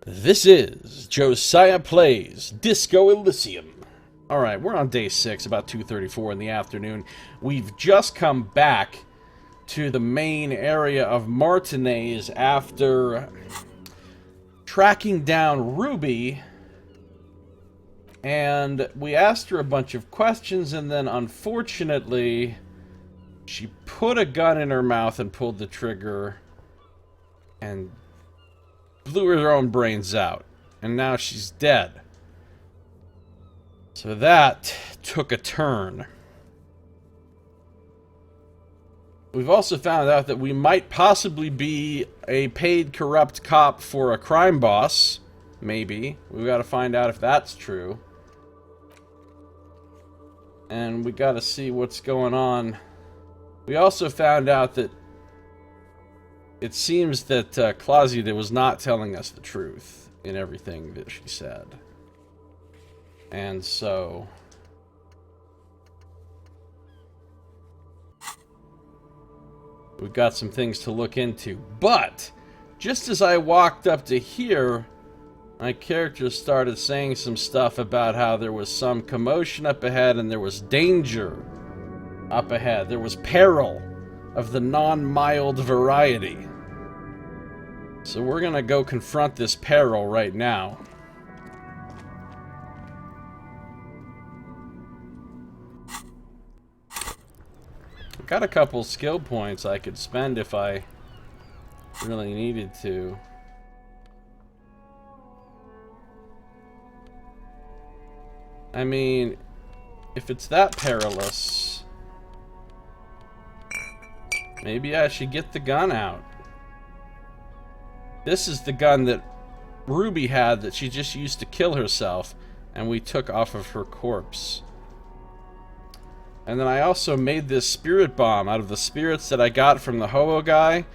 This is Josiah Plays Disco Elysium. Alright, we're on day 6, about 2:34 in the afternoon. We've just come back to the main area of Martinez after tracking down Ruby, and we asked her a bunch of questions, and then unfortunately she put a gun in her mouth and pulled the trigger and blew her own brains out, and now she's dead. So that took a turn. We've also found out that we might possibly be a paid corrupt cop for a crime boss. Maybe. We've got to find out if that's true. And we got to see what's going on. We also found out that it seems that Clausida was not telling us the truth in everything that she said. And so we've got some things to look into. But just as I walked up to here, my character started saying some stuff about how there was some commotion up ahead and there was danger up ahead. There was peril of the non-mild variety. So we're gonna go confront this peril right now. I've got a couple skill points I could spend if I really needed to. I mean, if it's that perilous, maybe I should get the gun out. This is the gun that Ruby had that she just used to kill herself, and we took off of her corpse. And then I also made this spirit bomb out of the spirits that I got from the hobo guy,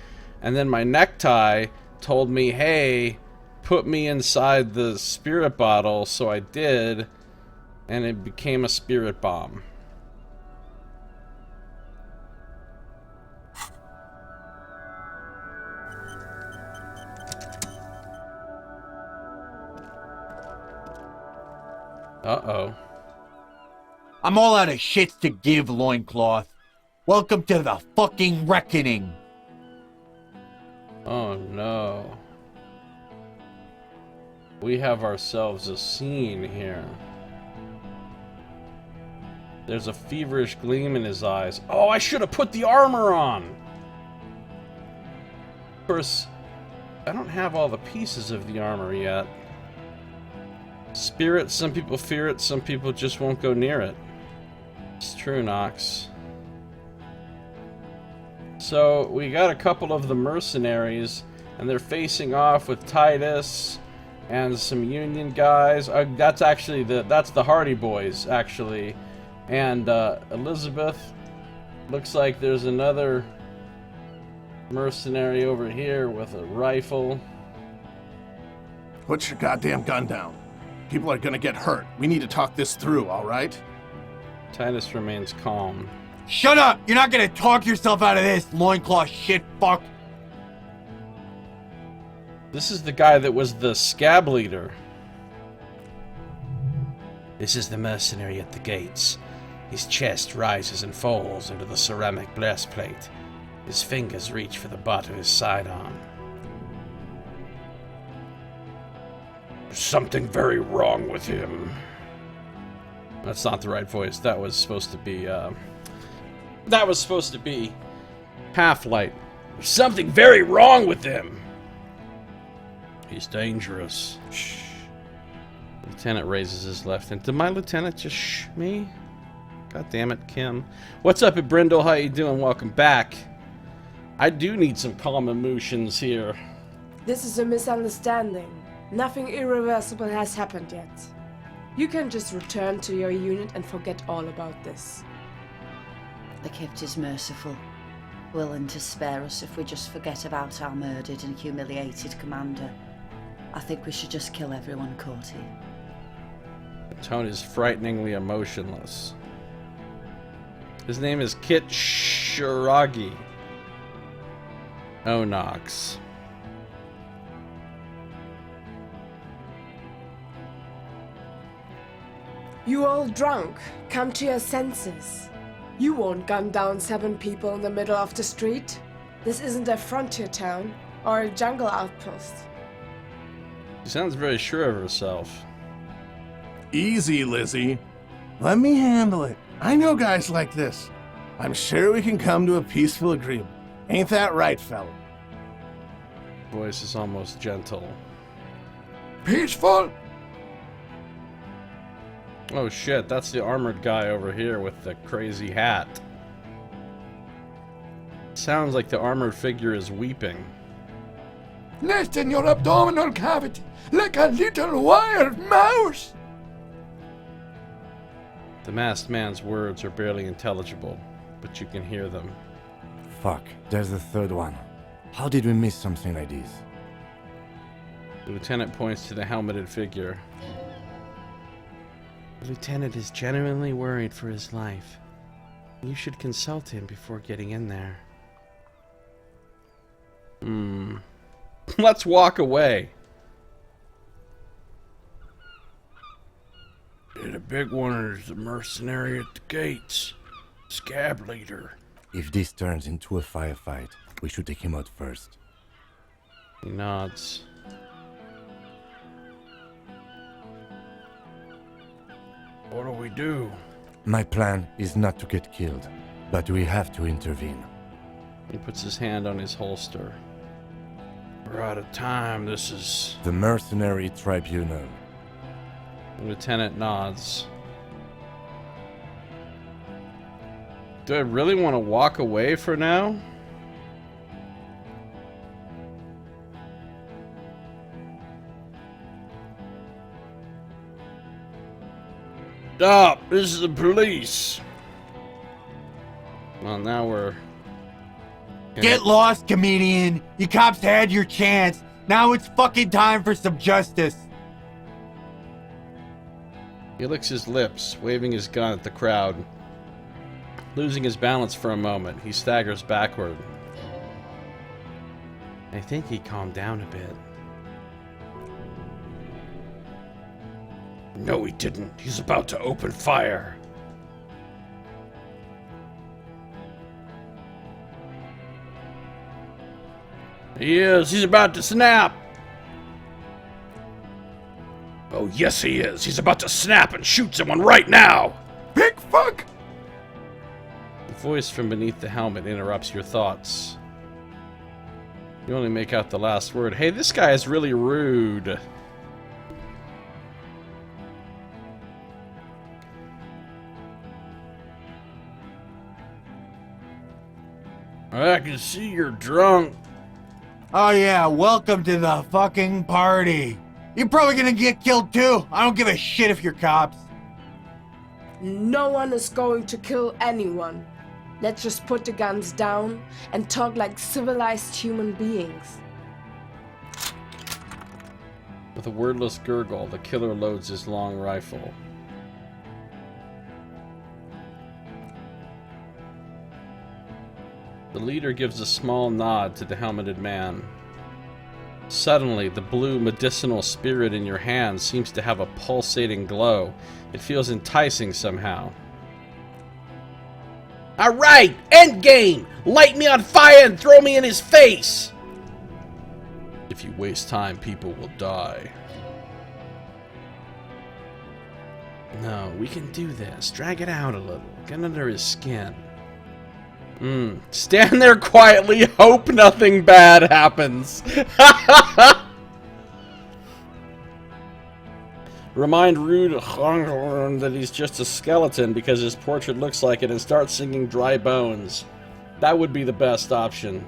and then my necktie told me, hey, put me inside the spirit bottle, so I did, and it became a spirit bomb. Uh-oh. I'm all out of shit to give, Loincloth. Welcome to the fucking reckoning. Oh no. We have ourselves a scene here. There's a feverish gleam in his eyes. Oh, I should have put the armor on! Of course, I don't have all the pieces of the armor yet. Spirit, some people fear it, some people just won't go near it. It's true, Nox. So, we got a couple of the mercenaries, and they're facing off with Titus and some Union guys. That's actually that's the Hardy Boys, actually. And Elizabeth. Looks like there's another mercenary over here with a rifle. Put your goddamn gun down. People are gonna get hurt. We need to talk this through, alright? Titus remains calm. Shut up! You're not gonna talk yourself out of this, Loincloth shit fuck! This is the guy that was the scab leader. This is the mercenary at the gates. His chest rises and falls into the ceramic breastplate. His fingers reach for the butt of his sidearm. There's something very wrong with him. That's not the right voice. That was supposed to be, Half-Light. There's something very wrong with him. He's dangerous. Shh. Lieutenant raises his left hand. Did my lieutenant just shh me? God damn it, Kim. What's up at Brindle? How you doing? Welcome back. I do need some calm emotions here. This is a misunderstanding. Nothing irreversible has happened yet. You can just return to your unit and forget all about this. The Kipt is merciful, willing to spare us if we just forget about our murdered and humiliated commander. I think we should just kill everyone caught here. The tone is frighteningly emotionless. His name is Kit Shiragi. Oh, Nox. You all drunk. Come to your senses. You won't gun down 7 people in the middle of the street. This isn't a frontier town or a jungle outpost. She sounds very sure of herself. Easy, Lizzie. Let me handle it. I know guys like this. I'm sure we can come to a peaceful agreement. Ain't that right, fella? Voice is almost gentle. Peaceful? Oh shit, that's the armored guy over here with the crazy hat. Sounds like the armored figure is weeping. Nest in your abdominal cavity, like a little wild mouse. The masked man's words are barely intelligible, but you can hear them. Fuck, there's the third one. How did we miss something like this? The lieutenant points to the helmeted figure. The lieutenant is genuinely worried for his life. You should consult him before getting in there. Let's walk away. Yeah, the big one is the mercenary at the gates. Scab leader. If this turns into a firefight, we should take him out first. He nods. What do we do? My plan is not to get killed, but we have to intervene. He puts his hand on his holster. We're out of time. This is... The Mercenary Tribunal. The lieutenant nods. Do I really want to walk away for now? Stop! This is the police! Well, now we're... Get lost, comedian. You cops had your chance. Now it's fucking time for some justice. He licks his lips, waving his gun at the crowd. Losing his balance for a moment, he staggers backward. I think he calmed down a bit. No, he didn't. He's about to open fire. He is. He's about to snap. Oh, yes, he is. He's about to snap and shoot someone right now. Big fuck! The voice from beneath the helmet interrupts your thoughts. You only make out the last word. Hey, this guy is really rude. I can see you're drunk. Oh yeah, welcome to the fucking party. You're probably gonna get killed too. I don't give a shit if you're cops. No one is going to kill anyone. Let's just put the guns down and talk like civilized human beings. With a wordless gurgle, the killer loads his long rifle. The leader gives a small nod to the helmeted man. Suddenly, the blue medicinal spirit in your hand seems to have a pulsating glow. It feels enticing somehow. Alright, endgame! Light me on fire and throw me in his face! If you waste time, people will die. No, we can do this. Drag it out a little. Get under his skin. Stand there quietly, hope nothing bad happens. Remind Rude that he's just a skeleton because his portrait looks like it and start singing Dry Bones. That would be the best option.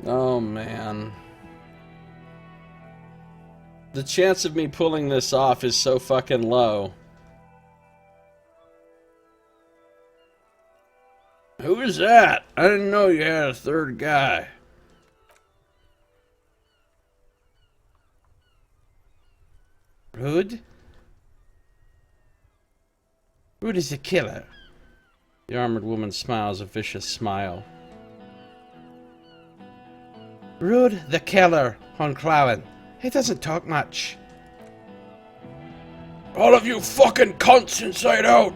Oh, man. The chance of me pulling this off is so fucking low. Who is that? I didn't know you had a third guy. Rude? Rude is the killer. The armored woman smiles a vicious smile. Rude the killer, Honclawen. He doesn't talk much. All of you fucking cunts inside out!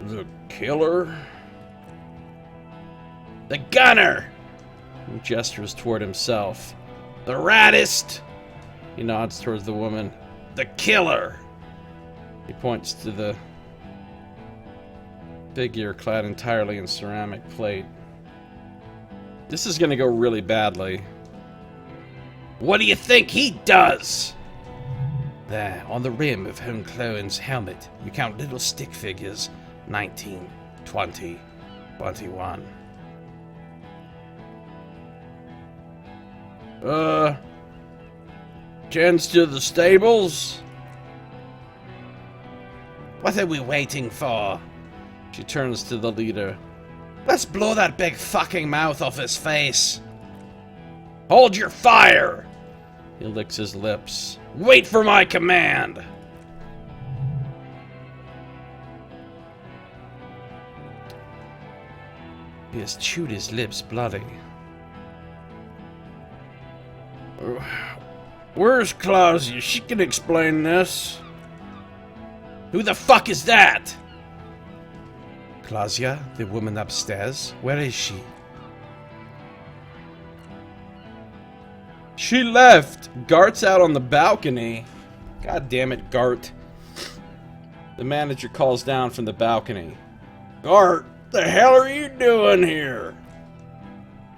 The killer? The gunner! He gestures toward himself. The raddest! He nods towards the woman. The killer! He points to the figure clad entirely in ceramic plate. This is gonna go really badly. What do you think he does? There, on the rim of Honclawen's helmet, you count little stick figures. 19, 20, 21. Tends to the stables? What are we waiting for? She turns to the leader. Let's blow that big fucking mouth off his face. Hold your fire! He licks his lips. Wait for my command! He has chewed his lips bloody. Where's Clausia? She can explain this. Who the fuck is that? Clausia, the woman upstairs? Where is she? She left! Gart's out on the balcony. God damn it, Gart. The manager calls down from the balcony. Gart, the hell are you doing here?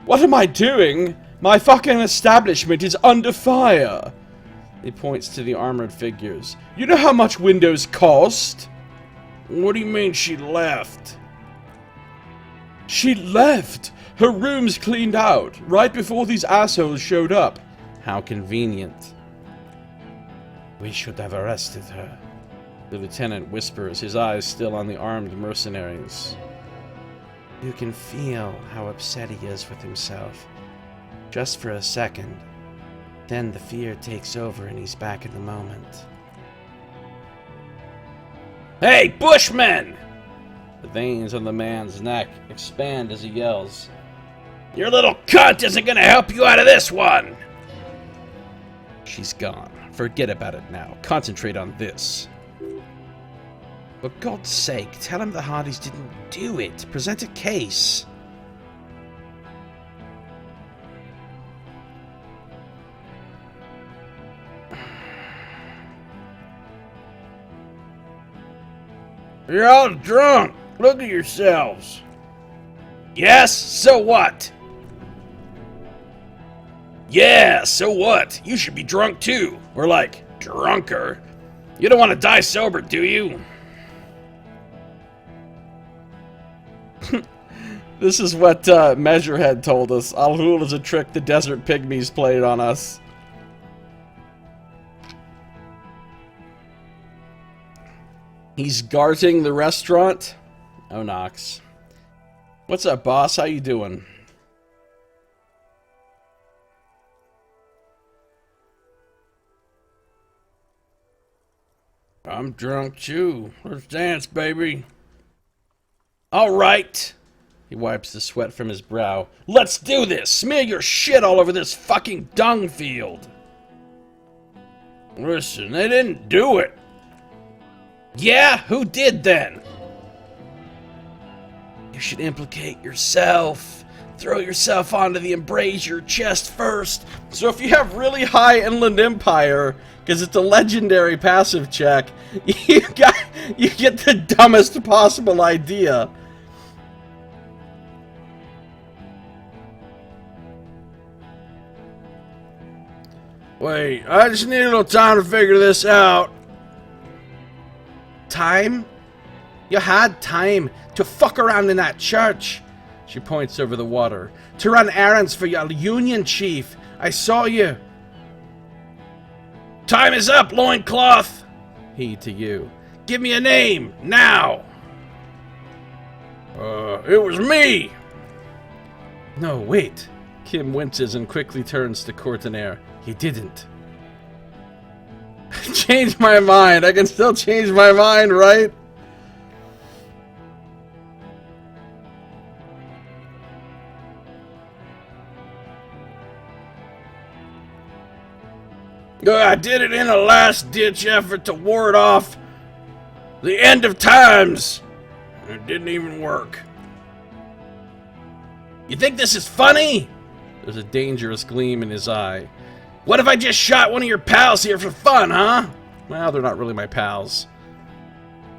What am I doing? My fucking establishment is under fire. He points to the armored figures. You know how much windows cost? What do you mean she left? She left! Her room's cleaned out, right before these assholes showed up. How convenient. We should have arrested her. The lieutenant whispers, his eyes still on the armed mercenaries. You can feel how upset he is with himself. Just for a second. Then the fear takes over and he's back in the moment. Hey, Bushmen! The veins on the man's neck expand as he yells. Your little cunt isn't gonna help you out of this one! She's gone. Forget about it now. Concentrate on this. For God's sake, tell him the Hardys didn't do it. Present a case. You're all drunk! Look at yourselves! Yes, so what? Yeah, so what? You should be drunk too. Or like, drunker. You don't want to die sober, do you? This is what Measurehead told us. Al-Hul is a trick the desert pygmies played on us. He's guarding the restaurant. Oh, Knox. What's up, boss? How you doing? I'm drunk too. Let's dance, baby. All right. He wipes the sweat from his brow. Let's do this. Smear your shit all over this fucking dung field. Listen, they didn't do it. Yeah? Who did then? You should implicate yourself. Throw yourself onto the embrasure chest first. So if you have really high Inland Empire, because it's a legendary passive check, you get the dumbest possible idea. Wait, I just need a little time to figure this out. Time? You had time to fuck around in that church. She points over the water. To run errands for your Union chief. I saw you. Time is up, loincloth. He to you. Give me a name, now. it was me! No, wait. Kim winces and quickly turns to Courtenaire. He didn't. Change my mind. I can still change my mind, right? I did it in a last-ditch effort to ward off the end of times. It didn't even work. You think this is funny? There's a dangerous gleam in his eye. What if I just shot one of your pals here for fun, huh? Well, they're not really my pals.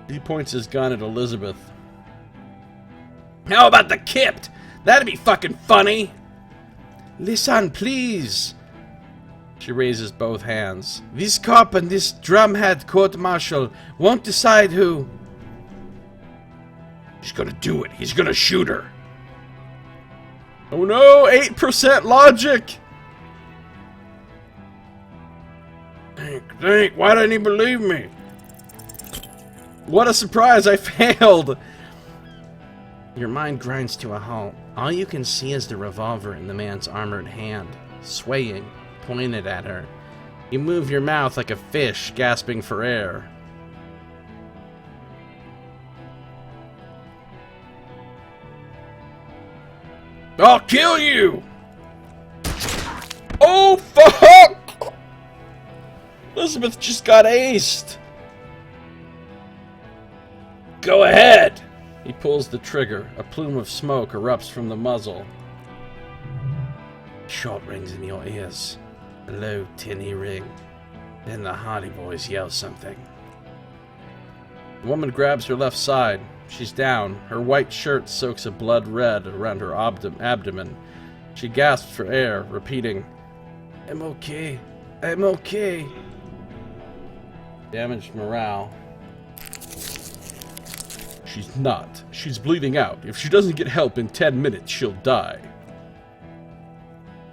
He points his gun at Elizabeth. How about the Kipt? That'd be fucking funny. Listen, please. She raises both hands. This cop and this drumhead court-martial won't decide who. He's gonna do it. He's gonna shoot her. Oh no, 8% logic! Think, why didn't he believe me? What a surprise, I failed! Your mind grinds to a halt. All you can see is the revolver in the man's armored hand, swaying, pointed at her. You move your mouth like a fish, gasping for air. I'll kill you! Oh, fuck! Elizabeth just got aced. Go ahead! He pulls the trigger. A plume of smoke erupts from the muzzle. Shot rings in your ears. A low, tinny ring. Then the Hardy Boys yell something. The woman grabs her left side. She's down. Her white shirt soaks a blood red around her abdomen. She gasps for air, repeating, I'm okay. I'm okay. Damaged morale. She's not. She's bleeding out. If she doesn't get help in 10 minutes, she'll die.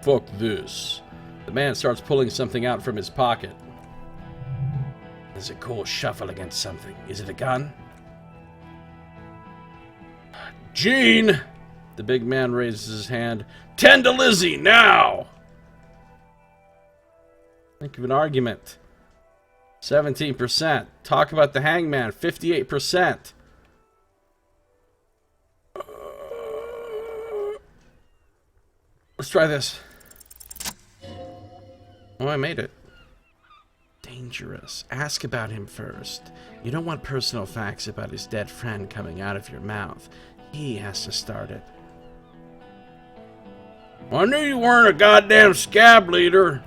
Fuck this. The man starts pulling something out from his pocket. There's a cool shuffle against something. Is it a gun? Gene! The big man raises his hand. Tend to Lizzie, now! Think of an argument. 17%. Talk about the hangman. 58%. Let's try this. Oh, I made it. Dangerous. Ask about him first. You don't want personal facts about his dead friend coming out of your mouth. He has to start it. I knew you weren't a goddamn scab leader.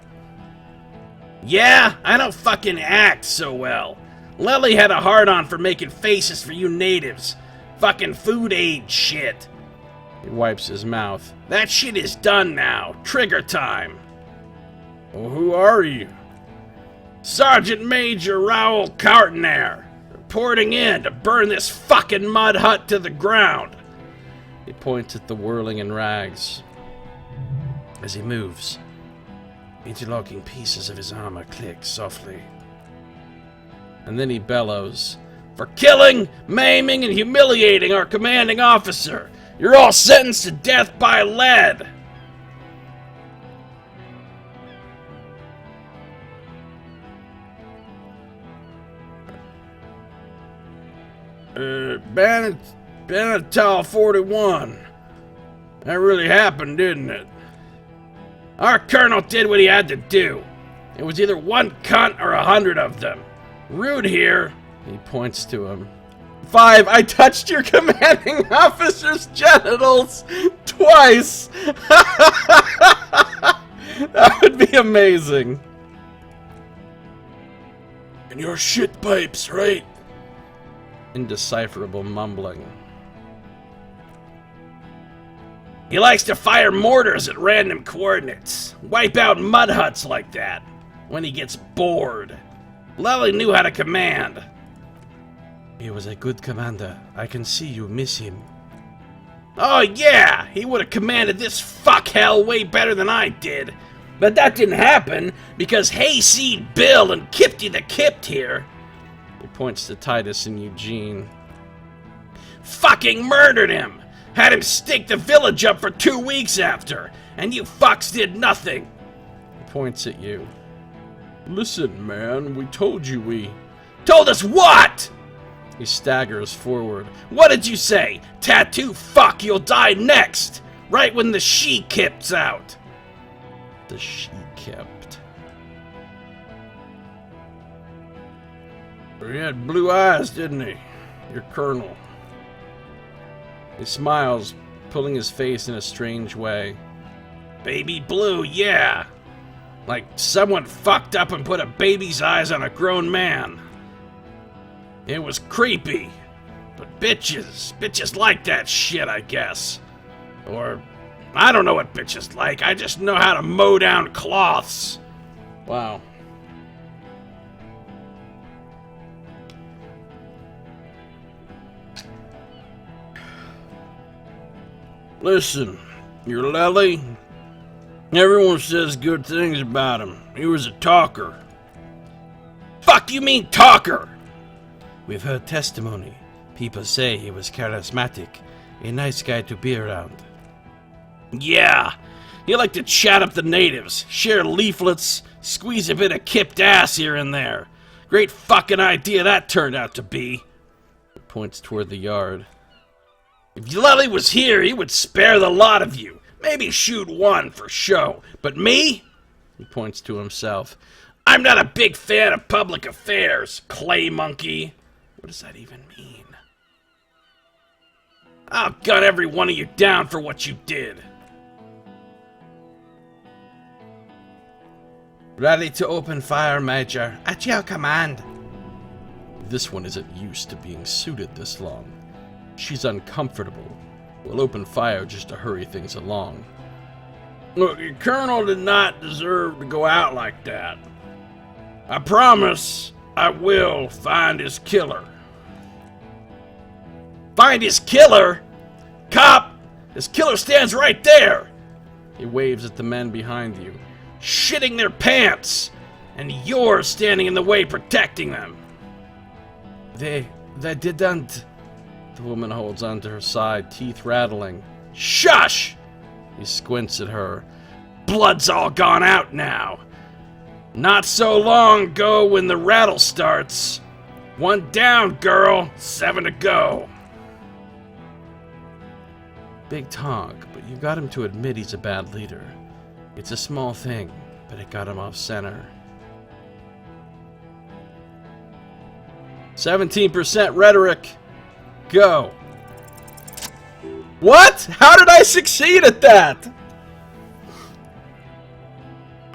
Yeah, I don't fucking act so well. Lily had a hard-on for making faces for you natives. Fucking food aid shit. He wipes his mouth. That shit is done now. Trigger time. Well, who are you? Sergeant Major Raoul Courtenaire, reporting in to burn this fucking mud hut to the ground. He points at the whirling in rags. As he moves, interlocking pieces of his armor click softly. And then he bellows, for killing, maiming, and humiliating our commanding officer. You're all sentenced to death by lead. Benetal 41. That really happened, didn't it? Our colonel did what he had to do. It was either one cunt or 100 of them. Rude here. He points to him. 5. I touched your commanding officer's genitals twice. That would be amazing. And your shit pipes, right? Indecipherable mumbling. He likes to fire mortars at random coordinates. Wipe out mud huts like that. When he gets bored. Lely knew how to command. He was a good commander. I can see you miss him. Oh yeah! He would have commanded this fuckhell way better than I did. But that didn't happen because Hayseed Bill and Kipty the Kipt here. He points to Titus and Eugene. Fucking murdered him! Had him stake the village up for 2 weeks after, and you fucks did nothing. He points at you. Listen, man, we told you we... Told us what? He staggers forward. What did you say? Tattoo fuck, you'll die next. Right when the she kips out. The she kept. He had blue eyes, didn't he? Your colonel. He smiles, pulling his face in a strange way. Baby blue, yeah. Like someone fucked up and put a baby's eyes on a grown man. It was creepy. But bitches like that shit, I guess. Or, I don't know what bitches like. I just know how to mow down cloths. Wow. Listen, your Lely, everyone says good things about him. He was a talker. Fuck you mean talker? We've heard testimony. People say he was charismatic, a nice guy to be around. Yeah, he liked to chat up the natives, share leaflets, squeeze a bit of kipped ass here and there. Great fucking idea that turned out to be. He points toward the yard. If Lely was here, he would spare the lot of you. Maybe shoot one for show. But me? He points to himself. I'm not a big fan of public affairs, clay monkey. What does that even mean? I'll gun every one of you down for what you did. Ready to open fire, Major. At your command. This one isn't used to being suited this long. She's uncomfortable. We'll open fire just to hurry things along. Look, your colonel did not deserve to go out like that. I promise I will find his killer. Find his killer? Cop, his killer stands right there. He waves at the men behind you. Shitting their pants, and you're standing in the way protecting them. They didn't. The woman holds onto her side, teeth rattling. Shush! He squints at her. Blood's all gone out now. Not so long ago when the rattle starts. 1 down, girl. 7 to go. Big talk, but you got him to admit he's a bad leader. It's a small thing, but it got him off center. 17% rhetoric. Go. What? How did I succeed at that?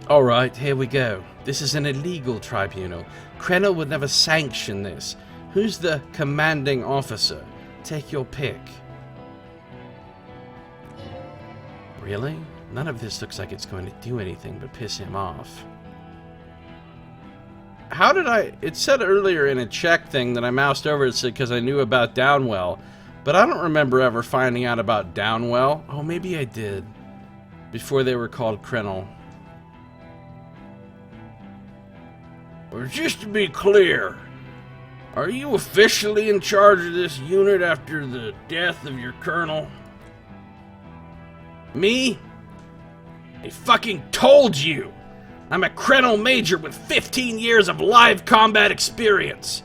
Alright, here we go. This is an illegal tribunal. Krenel would never sanction this. Who's the commanding officer? Take your pick. Really? None of this looks like it's going to do anything but piss him off. How did I... It said earlier in a check thing that I moused over it said because I knew about Downwell. But I don't remember ever finding out about Downwell. Oh, maybe I did. Before they were called Krenel. Well, just to be clear, are you officially in charge of this unit after the death of your colonel? Me? I fucking told you! I'm a Krenel Major with 15 years of live combat experience.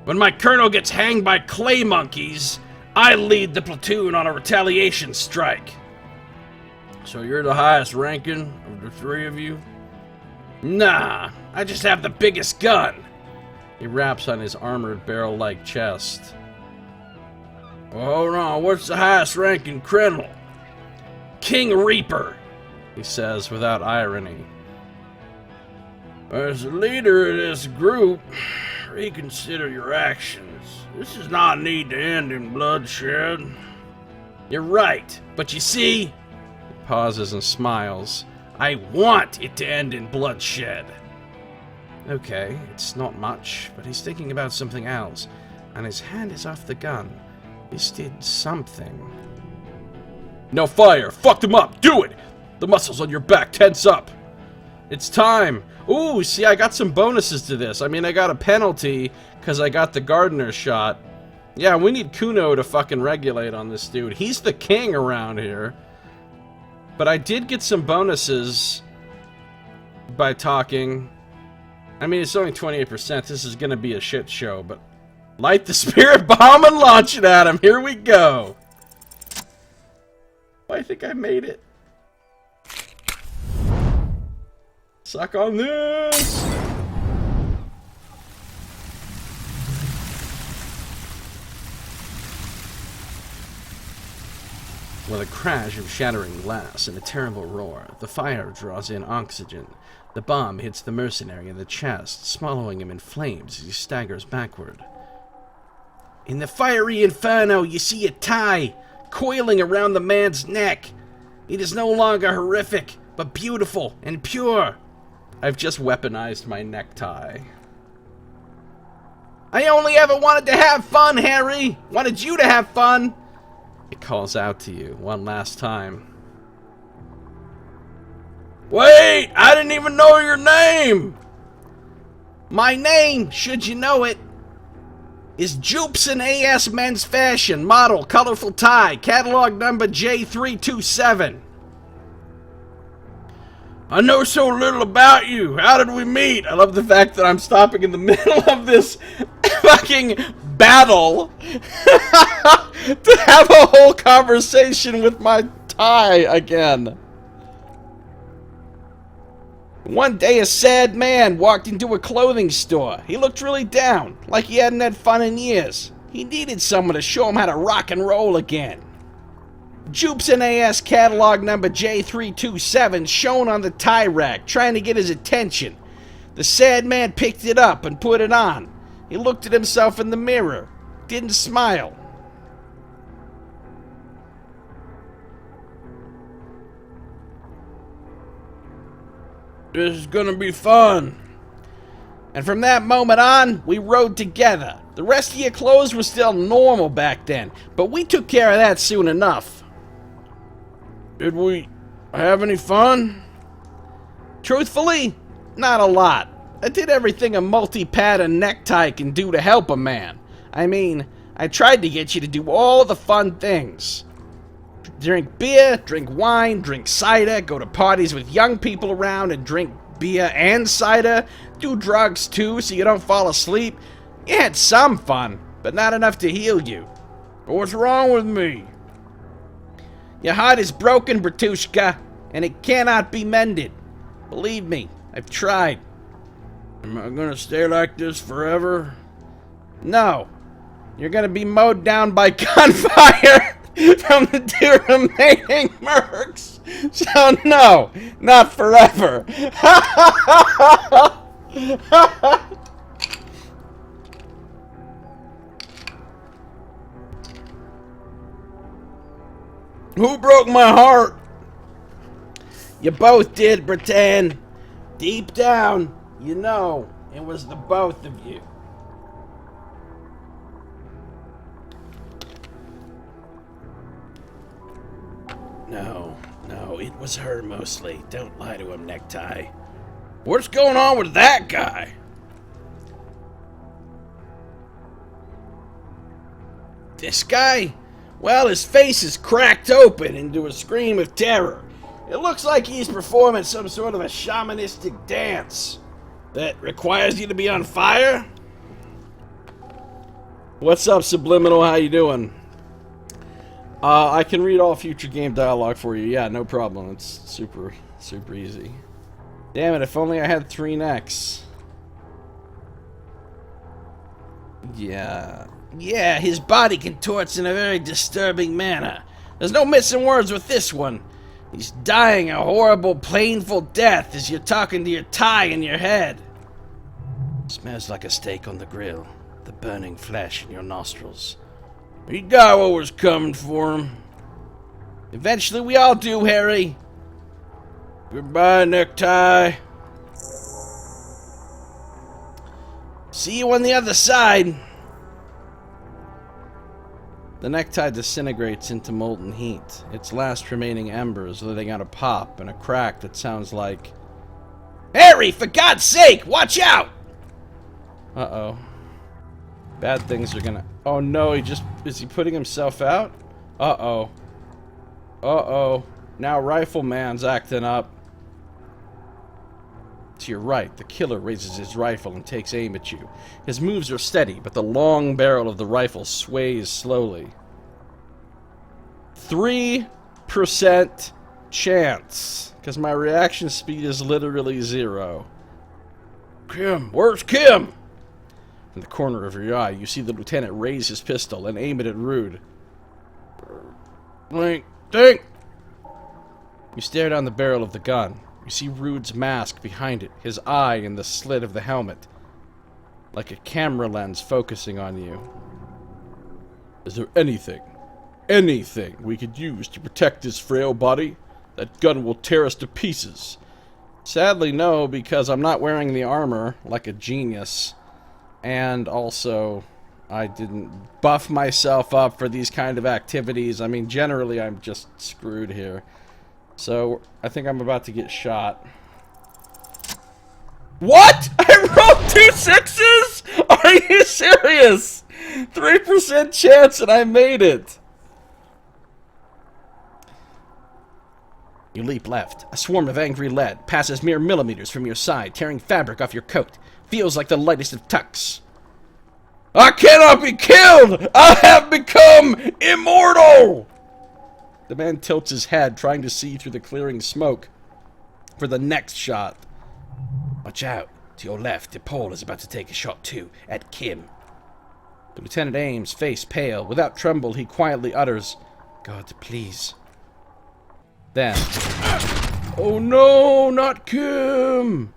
When my colonel gets hanged by clay monkeys, I lead the platoon on a retaliation strike. So you're the highest ranking of the 3 of you? Nah, I just have the biggest gun. He raps on his armored barrel-like chest. Well, hold on, what's the highest ranking Krenel? King Reaper, he says without irony. As the leader of this group, reconsider your actions. This does not need to end in bloodshed. You're right, but you see... He pauses and smiles. I want it to end in bloodshed. Okay, it's not much, but he's thinking about something else, and his hand is off the gun. This did something. No fire! Fuck them up! Do it! The muscles on your back tense up! It's time! Ooh, see, I got some bonuses to this. I mean, I got a penalty because I got the gardener shot. Yeah, we need Kuno to fucking regulate on this dude. He's the king around here. But I did get some bonuses by talking. I mean, it's only 28%. This is going to be a shit show, but light the spirit bomb and launch it at him. Here we go. I think I made it. Suck on this. With a crash of shattering glass and a terrible roar, the fire draws in oxygen. The bomb hits the mercenary in the chest, swallowing him in flames as he staggers backward. In the fiery inferno, you see a tie coiling around the man's neck. It is no longer horrific, but beautiful and pure. I've just weaponized my necktie. I only ever wanted to have fun, Harry! Wanted you to have fun! It calls out to you one last time. Wait! I didn't even know your name! My name, should you know it, is Jupson AS Men's Fashion, model, colorful tie, catalog number J327. I know so little about you. How did we meet? I love the fact that I'm stopping in the middle of this fucking battle to have a whole conversation with my tie again. One day a sad man walked into a clothing store. He looked really down, like he hadn't had fun in years. He needed someone to show him how to rock and roll again. Jupson AS catalog number J327 shown on the tie rack, trying to get his attention. The sad man picked it up and put it on. He looked at himself in the mirror, didn't smile. This is gonna be fun. And from that moment on, we rode together. The rest of your clothes were still normal back then, but we took care of that soon enough. Did we have any fun? Truthfully, not a lot. I did everything a multi-pattern necktie can do to help a man. I mean, I tried to get you to do all the fun things. Drink beer, drink wine, drink cider, go to parties with young people around and drink beer and cider, do drugs too so you don't fall asleep. You had some fun, but not enough to heal you. What's wrong with me? Your heart is broken, Bratushka, and it cannot be mended. Believe me, I've tried. Am I gonna stay like this forever? No. You're gonna be mowed down by gunfire from the two remaining mercs. So no, not forever. Who broke my heart? You both did, Bratan. Deep down, you know, it was the both of you. No, it was her mostly. Don't lie to him, Necktie. What's going on with that guy? This guy? Well, his face is cracked open into a scream of terror. It looks like he's performing some sort of a shamanistic dance that requires you to be on fire. What's up, Subliminal? How you doing? I can read all future game dialogue for you. Yeah, no problem. It's super easy. Damn it, if only I had 3 necks. Yeah, his body contorts in a very disturbing manner. There's no missing words with this one. He's dying a horrible, painful death as you're talking to your tie in your head. Smells like a steak on the grill. The burning flesh in your nostrils. He got what was coming for him. Eventually we all do, Harry. Goodbye, Necktie. See you on the other side. The necktie disintegrates into molten heat, its last remaining embers letting out a pop and a crack that sounds like, Harry, for God's sake, watch out! Uh-oh. Bad things are gonna... Oh no, is he putting himself out? Uh-oh. Uh-oh. Now Rifleman's acting up. To your right, the killer raises his rifle and takes aim at you. His moves are steady, but the long barrel of the rifle sways slowly. 3% chance. Because my reaction speed is literally 0. Kim, where's Kim? In the corner of your eye, you see the lieutenant raise his pistol and aim it at Rude. Blink, dink. You stare down the barrel of the gun. You see Rude's mask behind it, his eye in the slit of the helmet. Like a camera lens focusing on you. Is there anything we could use to protect this frail body? That gun will tear us to pieces. Sadly, no, because I'm not wearing the armor like a genius. And also, I didn't buff myself up for these kind of activities. I mean, generally, I'm just screwed here. So, I think I'm about to get shot. What?! I rolled 2 6s?! Are you serious?! 3% chance and I made it! You leap left. A swarm of angry lead passes mere millimeters from your side, tearing fabric off your coat. Feels like the lightest of tucks. I cannot be killed! I have become immortal! The man tilts his head, trying to see through the clearing smoke for the next shot. Watch out. To your left, DePaul is about to take a shot too, at Kim. The lieutenant aims, face pale. Without tremble, he quietly utters, God, please. Then, oh no, not Kim!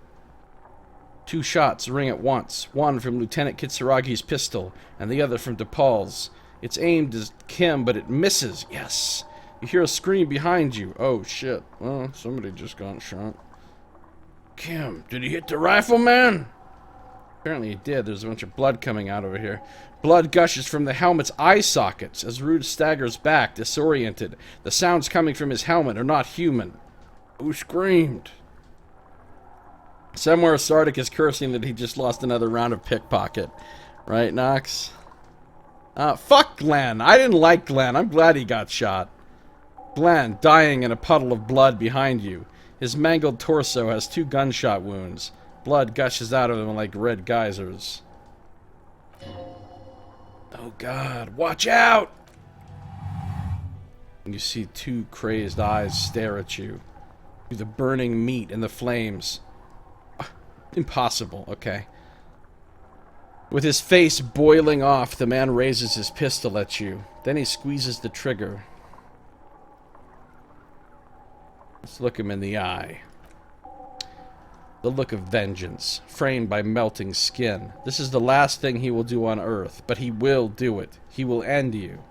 2 shots ring at once, one from Lieutenant Kitsuragi's pistol, and the other from DePaul's. It's aimed at Kim, but it misses. Yes! You hear a scream behind you. Oh, shit. Well, somebody just got shot. Kim, did he hit the rifleman? Apparently he did. There's a bunch of blood coming out over here. Blood gushes from the helmet's eye sockets as Rude staggers back, disoriented. The sounds coming from his helmet are not human. Who screamed? Somewhere Sardic is cursing that he just lost another round of pickpocket. Right, Nox? Fuck Glenn. I didn't like Glenn. I'm glad he got shot. Glenn, dying in a puddle of blood behind you. His mangled torso has 2 gunshot wounds. Blood gushes out of him like red geysers. Oh God, watch out! And you see 2 crazed eyes stare at you. Through the burning meat and the flames. Impossible, okay. With his face boiling off, the man raises his pistol at you. Then he squeezes the trigger. Let's look him in the eye. The look of vengeance, framed by melting skin. This is the last thing he will do on Earth, but he will do it. He will end you.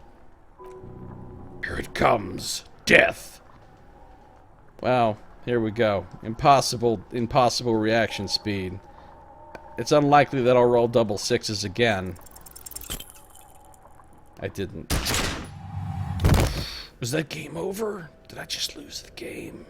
Here it comes. Death. Well, here we go. Impossible reaction speed. It's unlikely that I'll roll double 6s again. I didn't. Was that game over? Did I just lose the game?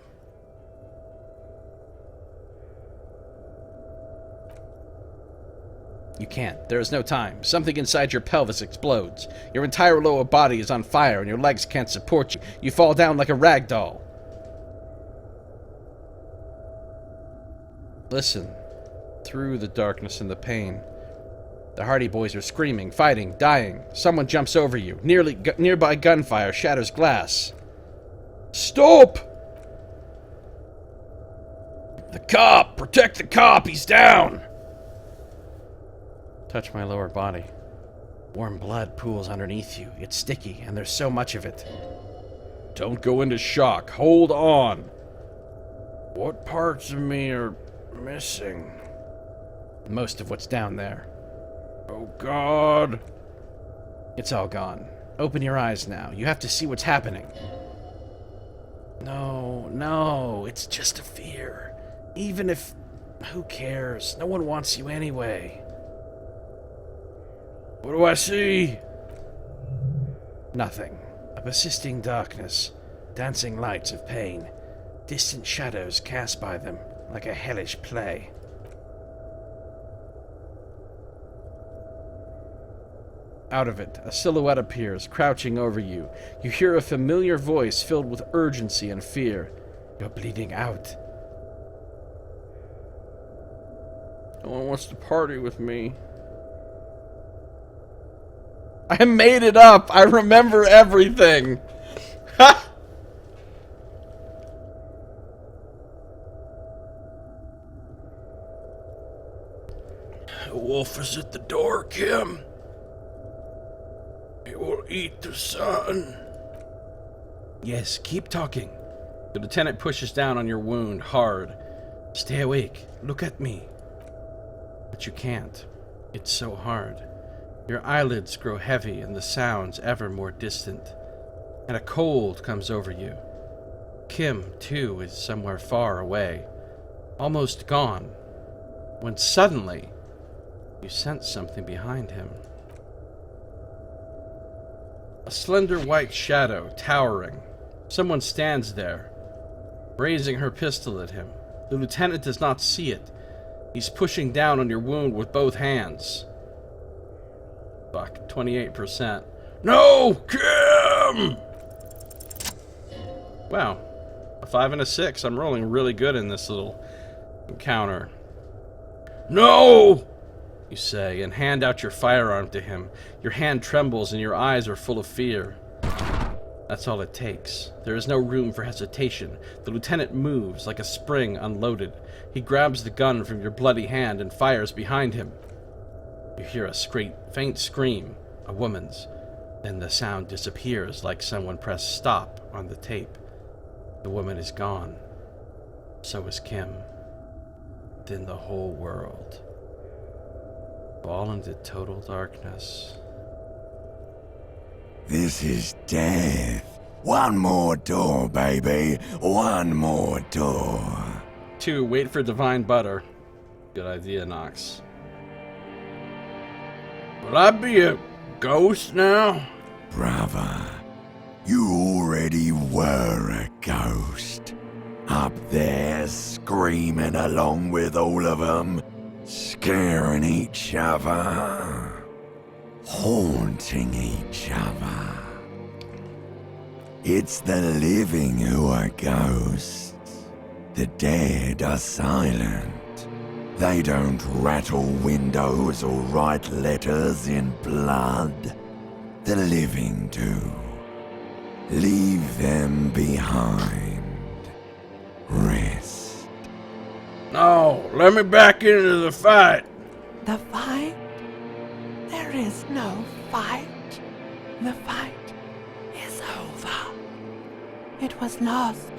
You can't. There is no time. Something inside your pelvis explodes. Your entire lower body is on fire and your legs can't support you. You fall down like a rag doll. Listen. Through the darkness and the pain. The Hardy Boys are screaming, fighting, dying. Someone jumps over you. Nearby gunfire shatters glass. Stop! The cop! Protect the cop! He's down! Touch my lower body. Warm blood pools underneath you. It's sticky, and there's so much of it. Don't go into shock. Hold on. What parts of me are missing? Most of what's down there. Oh, God. It's all gone. Open your eyes now. You have to see what's happening. No, it's just a fear. Even if... Who cares? No one wants you anyway. What do I see? Nothing. A persisting darkness. Dancing lights of pain. Distant shadows cast by them, like a hellish play. Out of it, a silhouette appears, crouching over you. You hear a familiar voice filled with urgency and fear. You're bleeding out. No one wants to party with me. I made it up! I remember everything! Ha! The wolf is at the door, Kim. He will eat the sun. Yes, keep talking. The lieutenant pushes down on your wound hard. Stay awake. Look at me. But you can't. It's so hard. Your eyelids grow heavy and the sounds ever more distant. And a cold comes over you. Kim, too, is somewhere far away. Almost gone. When suddenly, you sense something behind him. A slender white shadow, towering. Someone stands there, raising her pistol at him. The lieutenant does not see it. He's pushing down on your wound with both hands. Fuck, 28%. No, Kim! Wow, a 5 and a 6. I'm rolling really good in this little encounter. No! You say, and hand out your firearm to him. Your hand trembles and your eyes are full of fear. That's all it takes. There is no room for hesitation. The lieutenant moves like a spring unloaded. He grabs the gun from your bloody hand and fires behind him. You hear a faint scream, a woman's. Then the sound disappears like someone pressed stop on the tape. The woman is gone. So is Kim. Then the whole world. Fall into total darkness. This is death. One more door, baby. One more door. 2, wait for divine butter. Good idea, Nox. Will I be a ghost now? Brother, you already were a ghost. Up there screaming along with all of them. Scaring each other. Haunting each other. It's the living who are ghosts. The dead are silent. They don't rattle windows or write letters in blood. The living do. Leave them behind. Rest. No, let me back into the fight. The fight? There is no fight. The fight is over. It was lost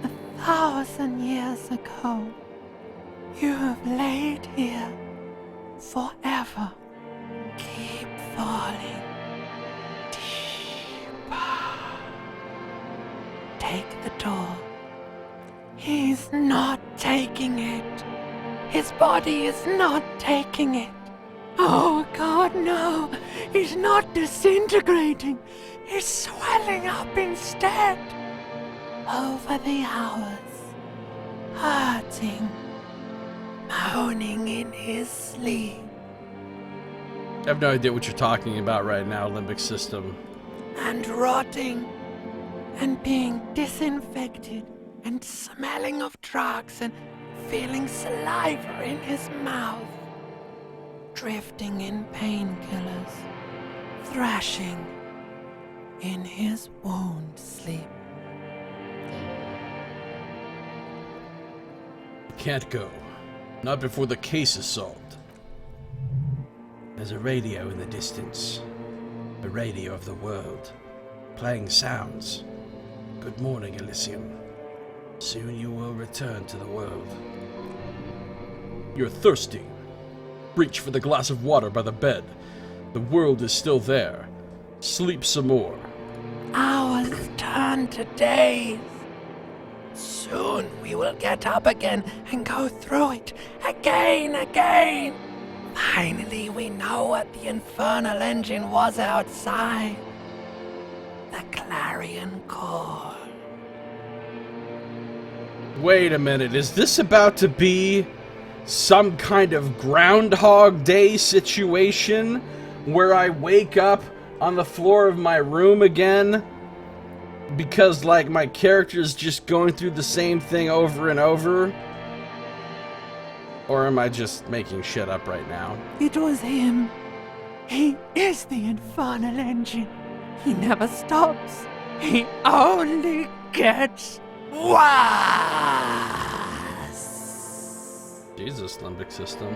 1,000 years ago. You have laid here forever. Keep falling deeper. Take the door. He's not taking it. His body is not taking it. Oh God, no. He's not disintegrating. He's swelling up instead. Over the hours. Hurting. Moaning in his sleep. I have no idea what you're talking about right now, limbic system. And rotting. And being disinfected. And smelling of drugs and feeling saliva in his mouth. Drifting in painkillers. Thrashing in his wound sleep. Can't go. Not before the case is solved. There's a radio in the distance. The radio of the world. Playing sounds. Good morning, Elysium. Soon you will return to the world. You're thirsty. Reach for the glass of water by the bed. The world is still there. Sleep some more. Hours turn to days. Soon we will get up again and go through it again. Finally we know what the infernal engine was outside. The clarion call. Wait a minute, is this about to be some kind of Groundhog Day situation where I wake up on the floor of my room again because, like, my character's just going through the same thing over and over? Or am I just making shit up right now? It was him. He is the infernal engine. He never stops. He only gets worse. Jesus, limbic system.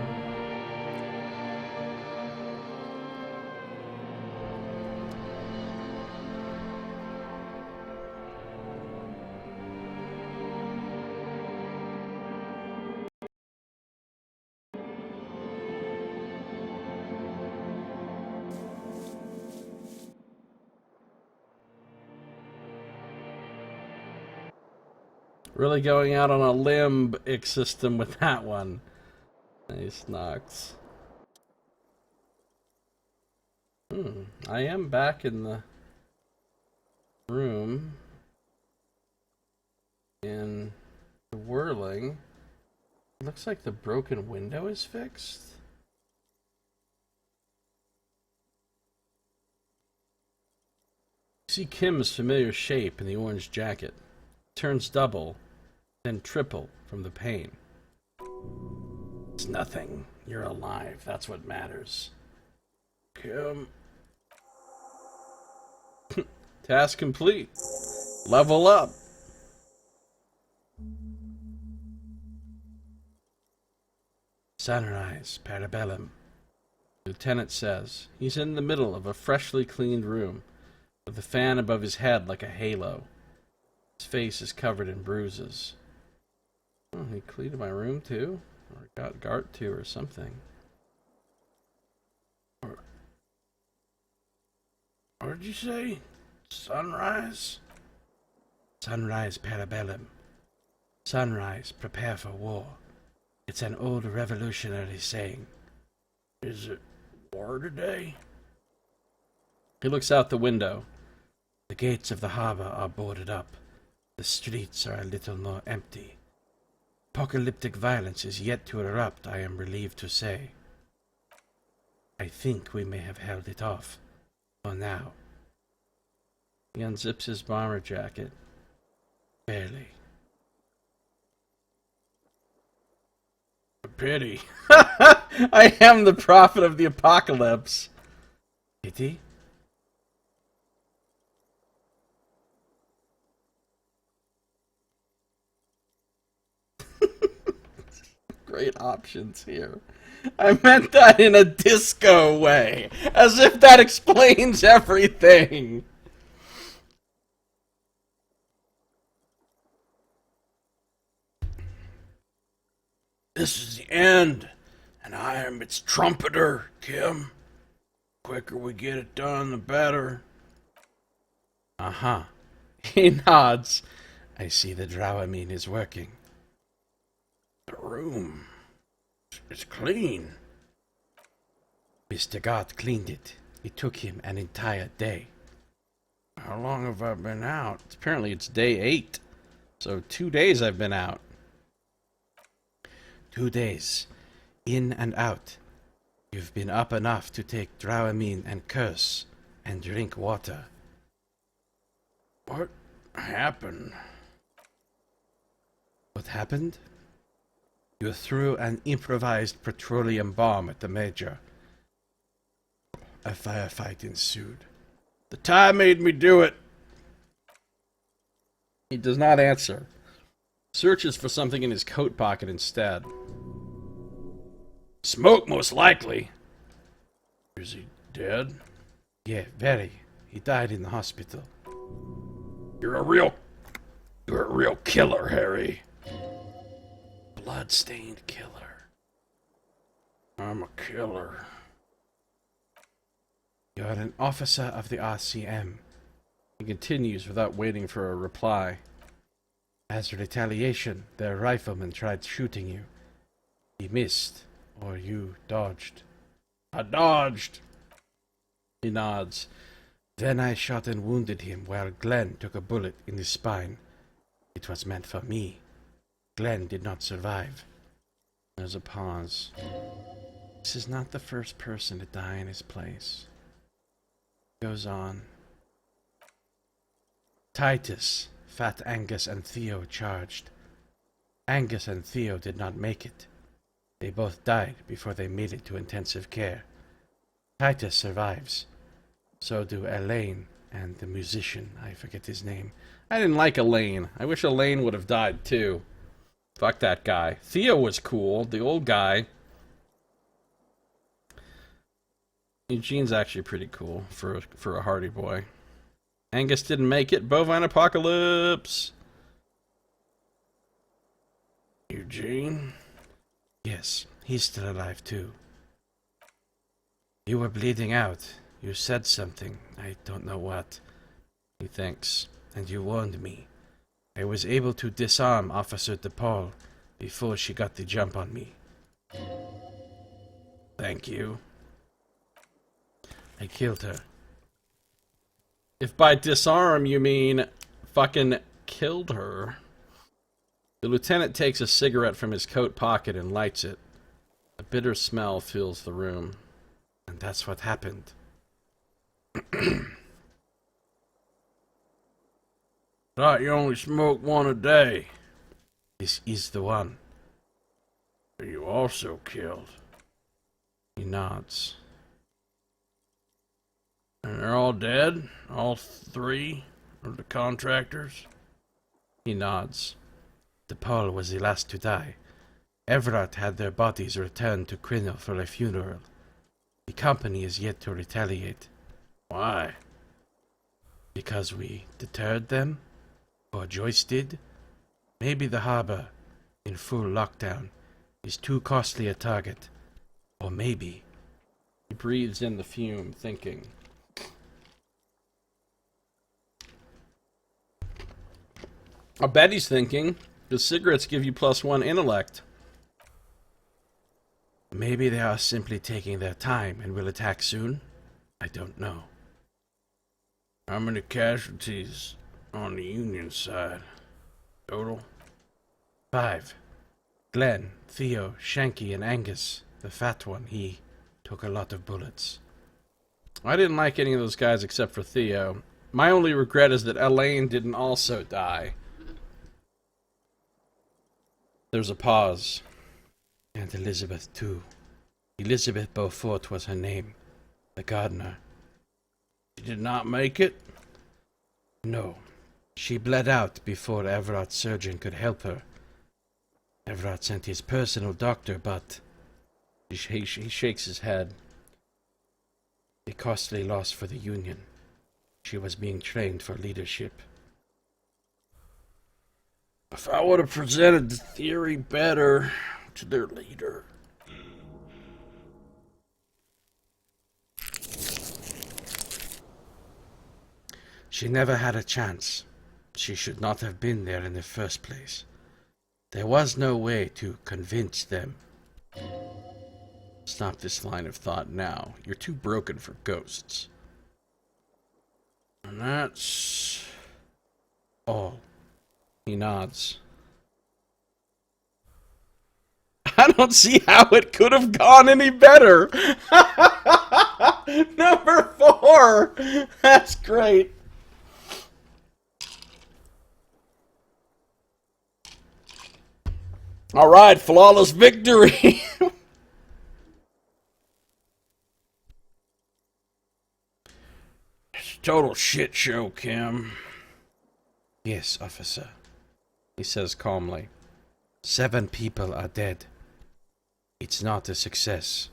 Really going out on a limbic system with that one. Nice knocks. I am back in the room. In the whirling. Looks like the broken window is fixed. See Kim's familiar shape in the orange jacket. Turns double, then triple from the pain. It's nothing. You're alive. That's what matters. Kim. Task complete. Level up. Sunrise, Parabellum. The lieutenant says. He's in the middle of a freshly cleaned room, with the fan above his head like a halo. His face is covered in bruises. Oh, he cleaned my room too? Or got Gart too or something. What did you say? Sunrise? Sunrise, Parabellum. Sunrise, prepare for war. It's an old revolutionary saying. Is it war today? He looks out the window. The gates of the harbor are boarded up. The streets are a little more empty. Apocalyptic violence is yet to erupt, I am relieved to say. I think we may have held it off. For now. He unzips his bomber jacket. Barely. A pity. I am the prophet of the apocalypse. Pity? Great options here. I meant that in a disco way, as if that explains everything. This is the end, and I am its trumpeter, Kim. The quicker we get it done, the better. Uh-huh. He nods. I see the Dramamine is working. The room is clean. Mr. Gart cleaned it. It took him an entire day. How long have I been out? Apparently it's day 8. So 2 days I've been out. 2 days. In and out. You've been up enough to take Dramamine and curse and drink water. What happened? What happened? You threw an improvised petroleum bomb at the Major. A firefight ensued. The time made me do it. He does not answer. Searches for something in his coat pocket instead. Smoke, most likely. Is he dead? Yeah, very. He died in the hospital. You're a real killer, Harry. Blood-stained killer. I'm a killer. You're an officer of the RCM. He continues without waiting for a reply. As retaliation, their rifleman tried shooting you. He missed, or you dodged. I dodged. He nods. Then I shot and wounded him while Glenn took a bullet in his spine. It was meant for me. Glenn did not survive. There's a pause. This is not the first person to die in his place. Goes on. Titus, Fat Angus, and Theo charged. Angus and Theo did not make it. They both died before they made it to intensive care. Titus survives. So do Elaine and the musician. I forget his name. I didn't like Elaine. I wish Elaine would have died too. Fuck that guy. Theo was cool, the old guy. Eugene's actually pretty cool for a Hardy Boy. Angus didn't make it. Bovine Apocalypse. Eugene? Yes, he's still alive too. You were bleeding out. You said something. I don't know what. He thinks. And you warned me. I was able to disarm Officer DePaul before she got the jump on me. Thank you. I killed her. If by disarm you mean fucking killed her. The lieutenant takes a cigarette from his coat pocket and lights it. A bitter smell fills the room. And that's what happened. Thought you only smoke one a day. This is the one. Are you also killed? He nods. And they're all dead? All three of the contractors? He nods. DePaul was the last to die. Everett had their bodies returned to Crinnell for a funeral. The company is yet to retaliate. Why? Because we deterred them? Or Joyce did? Maybe the harbor, in full lockdown, is too costly a target. Or maybe... He breathes in the fume, thinking. I bet he's thinking. The cigarettes give you +1 intellect. Maybe they are simply taking their time and will attack soon. I don't know. How many casualties on the Union side? Total? 5. Glenn, Theo, Shanky, and Angus. The fat one, he took a lot of bullets. I didn't like any of those guys except for Theo. My only regret is that Elaine didn't also die. There's a pause. And Elizabeth, too. Elizabeth Beaufort was her name. The gardener. She did not make it? No. She bled out before Everett's surgeon could help her. Everett sent his personal doctor, but... He shakes his head. A costly loss for the Union. She was being trained for leadership. If I would have presented the theory better to their leader. She never had a chance. She should not have been there in the first place. There was no way to convince them. Stop this line of thought now. You're too broken for ghosts. And that's... all. He nods. I don't see how it could have gone any better. Number 4. That's great. All right, flawless victory. It's a total shit show, Kim. Yes, officer. He says calmly. 7 people are dead. It's not a success.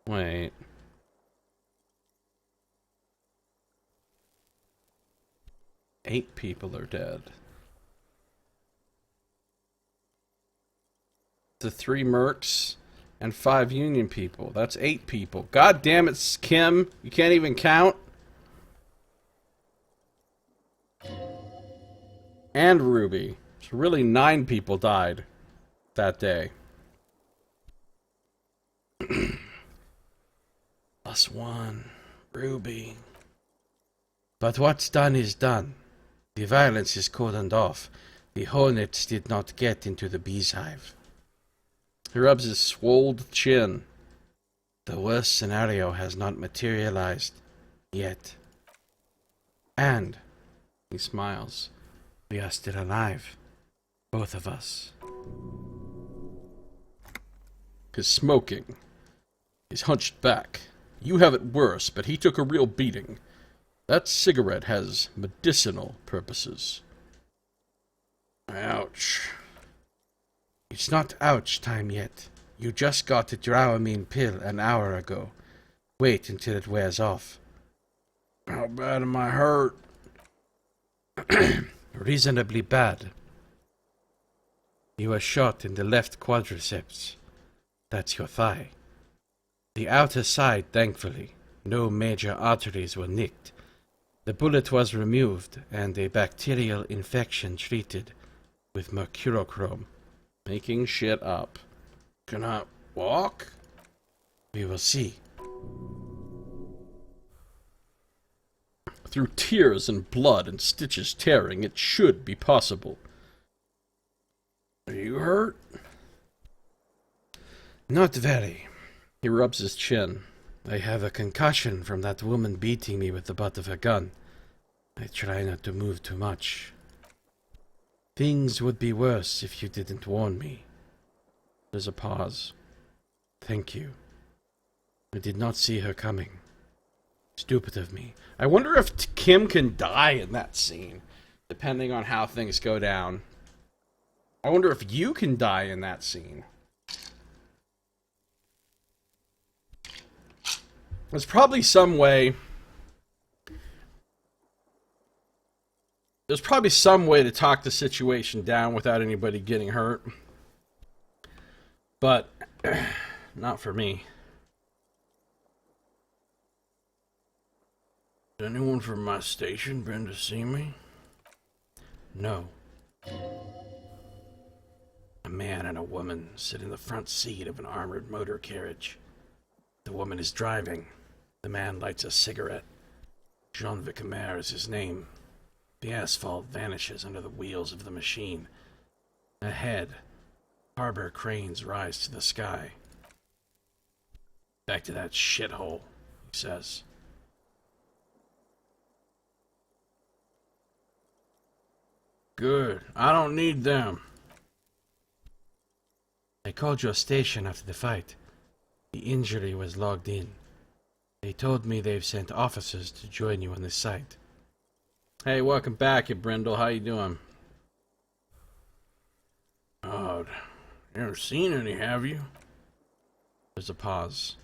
Wait. Eight people are dead. The 3 mercs and 5 Union people. That's 8 people. God damn it, Kim. You can't even count? And Ruby. So really 9 people died that day. +1. Ruby. But what's done is done. The violence is cordoned off. The hornets did not get into the bee's hive. He rubs his swolled chin. The worst scenario has not materialized yet. And, he smiles, we are still alive. Both of us. He's smoking. He's hunched back. You have it worse, but he took a real beating. That cigarette has medicinal purposes. Ouch. It's not ouch time yet. You just got the Dramamine pill an hour ago. Wait until it wears off. How bad am I hurt? Reasonably bad. You were shot in the left quadriceps. That's your thigh. The outer side, thankfully. No major arteries were nicked. The bullet was removed and a bacterial infection treated with mercurochrome. Making shit up. Can I walk? We will see. Through tears and blood and stitches tearing, it should be possible. Are you hurt? Not very. He rubs his chin. I have a concussion from that woman beating me with the butt of a gun. I try not to move too much. Things would be worse if you didn't warn me. There's a pause. Thank you. I did not see her coming. Stupid of me. I wonder if Kim can die in that scene, depending on how things go down. I wonder if you can die in that scene. There's probably some way. There's probably some way to talk the situation down without anybody getting hurt. But, not for me. Has anyone from my station been to see me? No. A man and a woman sit in the front seat of an armored motor carriage. The woman is driving. The man lights a cigarette. Jean Vicamer is his name. The asphalt vanishes under the wheels of the machine. Ahead, harbor cranes rise to the sky. Back to that shithole, he says. Good. I don't need them. I called your station after the fight. The injury was logged in. They told me they've sent officers to join you on this site. Hey, welcome back, Brindle. How you doing? God, you never seen any, have you? There's a pause.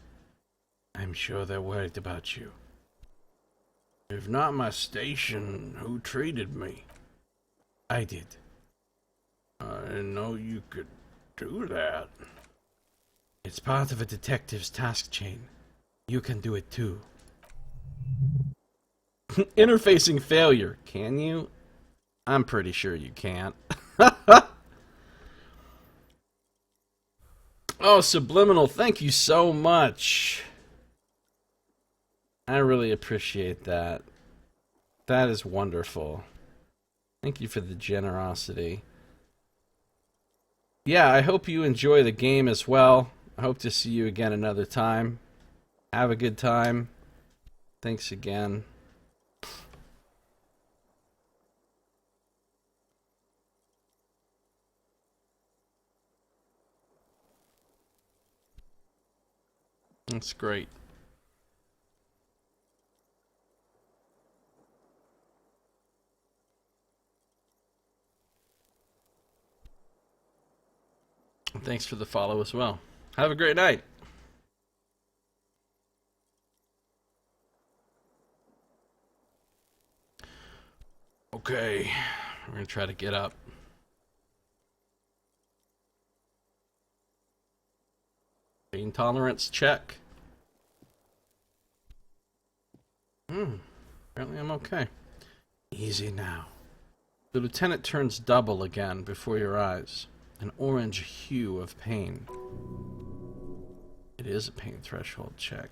I'm sure they're worried about you. If not my station, who treated me? I did. I didn't know you could do that. It's part of a detective's task chain. You can do it too. Interfacing failure. Can you? I'm pretty sure you can't. Oh, Subliminal, thank you so much. I really appreciate that. That is wonderful. Thank you for the generosity. Yeah, I hope you enjoy the game as well. I hope to see you again another time. Have a good time. Thanks again. That's great. Thanks for the follow as well. Have a great night. Okay, we're gonna try to get up. Pain tolerance check. Apparently I'm okay. Easy now. The lieutenant turns double again before your eyes. An orange hue of pain. It is a pain threshold check.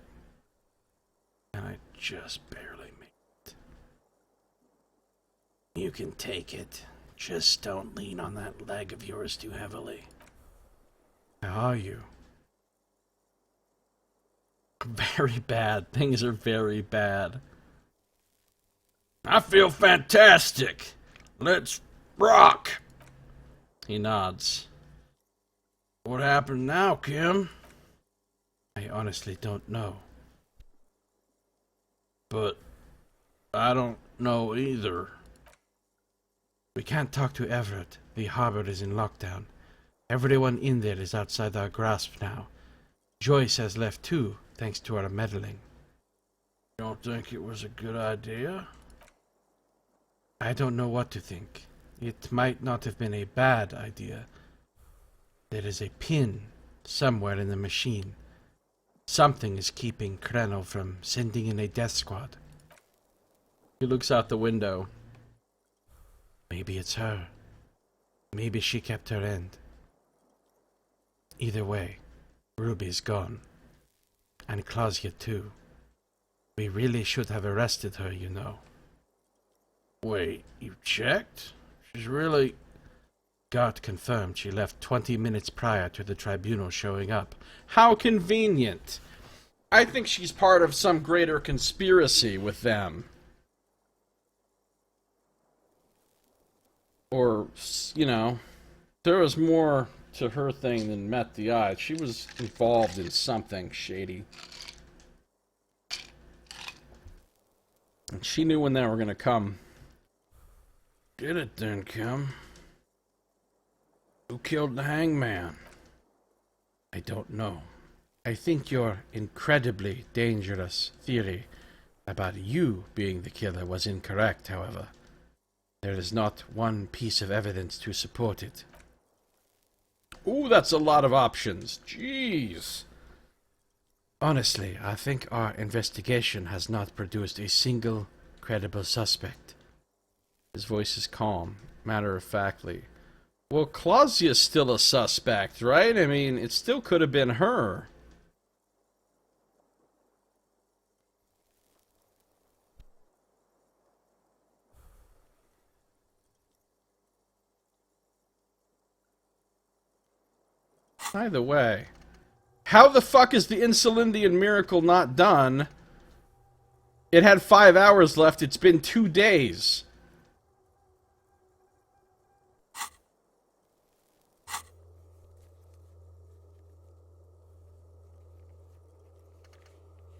And I just barely made it. You can take it. Just don't lean on that leg of yours too heavily. How are you? Very bad. Things are very bad. I feel fantastic. Let's rock. He nods. What happened now, Kim? I honestly don't know. But I don't know either. We can't talk to Everett. The harbor is in lockdown. Everyone in there is outside our grasp now. Joyce has left too, thanks to our meddling. Don't think it was a good idea? I don't know what to think. It might not have been a bad idea. There is a pin somewhere in the machine. Something is keeping Kreno from sending in a death squad. He looks out the window. Maybe it's her. Maybe she kept her end. Either way, Ruby's gone. And Claudia too. We really should have arrested her, you know. Wait, you checked? She's really... Guard confirmed she left 20 minutes prior to the tribunal showing up. How convenient! I think she's part of some greater conspiracy with them. Or, you know, there was more to her thing than met the eye. She was involved in something shady. And she knew when they were going to come. Get it then, Kim. Who killed the hangman? I don't know. I think your incredibly dangerous theory about you being the killer was incorrect, however. There is not one piece of evidence to support it. Ooh, that's a lot of options. Jeez. Honestly, I think our investigation has not produced a single credible suspect. His voice is calm, matter-of-factly. Well, Claudia's still a suspect, right? I mean, it still could have been her. Either way, how the fuck is the Insulindian miracle not done? It had 5 hours left. It's been 2 days.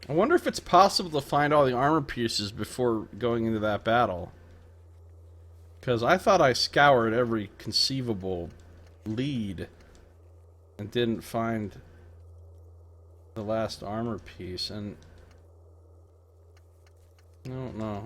I wonder if it's possible to find all the armor pieces before going into that battle. Because I thought I scoured every conceivable lead and didn't find the last armor piece, and I don't know.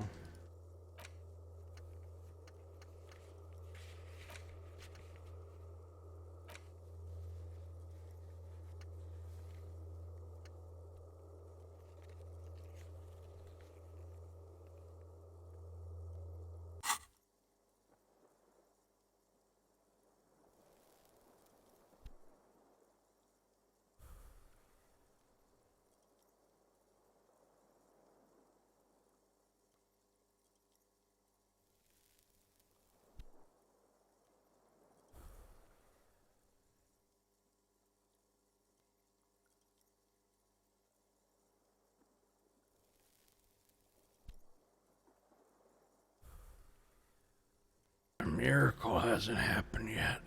The miracle hasn't happened yet.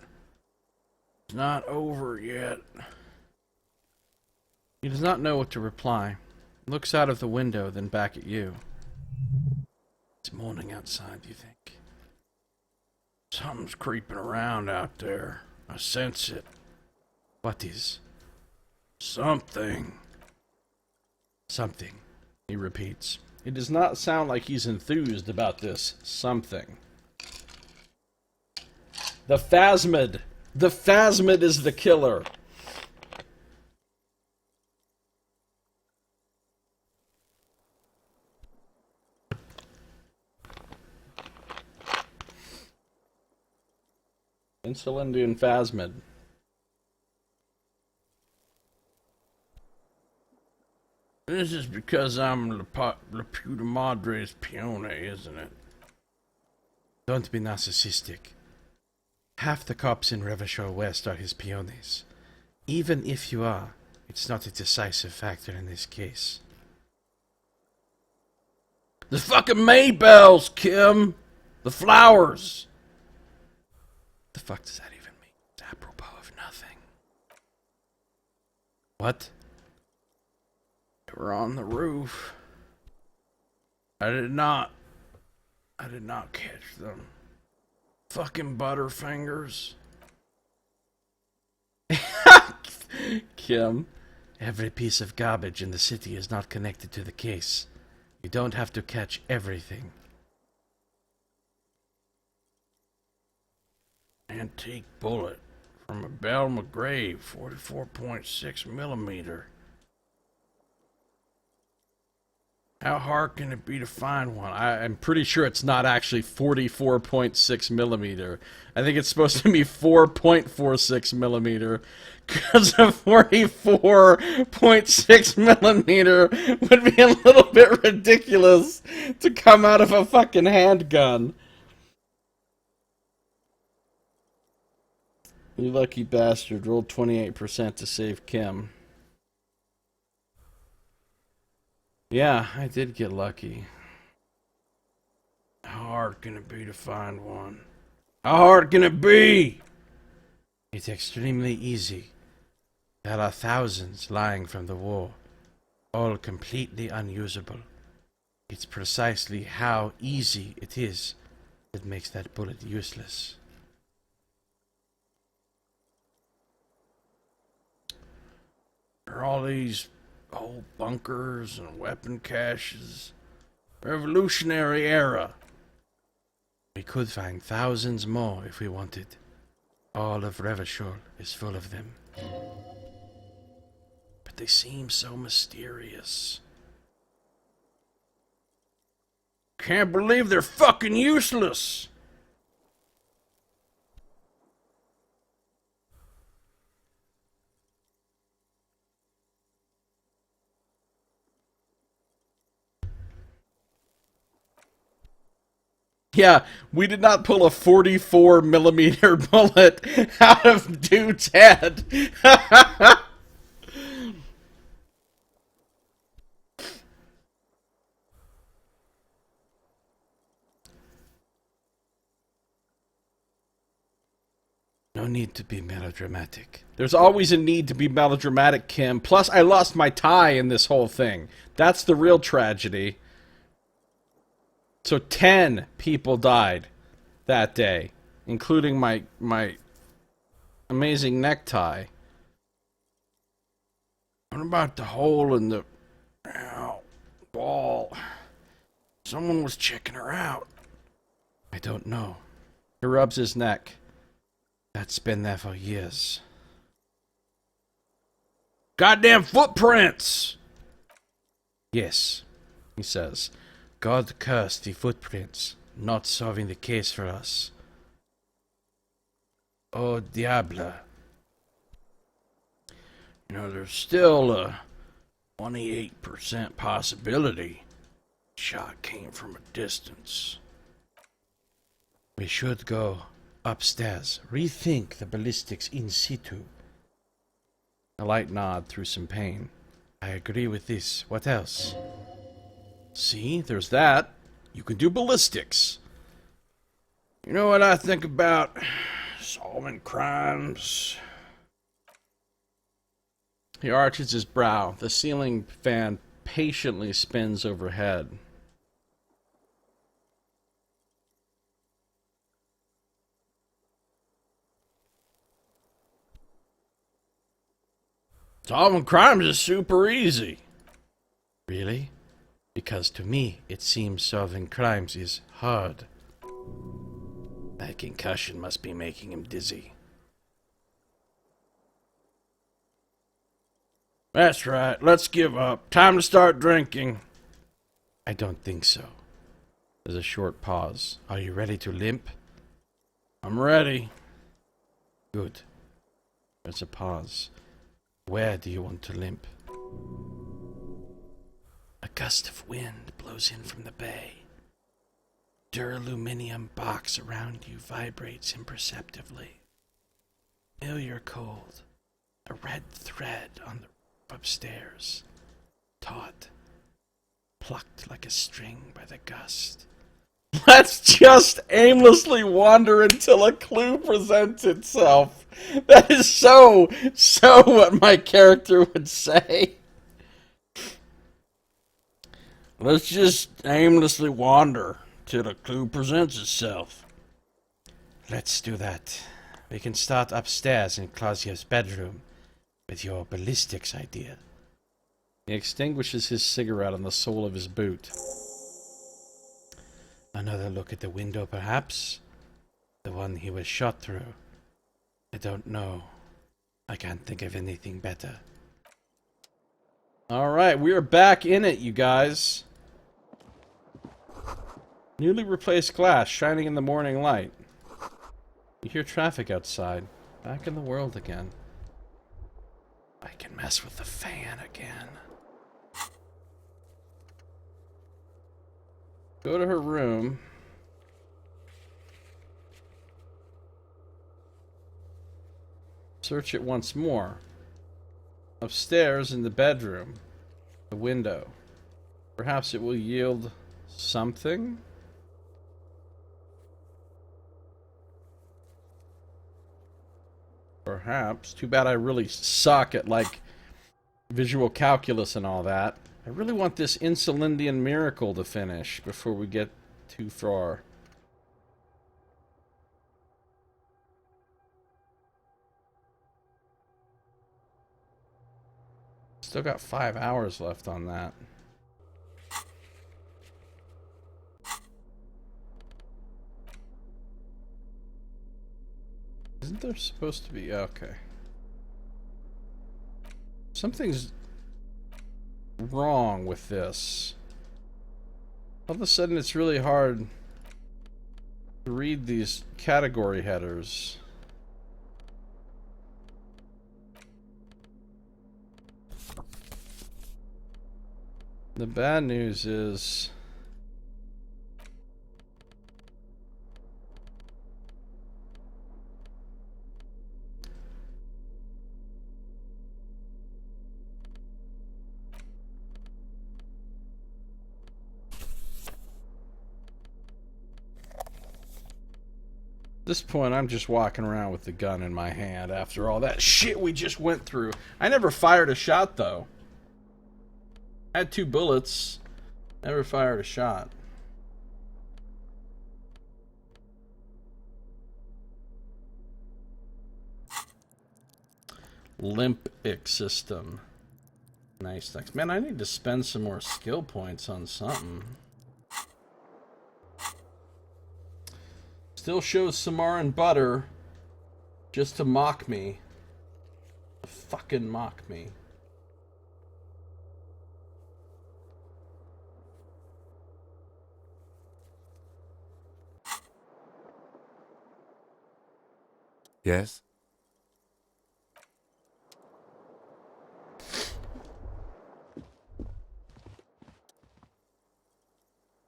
It's not over yet. He does not know what to reply. Looks out of the window, then back at you. It's morning outside, you think? Something's creeping around out there. I sense it. What is? Something. Something, he repeats. It does not sound like he's enthused about this something. The Phasmid. The Phasmid is the killer. Insulindian Phasmid. This is because I'm La Puta Madre's peone, isn't it? Don't be narcissistic. Half the cops in Revachol West are his peones. Even if you are, it's not a decisive factor in this case. The fucking Maybells, Kim! The flowers! The fuck does that even mean? It's apropos of nothing. What? They were on the roof. I did not catch them. Fucking Butterfingers. Kim, every piece of garbage in the city is not connected to the case. You don't have to catch everything. Antique bullet from a Belle McGrave, 44.6 millimeter. How hard can it be to find one? I'm pretty sure it's not actually 44.6 millimeter. I think it's supposed to be 4.46 millimeter. Because a 44.6 millimeter would be a little bit ridiculous to come out of a fucking handgun. You lucky bastard. Rolled 28% to save Kim. Yeah, I did get lucky. How hard can it be to find one? How hard can it be? It's extremely easy. There are thousands lying from the war, all completely unusable. It's precisely how easy it is that makes that bullet useless. There are all these old bunkers and weapon caches. Revolutionary era. We could find thousands more if we wanted. All of Revachol is full of them. But they seem so mysterious. Can't believe they're fucking useless! Yeah, we did not pull a 44 millimeter bullet out of dude's head. No need to be melodramatic. There's always a need to be melodramatic, Kim. Plus, I lost my tie in this whole thing. That's the real tragedy. So 10 people died that day, including my amazing necktie. What about the hole in the wall? Someone was checking her out. I don't know. He rubs his neck. That's been there for years. Goddamn footprints! Yes, he says. God cursed the footprints, not solving the case for us. Oh, diable. You know, there's still a 28% possibility shot came from a distance. We should go upstairs, rethink the ballistics in situ. A light nod through some pain. I agree with this. What else? See, there's that. You can do ballistics. You know what I think about solving crimes? He arches his brow. The ceiling fan patiently spins overhead. Solving crimes is super easy. Really? Because to me, it seems solving crimes is hard. That concussion must be making him dizzy. That's right, let's give up. Time to start drinking. I don't think so. There's a short pause. Are you ready to limp? I'm ready. Good. There's a pause. Where do you want to limp? A gust of wind blows in from the bay. Duraluminium box around you vibrates imperceptibly. Familiar cold. A red thread on the roof upstairs, taut, plucked like a string by the gust. Let's just aimlessly wander until a clue presents itself. That is so what my character would say. Let's just aimlessly wander till a clue presents itself. Let's do that. We can start upstairs in Claudia's bedroom with your ballistics idea. He extinguishes his cigarette on the sole of his boot. Another look at the window, perhaps? The one he was shot through. I don't know. I can't think of anything better. Alright, we are back in it, you guys. Newly replaced glass shining in the morning light. You hear traffic outside. Back in the world again. I can mess with the fan again. Go to her room. Search it once more. Upstairs in the bedroom. The window. Perhaps it will yield something? Perhaps. Too bad I really suck at, like, visual calculus and all that. I really want this Insulindian miracle to finish before we get too far. Still got 5 hours left on that. Isn't there supposed to be... Okay. Something's wrong with this. All of a sudden it's really hard to read these category headers. The bad news is... At this point, I'm just walking around with the gun in my hand after all that shit we just went through. I never fired a shot, though. I had 2 bullets. Never fired a shot. Limbic system. Nice, thanks. Man, I need to spend some more skill points on something. Still shows Samar and Butter just to mock me. To fucking mock me. Yes?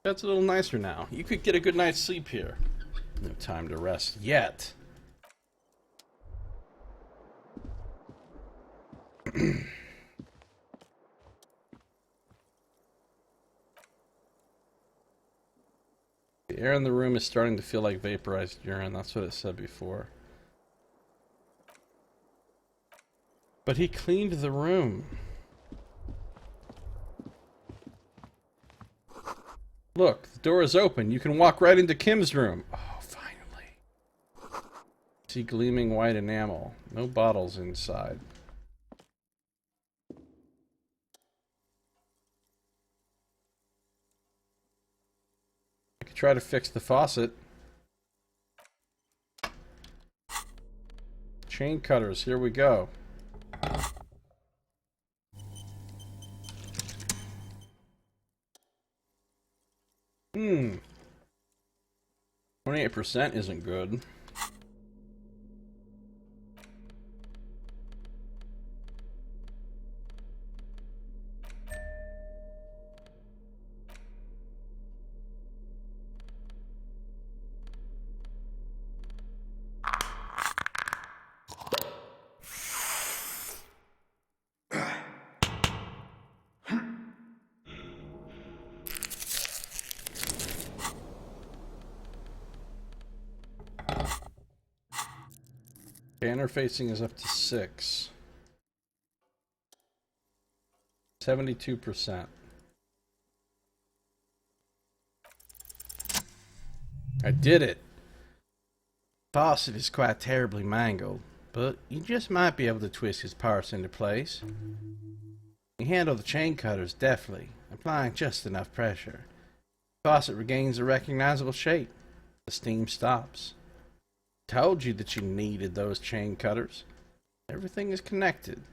That's a little nicer now. You could get a good night's sleep here. No time to rest yet. The air in the room is starting to feel like vaporized urine. That's what it said before. But he cleaned the room. Look, the door is open. You can walk right into Kim's room. Oh, finally. See gleaming white enamel. No bottles inside. I could try to fix the faucet. Chain cutters, here we go. Hmm. 28% isn't good. Interfacing is up to 6. 72%. I did it! Fawcett is quite terribly mangled, but you just might be able to twist his parts into place. You handle the chain cutters deftly, applying just enough pressure. Fawcett regains a recognizable shape. The steam stops. Told you that you needed those chain cutters. Everything is connected.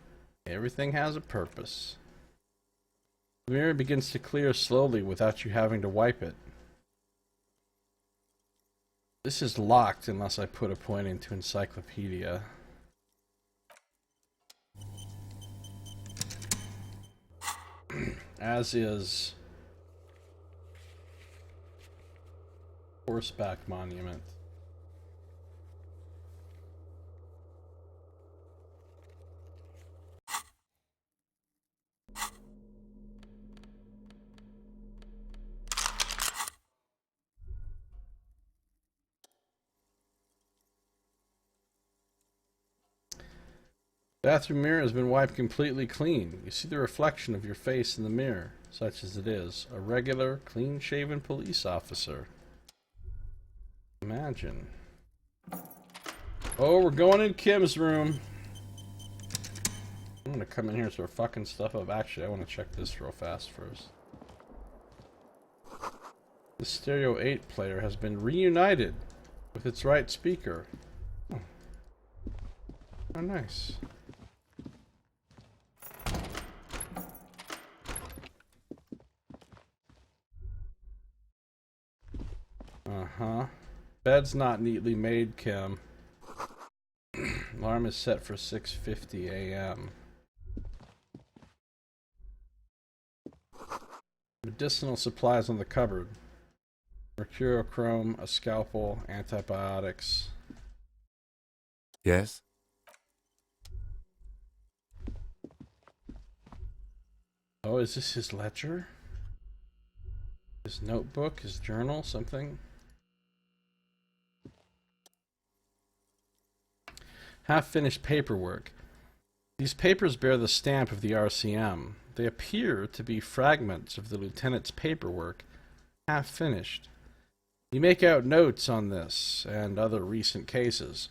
Everything has a purpose. The mirror begins to clear slowly without you having to wipe it. This is locked unless I put a point into encyclopedia. As is horseback monument. Bathroom mirror has been wiped completely clean. You see the reflection of your face in the mirror, such as it is. A regular, clean-shaven police officer. Imagine. Oh, we're going in Kim's room. I'm gonna come in here and start fucking stuff up. Actually, I want to check this real fast first. The Stereo 8 player has been reunited with its right speaker. Oh, nice. Uh-huh. Bed's not neatly made, Kim. Alarm is set for 6:50 a.m. Medicinal supplies on the cupboard. Mercurochrome, a scalpel, antibiotics. Yes? Oh, is this his ledger? His notebook, his journal, something? Half-finished paperwork. These papers bear the stamp of the RCM. They appear to be fragments of the lieutenant's paperwork, half-finished. You make out notes on this and other recent cases.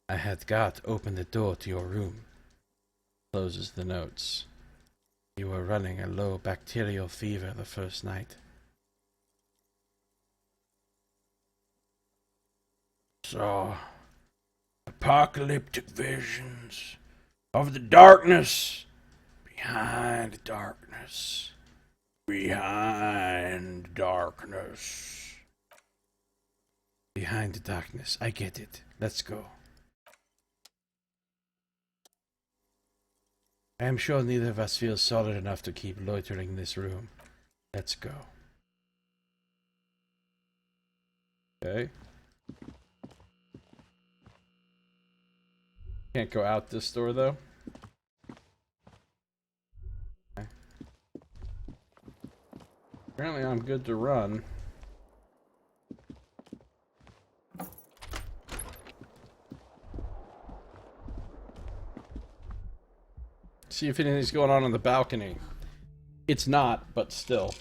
I had God open the door to your room. Closes the notes. You were running a low bacterial fever the first night. Saw apocalyptic visions of the darkness behind darkness. Behind darkness. Behind the darkness. I get it. Let's go. I am sure neither of us feels solid enough to keep loitering in this room. Let's go. Okay. Can't go out this door, though. Okay. Apparently I'm good to run. See if anything's going on the balcony. It's not, but still.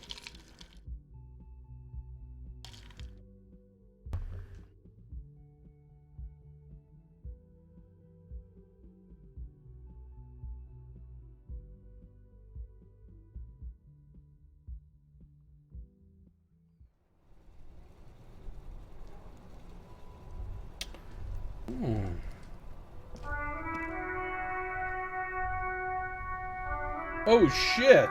Oh shit!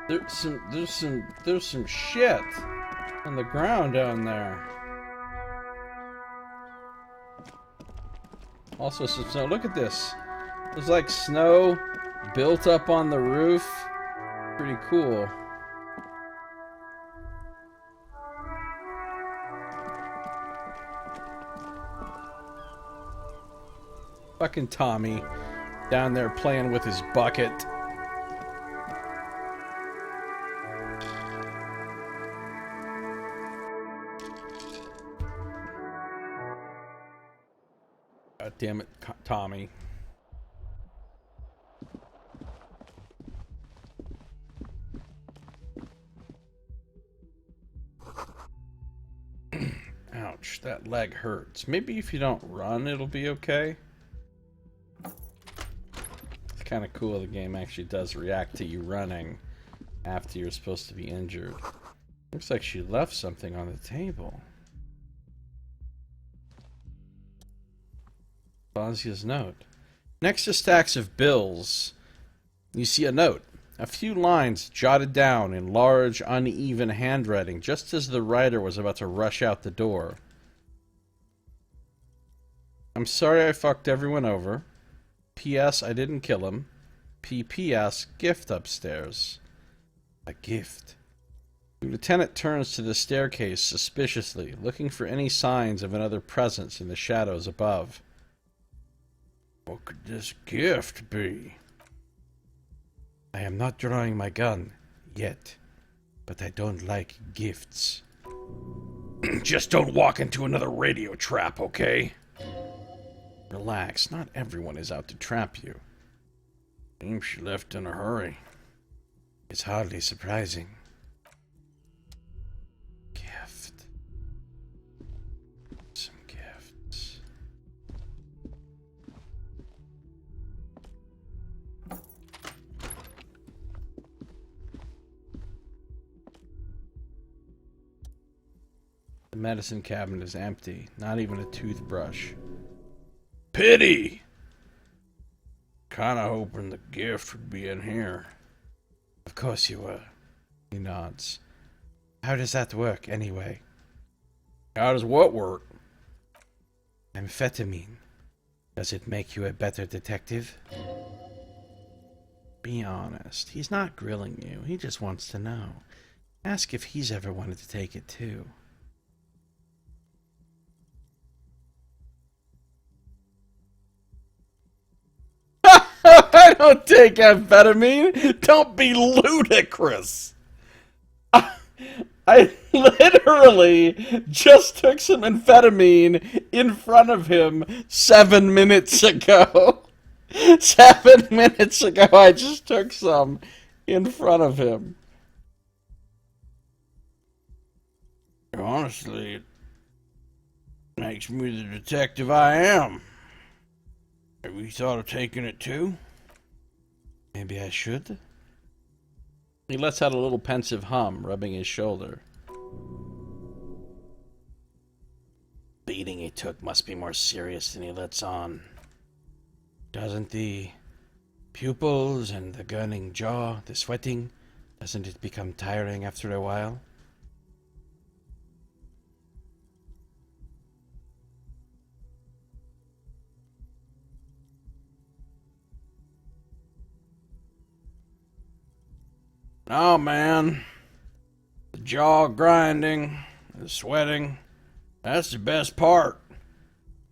There's some shit on the ground down there. Also some snow. Look at this. There's like snow built up on the roof. Pretty cool. Fucking Tommy down there playing with his bucket. damn it, Tommy. Ouch, that leg hurts. Maybe if you don't run, it'll be okay. It's kind of cool the game actually does react to you running after you're supposed to be injured. Looks like she left something on the table. Bozia's note. Next to stacks of bills, you see a note. A few lines jotted down in large, uneven handwriting just as the writer was about to rush out the door. I'm sorry I fucked everyone over. P.S. I didn't kill him. P.P.S. Gift upstairs. A gift. The lieutenant turns to the staircase suspiciously, looking for any signs of another presence in the shadows above. What could this gift be? I am not drawing my gun, yet, but I don't like gifts. Just don't walk into another radio trap, okay? Relax, not everyone is out to trap you. Seems she left in a hurry. It's hardly surprising. Gift. Some gifts. The medicine cabinet is empty, not even a toothbrush. Pity! Kinda hoping the gift would be in here. Of course you were. He nods. How does that work, anyway? How does what work? Amphetamine. Does it make you a better detective? Be honest. He's not grilling you. He just wants to know. Ask if he's ever wanted to take it, too. I don't take amphetamine. Don't be ludicrous. I literally just took some amphetamine in front of him 7 minutes ago. 7 minutes ago, I just took some in front of him. Honestly, it makes me the detective I am. Have you thought of taking it too? Maybe I should? He lets out a little pensive hum, rubbing his shoulder. Beating he took must be more serious than he lets on. Doesn't the pupils and the gurning jaw, the sweating, doesn't it become tiring after a while? Oh man, the jaw grinding, the sweating, that's the best part.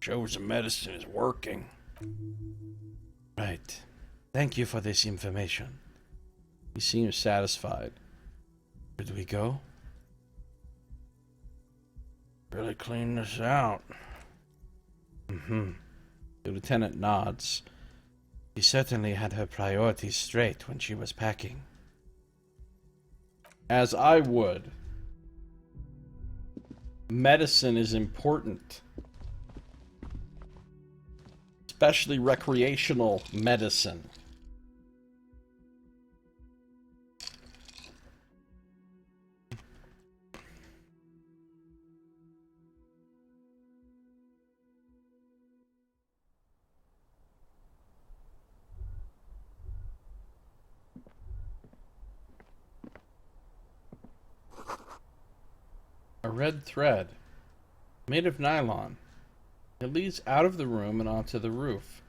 Shows the medicine is working. Right. Thank you for this information. He seems satisfied. Should we go? Really clean this out. The lieutenant nods. She certainly had her priorities straight when she was packing. As I would. Medicine is important. Especially recreational medicine. A red thread, made of nylon. It leads out of the room and onto the roof.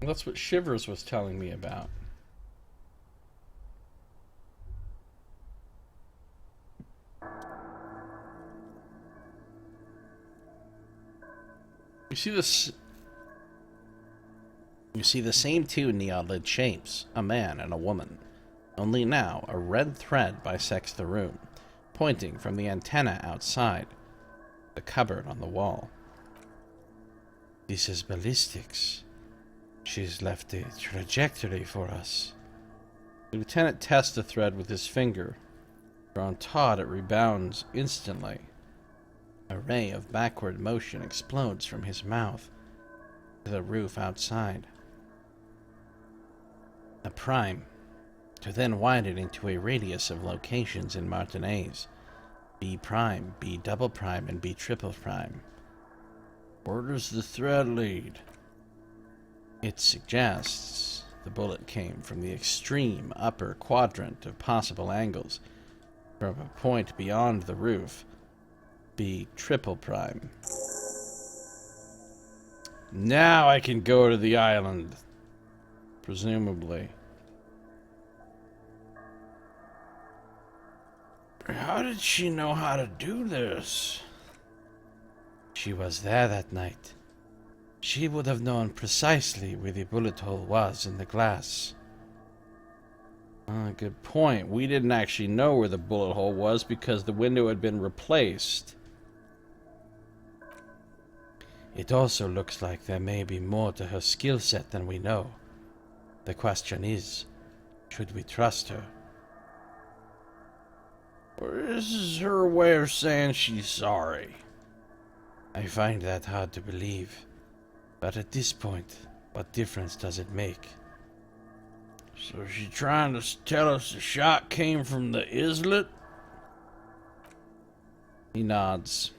That's what Shivers was telling me about. You see this? You see the same two neon-lit shapes, a man and a woman. Only now, a red thread bisects the room, pointing from the antenna outside, the cupboard on the wall. This is ballistics. She's left a trajectory for us. The lieutenant tests the thread with his finger. Drawn taut, it rebounds instantly. A ray of backward motion explodes from his mouth to the roof outside. A prime, to then widen into a radius of locations in Martinez. B prime, B double prime, and B triple prime. Where does the thread lead? It suggests the bullet came from the extreme upper quadrant of possible angles, from a point beyond the roof. B triple prime. Now I can go to the island. Presumably. How did she know how to do this? She was there that night. She would have known precisely where the bullet hole was in the glass. Good point. We didn't actually know where the bullet hole was because the window had been replaced. It also looks like there may be more to her skill set than we know. The question is, should we trust her? This is her way of saying she's sorry. I find that hard to believe. But at this point, what difference does it make? So she trying to tell us the shot came from the islet? He nods.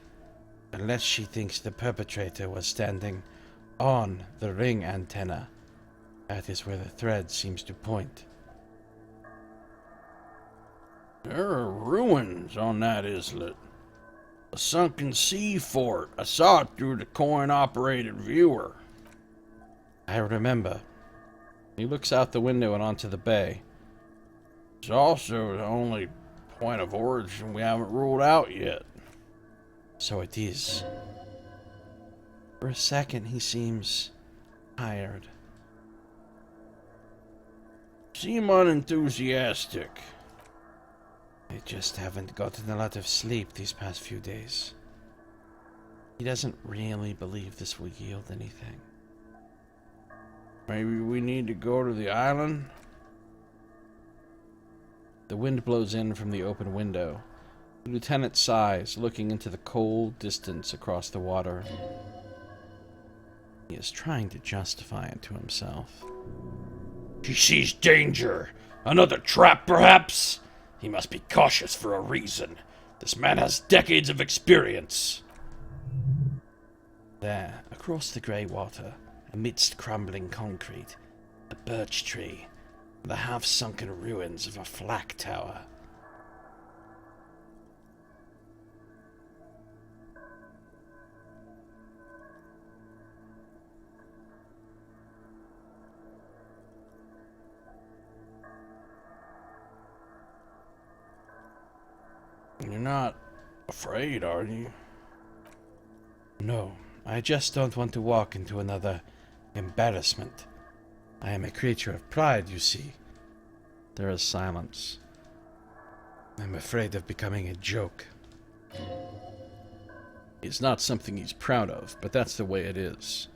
Unless she thinks the perpetrator was standing on the ring antenna. That is where the thread seems to point. There are ruins on that islet. A sunken sea fort. I saw it through the coin-operated viewer. I remember. He looks out the window and onto the bay. It's also the only point of origin we haven't ruled out yet. So it is. For a second, he seems tired. Seem unenthusiastic. I just haven't gotten a lot of sleep these past few days. He doesn't really believe this will yield anything. Maybe we need to go to the island? The wind blows in from the open window. The lieutenant sighs, looking into the cold distance across the water. He is trying to justify it to himself. She sees danger. Another trap, perhaps? He must be cautious for a reason. This man has decades of experience. There, across the grey water, amidst crumbling concrete, a birch tree, and the half-sunken ruins of a flak tower. You're not afraid, are you? No, I just don't want to walk into another embarrassment. I am a creature of pride, you see. There is silence. I'm afraid of becoming a joke. It's not something he's proud of, but that's the way it is.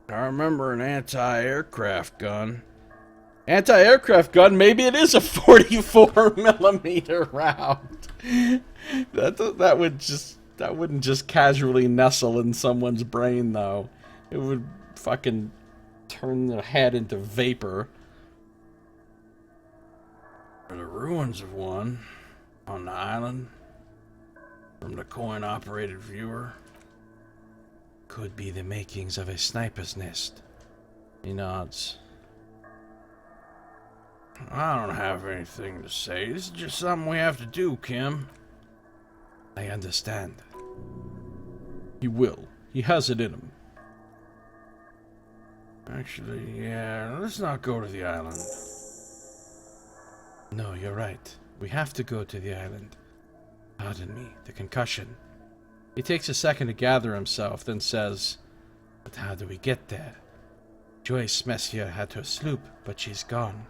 I remember an anti-aircraft gun. Anti-aircraft gun? Maybe it is a 44 millimeter round. That wouldn't just casually nestle in someone's brain, though. It would fucking turn their head into vapor. There are the ruins of one on the island from the coin-operated viewer. Could be the makings of a sniper's nest. He nods. I don't have anything to say. This is just something we have to do, Kim. I understand. He will. He has it in him. Actually, yeah, let's not go to the island. No, you're right. We have to go to the island. Pardon me, the concussion. He takes a second to gather himself, then says, But how do we get there? Joyce Messier had her sloop, but she's gone.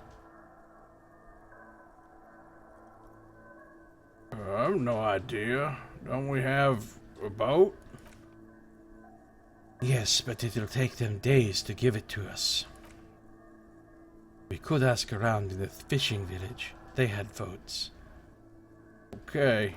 I have no idea. Don't we have a boat? Yes, but it'll take them days to give it to us. We could ask around in the fishing village. They had votes. Okay.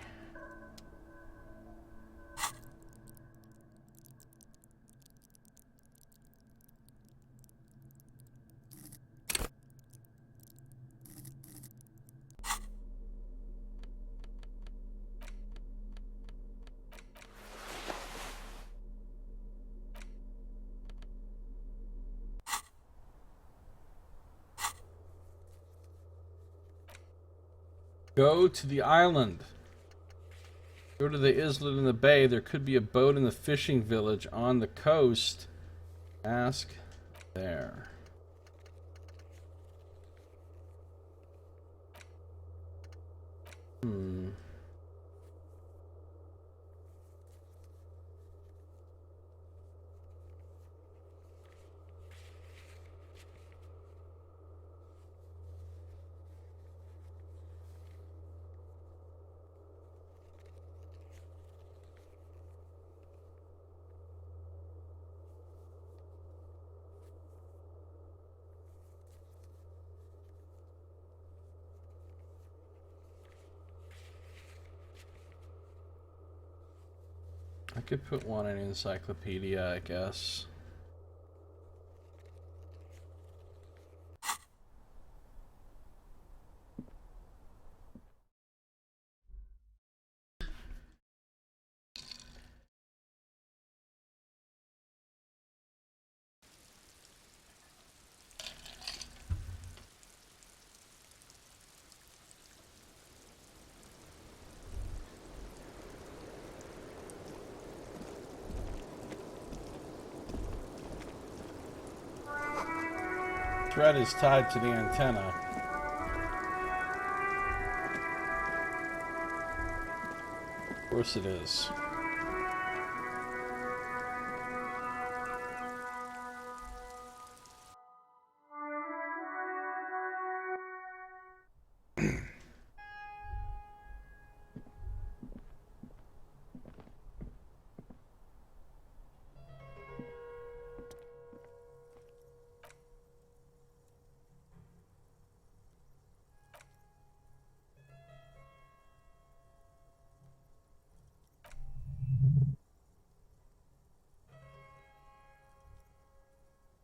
Go to the island. Go to the islet in the bay. There could be a boat in the fishing village on the coast. Ask there. I could put one in encyclopedia, I guess. Thread is tied to the antenna. Of course it is.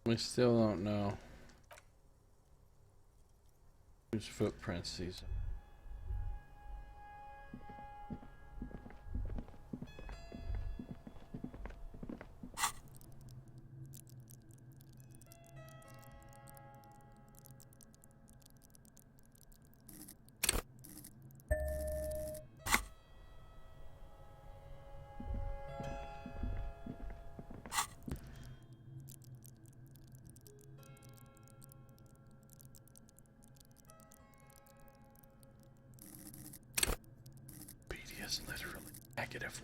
We still don't know whose footprints these are. Is literally -1.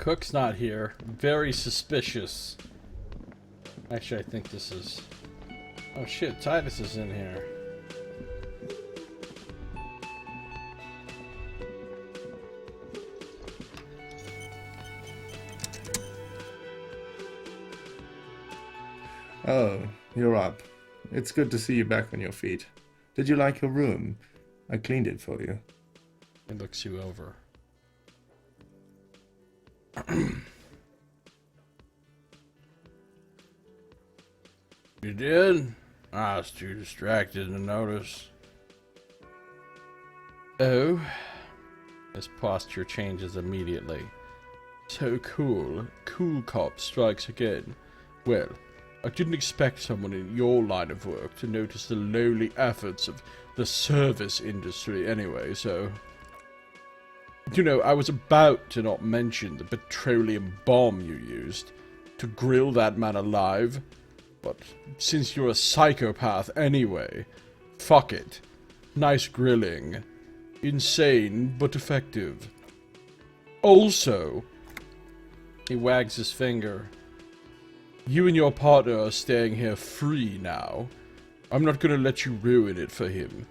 Cook's not here. Very suspicious. Actually, I think this is... Oh shit, Titus is in here. Oh, you're up. It's good to see you back on your feet. Did you like your room? I cleaned it for you. He looks you over. You did? I was too distracted to notice. Oh? His posture changes immediately. So cool. Cool cop strikes again. Well, I didn't expect someone in your line of work to notice the lowly efforts of the service industry anyway, so... You know, I was about to not mention the petroleum bomb you used to grill that man alive, but since you're a psychopath anyway, fuck it. Nice grilling. Insane, but effective. Also, he wags his finger. You and your partner are staying here free now. I'm not gonna let you ruin it for him.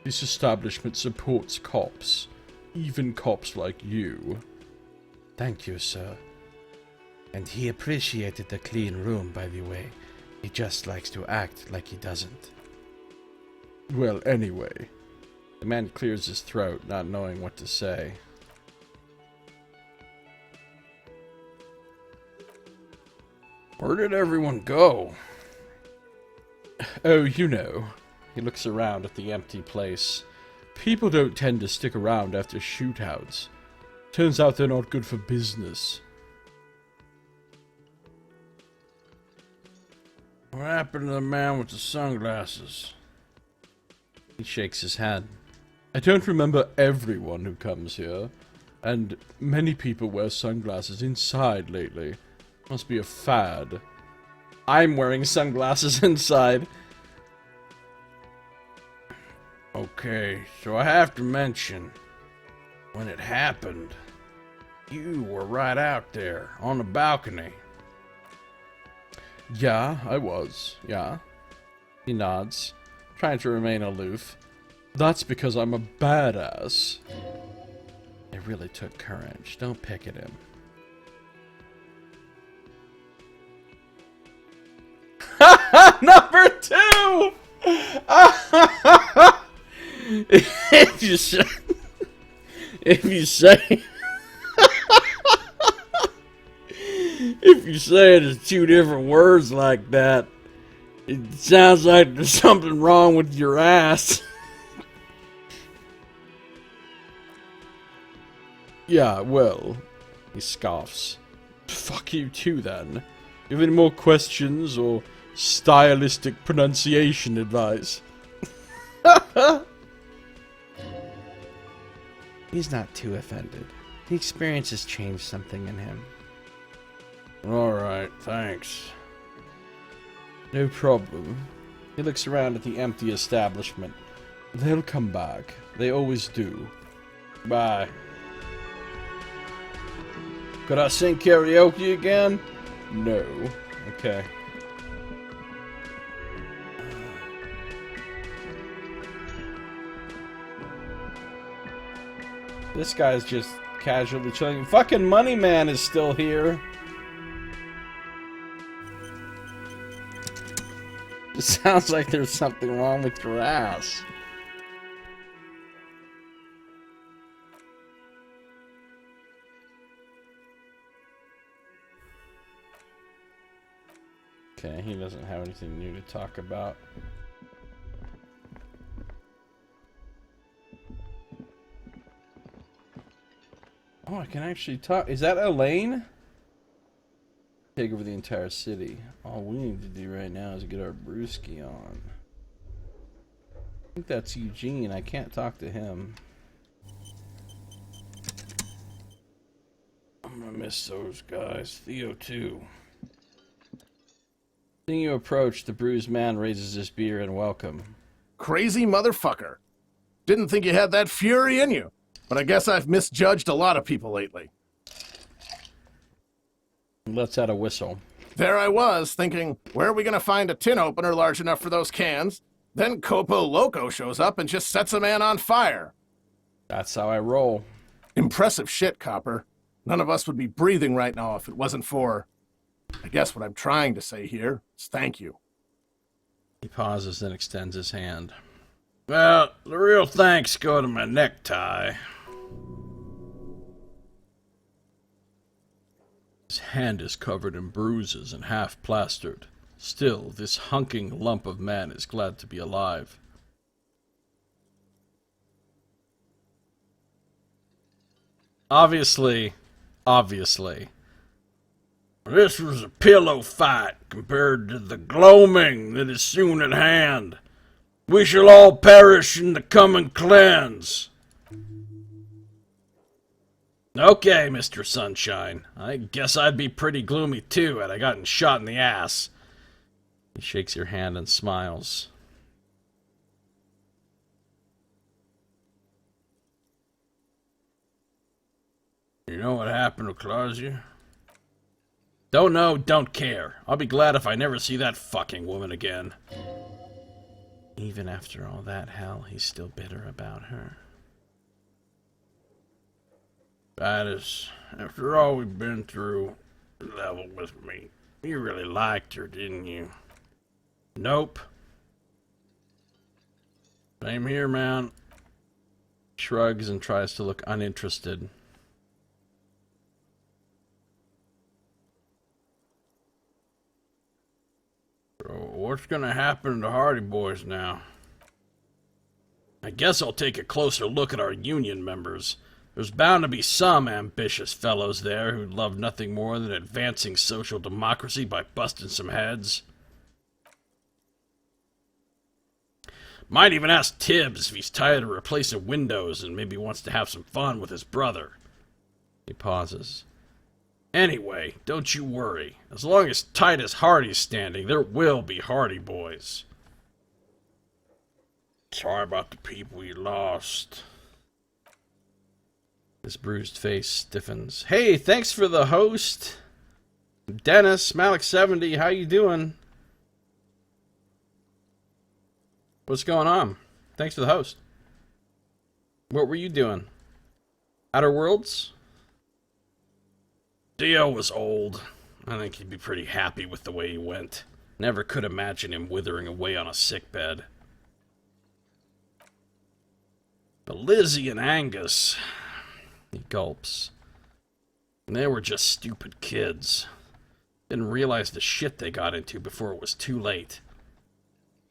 This establishment supports cops. Even cops like you. Thank you, sir. And he appreciated the clean room, by the way. He just likes to act like he doesn't. Well, anyway. The man clears his throat, not knowing what to say. Where did everyone go? Oh, you know. He looks around at the empty place. People don't tend to stick around after shootouts. Turns out they're not good for business. What happened to the man with the sunglasses? He shakes his head. I don't remember everyone who comes here, and many people wear sunglasses inside lately. Must be a fad. I'm wearing sunglasses inside. Okay, so I have to mention, when it happened, you were right out there on the balcony. Yeah, I was. Yeah. He nods, trying to remain aloof. That's because I'm a badass. It really took courage. Don't pick at him. Number 2! If you say if you say it as 2 different words like that, it sounds like there's something wrong with your ass. Yeah, well, he scoffs. Fuck you too, then. You have any more questions or stylistic pronunciation advice? He's not too offended. The experience has changed something in him. Alright, thanks. No problem. He looks around at the empty establishment. They'll come back. They always do. Bye. Could I sing karaoke again? No. Okay. This guy's just casually chilling. Fucking Money Man is still here. It sounds like there's something wrong with your ass. Okay, he doesn't have anything new to talk about. Oh, I can actually talk. Is that Elaine? Take over the entire city. All we need to do right now is get our brewski on. I think that's Eugene. I can't talk to him. I'm gonna miss those guys. Theo too. Seeing you approach, the bruised man raises his beer in welcome. Crazy motherfucker. Didn't think you had that fury in you, but I guess I've misjudged a lot of people lately. Let's add a whistle. There I was, thinking, where are we going to find a tin opener large enough for those cans? Then Copo Loco shows up and just sets a man on fire. That's how I roll. Impressive shit, Copper. None of us would be breathing right now if it wasn't for... I guess what I'm trying to say here is thank you. He pauses and extends his hand. Well, the real thanks go to my necktie. His hand is covered in bruises and half plastered. Still, this hunking lump of man is glad to be alive. Obviously. This was a pillow fight compared to the gloaming that is soon at hand. We shall all perish in the coming cleanse. Okay, Mr. Sunshine. I guess I'd be pretty gloomy too had I gotten shot in the ass. He shakes your hand and smiles. You know what happened to Claudia? Don't know, don't care. I'll be glad if I never see that fucking woman again. Even after all that hell, he's still bitter about her. Titus, after all we've been through, level with me. You really liked her, didn't you? Nope. Same here, man. Shrugs and tries to look uninterested. So what's gonna happen to Hardy Boys now? I guess I'll take a closer look at our union members. There's bound to be some ambitious fellows there who'd love nothing more than advancing social democracy by busting some heads. Might even ask Tibbs if he's tired of replacing windows and maybe wants to have some fun with his brother. He pauses. Anyway, don't you worry. As long as Titus Hardy's standing, there will be Hardy Boys. Sorry about the people you lost. His bruised face stiffens. Hey, thanks for the host. Dennis, Malik70, how you doing? What's going on? Thanks for the host. What were you doing? Outer Worlds? Dio was old. I think he'd be pretty happy with the way he went. Never could imagine him withering away on a sickbed. But Lizzie and Angus... He gulps. They were just stupid kids. Didn't realize the shit they got into before it was too late.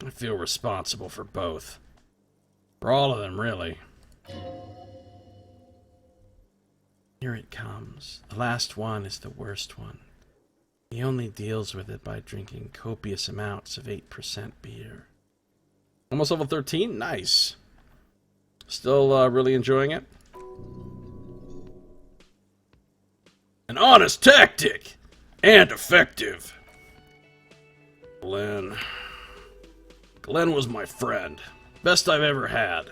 I feel responsible for both. For all of them, really. Here it comes. The last one is the worst one. He only deals with it by drinking copious amounts of 8% beer. Almost level 13? Nice. Still really enjoying it? An honest tactic! And effective. Glenn was my friend. Best I've ever had.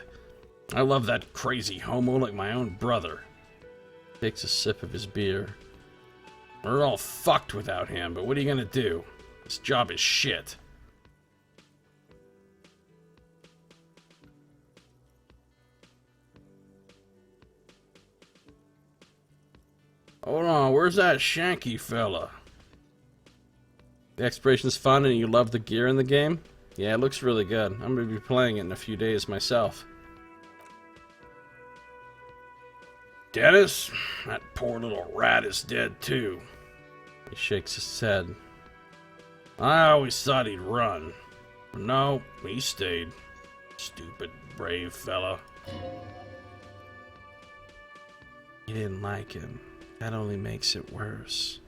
I love that crazy homo like my own brother. Takes a sip of his beer. We're all fucked without him, but what are you gonna do? This job is shit. Hold on, where's that Shanky fella? The exploration's fun and you love the gear in the game? Yeah, it looks really good. I'm gonna be playing it in a few days myself. Dennis? That poor little rat is dead too. He shakes his head. I always thought he'd run. But no, he stayed. Stupid, brave fella. You didn't like him. That only makes it worse.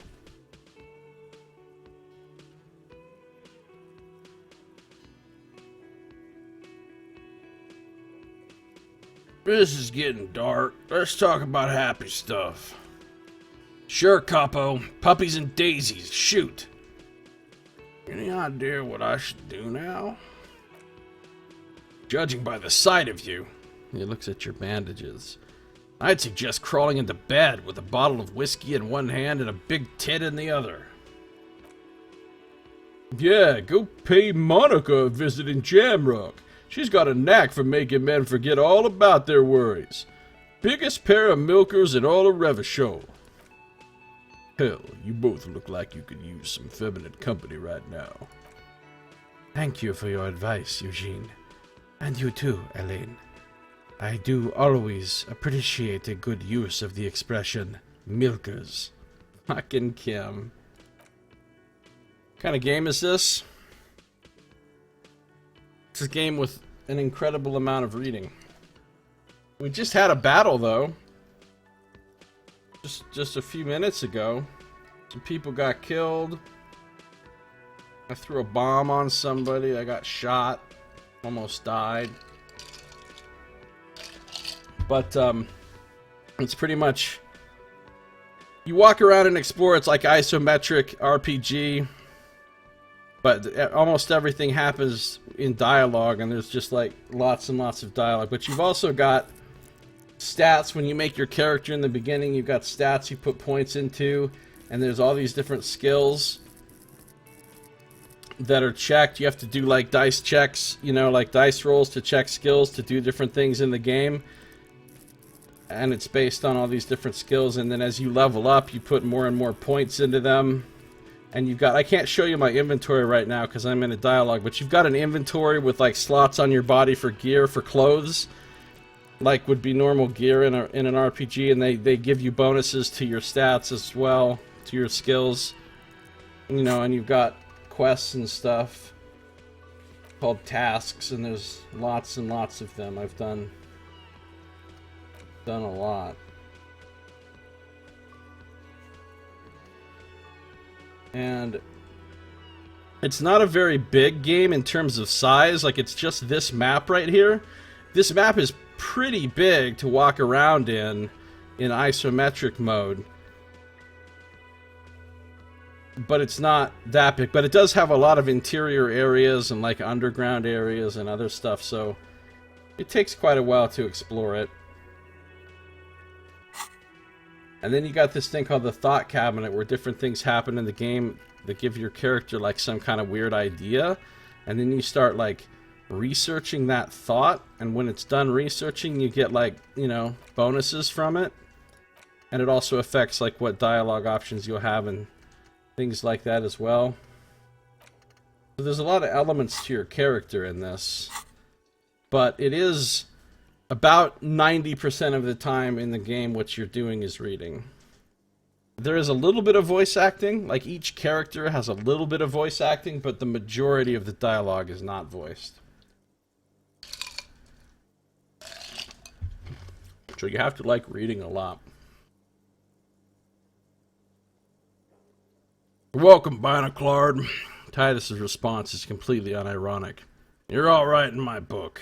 This is getting dark. Let's talk about happy stuff. Sure, Capo. Puppies and daisies. Shoot. Any idea what I should do now? Judging by the sight of you, he looks at your bandages. I'd suggest crawling into bed with a bottle of whiskey in one hand and a big tit in the other. Yeah, go pay Monica a visit in Jamrock. She's got a knack for making men forget all about their worries. Biggest pair of milkers in all of Revachol. Hell, you both look like you could use some feminine company right now. Thank you for your advice, Eugene. And you too, Elaine. I do always appreciate a good use of the expression, milkers. Fucking Kim. kind of game is this? It's a game with an incredible amount of reading. We just had a battle, though. Just a few minutes ago. Some people got killed. I threw a bomb on somebody. I got shot. Almost died. But, it's pretty much... You walk around and explore. It's like isometric RPG. But almost everything happens in dialogue, and there's just like lots and lots of dialogue. But you've also got stats when you make your character in the beginning. You've got stats you put points into, and there's all these different skills that are checked. You have to do like dice checks, you know, like dice rolls to check skills to do different things in the game. And it's based on all these different skills, and then as you level up, you put more and more points into them. And you've got, I can't show you my inventory right now because I'm in a dialogue, but you've got an inventory with like slots on your body for gear, for clothes, like would be normal gear in an RPG, and they give you bonuses to your stats as well, to your skills, you know, and you've got quests and stuff called tasks, and there's lots and lots of them. I've done a lot. And it's not a very big game in terms of size. Like, it's just this map right here. This map is pretty big to walk around in isometric mode. But it's not that big. But it does have a lot of interior areas and like underground areas and other stuff. So it takes quite a while to explore it. And then you got this thing called the Thought Cabinet, where different things happen in the game that give your character like some kind of weird idea. And then you start like researching that thought, and when it's done researching, you get like, you know, bonuses from it. And it also affects like what dialogue options you'll have and things like that as well. So there's a lot of elements to your character in this. But it is... about 90% of the time in the game, what you're doing is reading. There is a little bit of voice acting, like each character has a little bit of voice acting, but the majority of the dialogue is not voiced. So you have to like reading a lot. Welcome, Binoclard. Titus's response is completely unironic. You're all right in my book.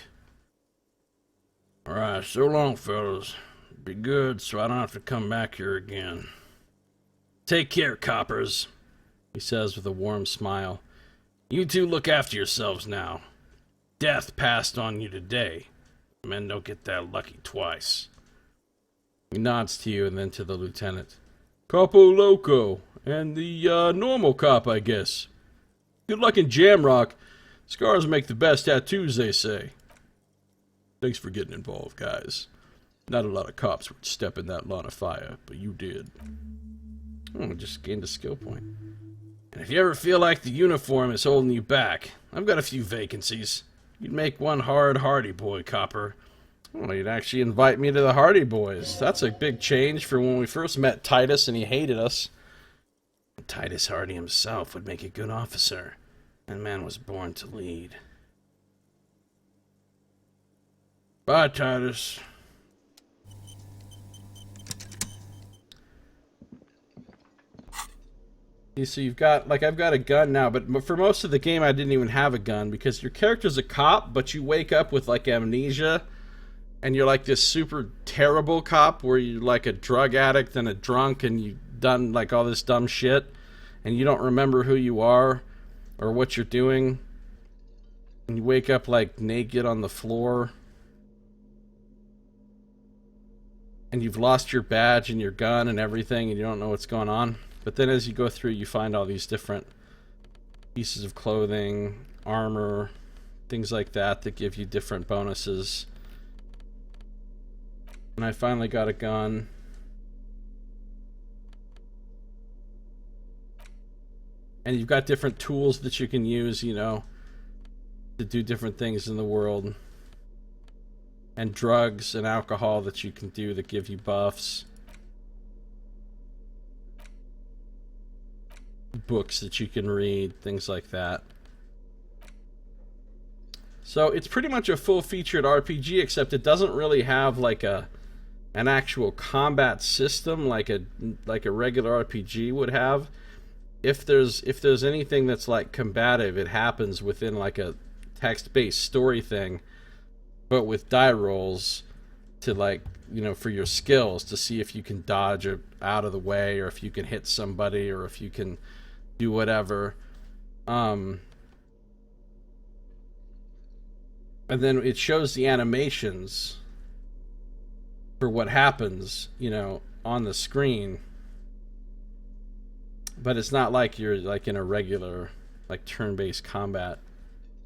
Alright, so long, fellas. Be good so I don't have to come back here again. Take care, coppers, he says with a warm smile. You two look after yourselves now. Death passed on you today. Men don't get that lucky twice. He nods to you and then to the lieutenant. Capo Loco, and the normal cop, I guess. Good luck in Jamrock. Scars make the best tattoos, they say. Thanks for getting involved, guys. Not a lot of cops would step in that line of fire, but you did. Oh, just gained a skill point. And if you ever feel like the uniform is holding you back, I've got a few vacancies. You'd make one hard Hardy Boy, copper. Oh, you'd actually invite me to the Hardy Boys. That's a big change from when we first met Titus and he hated us. Titus Hardy himself would make a good officer. That man was born to lead. Bye, Titus. So you've got, like, I've got a gun now, but for most of the game I didn't even have a gun because your character's a cop, but you wake up with, like, amnesia, and you're like this super terrible cop where you're like a drug addict and a drunk and you've done, like, all this dumb shit, and you don't remember who you are or what you're doing, and you wake up, like, naked on the floor. And you've lost your badge and your gun and everything, and you don't know what's going on. But then as you go through, you find all these different pieces of clothing, armor, things like that that give you different bonuses. And I finally got a gun. And you've got different tools that you can use, you know, to do different things in the world. And drugs and alcohol that you can do that give you buffs. books that you can read, things like that. So it's pretty much a full-featured RPG, except it doesn't really have like an actual combat system like a regular RPG would have. If there's anything that's like combative, it happens within like a text-based story thing, but with die rolls to, like, you know, for your skills to see if you can dodge out of the way, or if you can hit somebody, or if you can do whatever. And then it shows the animations for what happens, you know, on the screen. But it's not like you're like in a regular like turn-based combat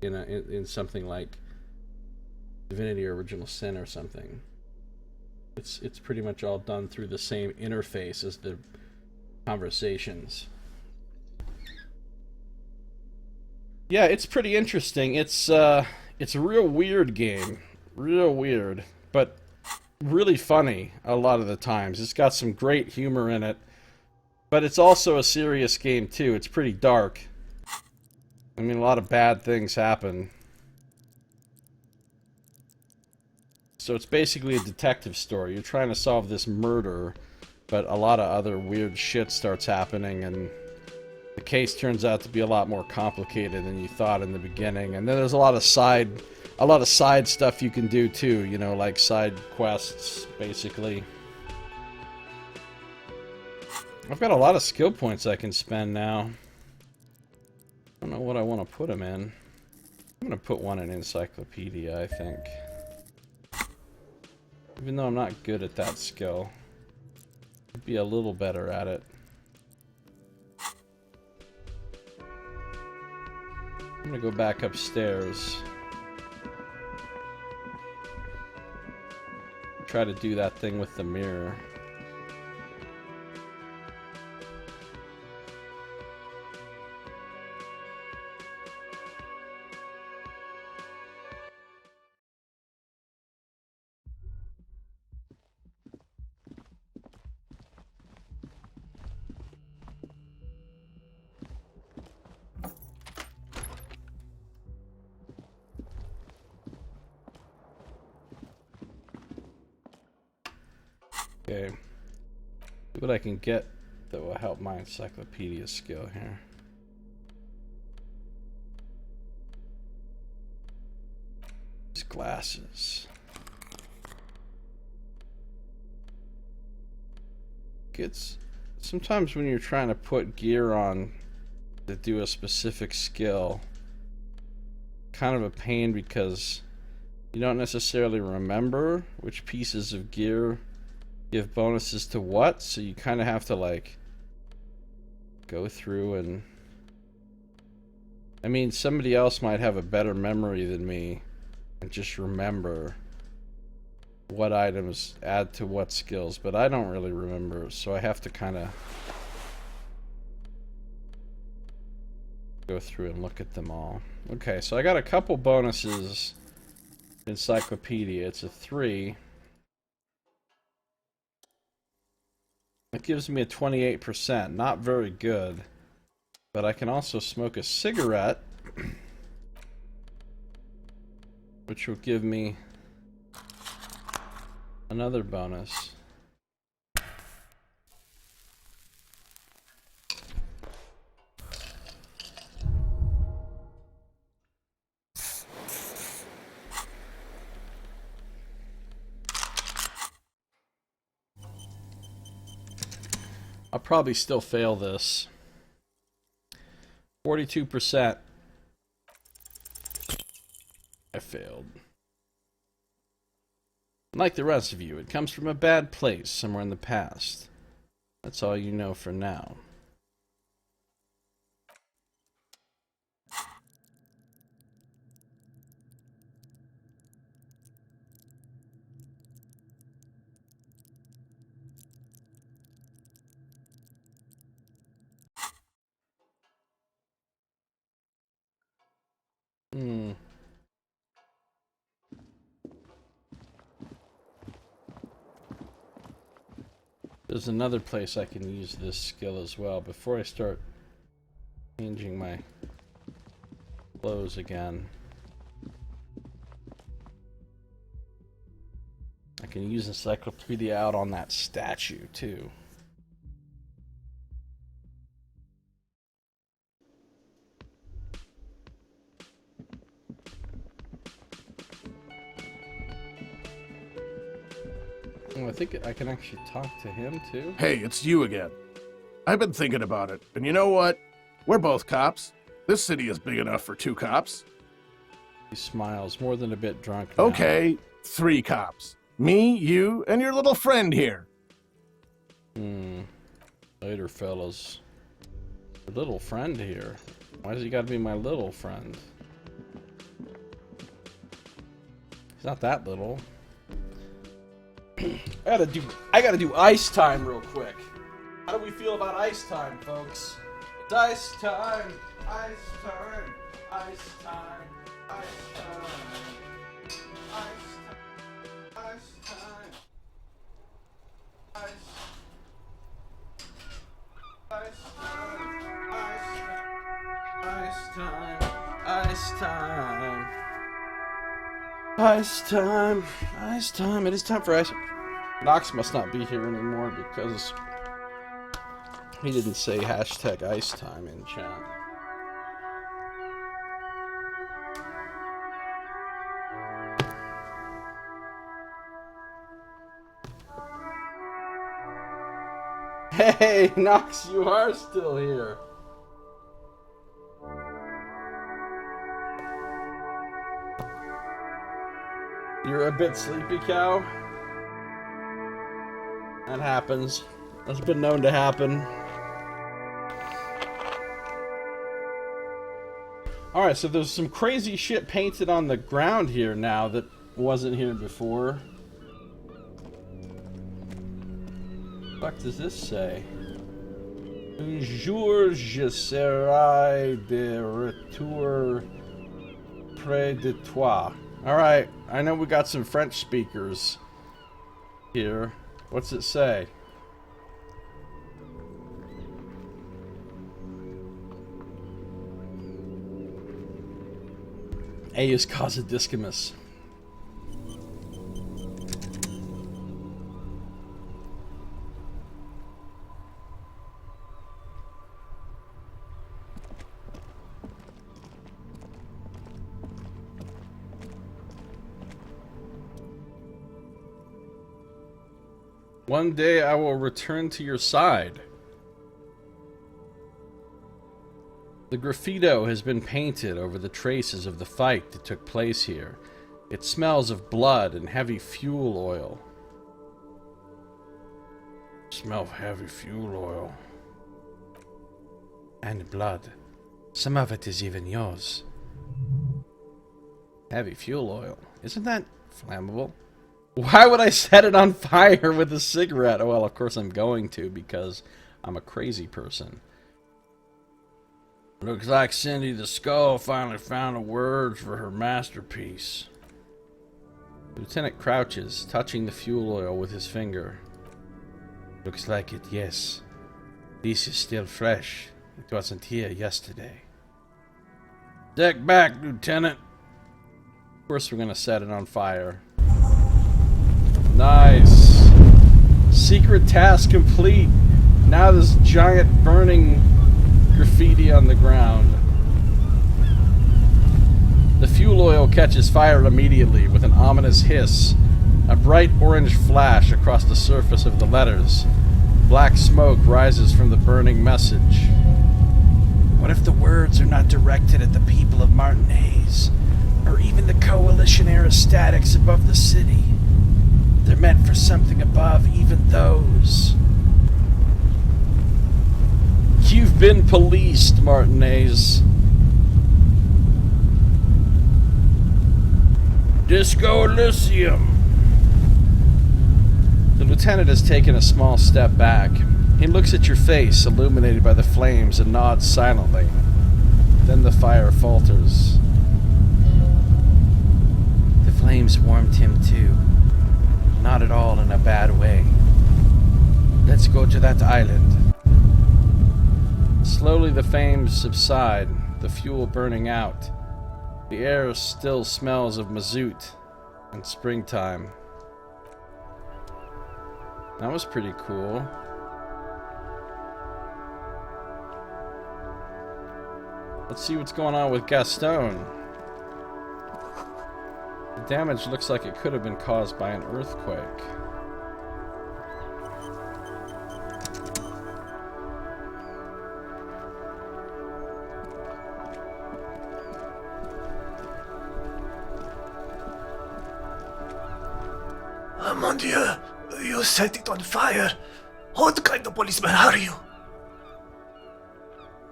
in something like Divinity or Original Sin or something. It's pretty much all done through the same interface as the conversations. Yeah, it's pretty interesting. It's a real weird game. Real weird, but really funny a lot of the times. It's got some great humor in it, but it's also a serious game too. It's pretty dark. I mean, a lot of bad things happen. So it's basically a detective story. You're trying to solve this murder, but a lot of other weird shit starts happening, and the case turns out to be a lot more complicated than you thought in the beginning. And then there's a lot of side stuff you can do too, you know, like side quests, basically. I've got a lot of skill points I can spend now. I don't know what I want to put them in. I'm going to put one in Encyclopedia, I think. Even though I'm not good at that skill. I'd be a little better at it. I'm gonna go back upstairs. Try to do that thing with the mirror. Okay, see what I can get that will help my encyclopedia skill here. These glasses. It's sometimes when you're trying to put gear on to do a specific skill, kind of a pain because you don't necessarily remember which pieces of gear give bonuses to what, so you kind of have to like go through and I mean, somebody else might have a better memory than me and just remember what items add to what skills, but I don't really remember, so I have to kind of go through and look at them all. Okay, so I got a couple bonuses in Encyclopedia. It's a 3. It gives me a 28%, not very good. But I can also smoke a cigarette, which will give me another bonus. I'll probably still fail this. 42%. I failed. Like the rest of you, it comes from a bad place somewhere in the past. That's all you know for now. There's another place I can use this skill as well before I start Changing my clothes again. I can use Encyclopedia out on that statue, too. Oh, I think I can actually talk to him, too. Hey, it's you again. I've been thinking about it, and you know what? We're both cops. This city is big enough for 2 cops. He smiles, more than a bit drunk now. Okay, 3 cops. Me, you, and your little friend here. Later, fellas. Your little friend here. Why does he gotta be my little friend? He's not that little. I gotta do ice time real quick. How do we feel about ice time, folks? It's ice time, ice time, ice time, ice time, ice time, ice time, ice, ice time, ice time, ice time, ice time. It is time for ice. Knox must not be here anymore because he didn't say hashtag ice time in chat. Hey, Knox, you are still here. You're a bit sleepy, cow? That happens. That's been known to happen. Alright, so there's some crazy shit painted on the ground here now that wasn't here before. What does this say? Un jour je serai de retour près de toi. Alright, I know we got some French speakers here. What's it say? A is Causadiscamus. One day I will return to your side. The graffito has been painted over the traces of the fight that took place here. It smells of blood and heavy fuel oil. Smell of heavy fuel oil. And blood. Some of it is even yours. Heavy fuel oil. Isn't that flammable? Why would I set it on fire with a cigarette? Oh, well, of course I'm going to, because I'm a crazy person. Looks like Cindy the Skull finally found the words for her masterpiece. Lieutenant crouches, touching the fuel oil with his finger. Looks like it, yes. This is still fresh. It wasn't here yesterday. Deck back, Lieutenant. Of course we're gonna set it on fire. Nice. Secret task complete. Now this giant burning graffiti on the ground. The fuel oil catches fire immediately with an ominous hiss. A bright orange flash across the surface of the letters. Black smoke rises from the burning message. What if the words are not directed at the people of Martinez, or even the coalition aerostatics above the city? They're meant for something above even those. You've been policed, Martinez. Disco Elysium. The lieutenant has taken a small step back. He looks at your face, illuminated by the flames, and nods silently. Then the fire falters. The flames warmed him too. Not at all in a bad way. Let's go to that island. Slowly the flames subside, the fuel burning out. The air still smells of mazout and springtime. That was pretty cool. Let's see what's going on with Gaston. The damage looks like it could have been caused by an earthquake. Mon Dieu, you set it on fire. What kind of policeman are you?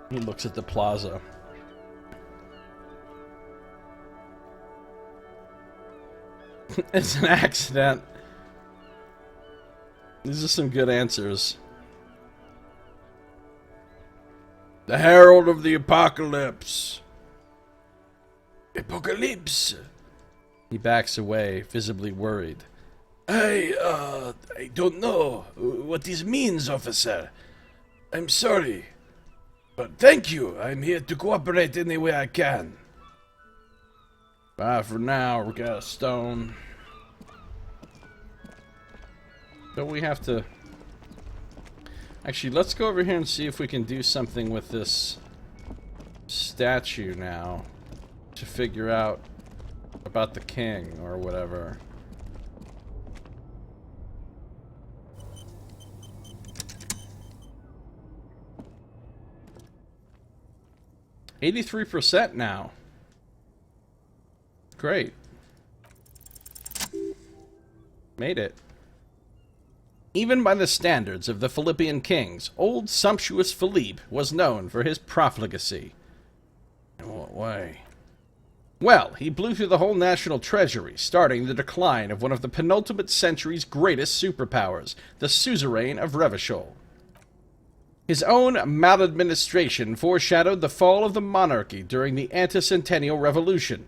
He looks at the plaza. It's an accident. These are some good answers. The Herald of the Apocalypse. Apocalypse. He backs away, visibly worried. I don't know what this means, officer. I'm sorry. But thank you. I'm here to cooperate any way I can. Bye for now, we got a stone. Don't we have to... Actually, let's go over here and see if we can do something with this statue now. To figure out about the king or whatever. %83 now. Great. Made it. Even by the standards of the Philippian kings, old sumptuous Philippe was known for his profligacy. In what way? Well, he blew through the whole national treasury, starting the decline of one of the penultimate century's greatest superpowers, the suzerain of Revachol. His own maladministration foreshadowed the fall of the monarchy during the Anticentennial Revolution,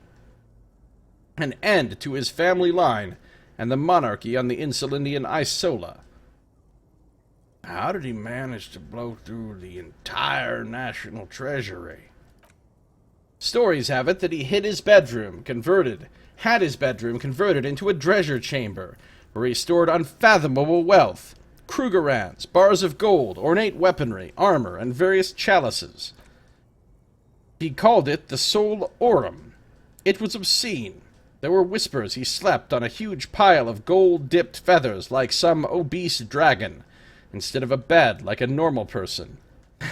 an end to his family line, and the monarchy on the Insulindian Isola. How did he manage to blow through the entire national treasury? Stories have it that he had his bedroom converted into a treasure chamber, where he stored unfathomable wealth, Krugerrands, bars of gold, ornate weaponry, armor, and various chalices. He called it the Sol Aurum. It was obscene. There were whispers he slept on a huge pile of gold-dipped feathers like some obese dragon, instead of a bed like a normal person.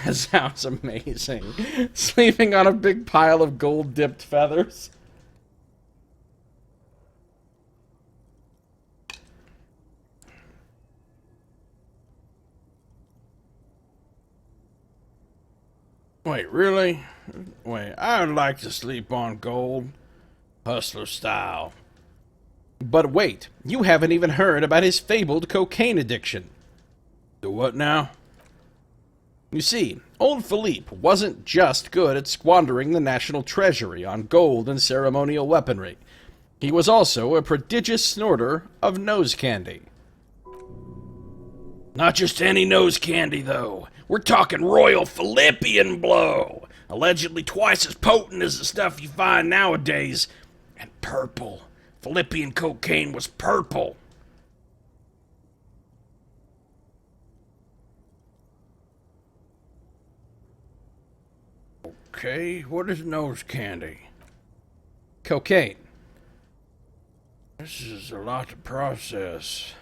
That sounds amazing. Sleeping on a big pile of gold-dipped feathers. Wait, really? Wait, I'd like to sleep on gold. Hustler style. But wait, you haven't even heard about his fabled cocaine addiction. The what now? You see, old Philippe wasn't just good at squandering the national treasury on gold and ceremonial weaponry. He was also a prodigious snorter of nose candy. Not just any nose candy, though. We're talking Royal Philippian blow. Allegedly twice as potent as the stuff you find nowadays. And purple. Philippian cocaine was purple. Okay, what is nose candy? Cocaine. This is a lot to process.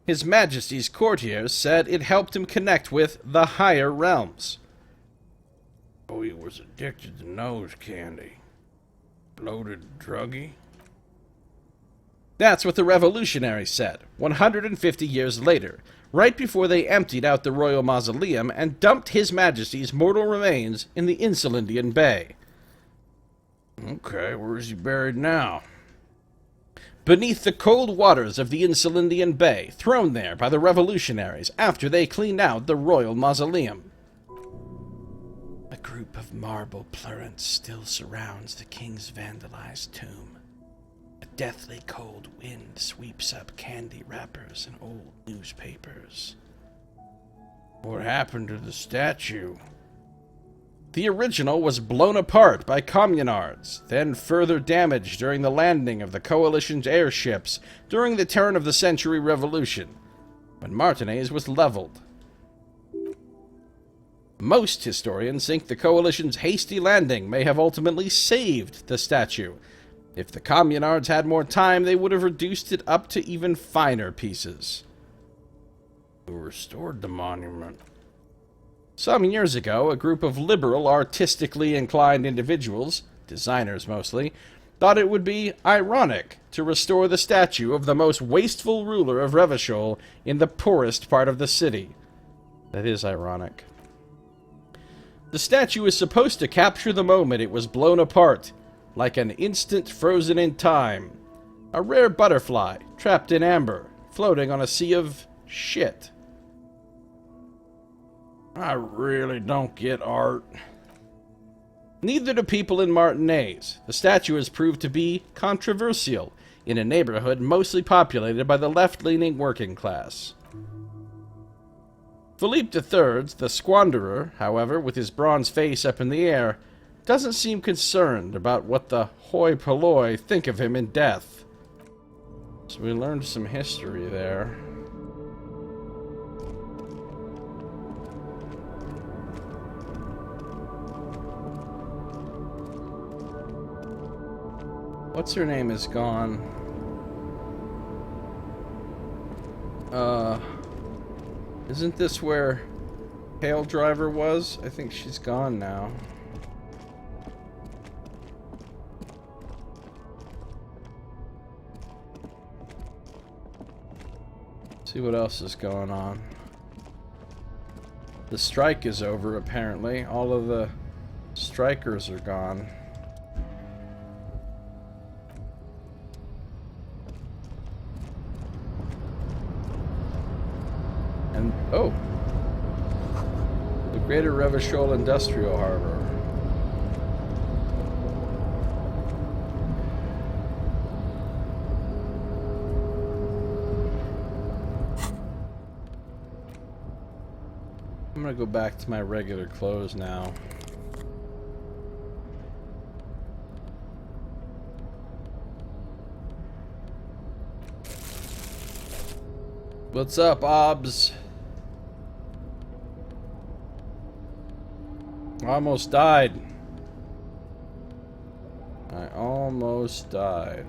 His Majesty's courtiers said it helped him connect with the higher realms. Oh, he was addicted to nose candy. Bloated druggie? That's what the revolutionaries said, 150 years later, right before they emptied out the royal mausoleum and dumped His Majesty's mortal remains in the Insulindian Bay. Okay, where is he buried now? Beneath the cold waters of the Insulindian Bay, thrown there by the revolutionaries after they cleaned out the royal mausoleum. A group of marble plurants still surrounds the king's vandalized tomb. A deathly cold wind sweeps up candy wrappers and old newspapers. What happened to the statue? The original was blown apart by communards, then further damaged during the landing of the Coalition's airships during the turn of the century revolution, when Martinez was leveled. Most historians think the Coalition's hasty landing may have ultimately saved the statue. If the communards had more time, they would have reduced it up to even finer pieces. Who restored the monument? Some years ago, a group of liberal, artistically inclined individuals, designers mostly, thought it would be ironic to restore the statue of the most wasteful ruler of Revachol in the poorest part of the city. That is ironic. The statue is supposed to capture the moment it was blown apart, like an instant frozen in time. A rare butterfly, trapped in amber, floating on a sea of shit. I really don't get art. Neither do people in Martinez. The statue has proved to be controversial in a neighborhood mostly populated by the left-leaning working class. Philippe III's The Squanderer, however, with his bronze face up in the air, doesn't seem concerned about what the hoi polloi think of him in death. So we learned some history there. What's her name is gone. Isn't this where Hail Driver was? I think she's gone now. See what else is going on. The strike is over, apparently. All of the strikers are gone. And, oh! The Greater Revachol Industrial Harbor. I'm gonna go back to my regular clothes now. What's up, Obs? I almost died. I almost died.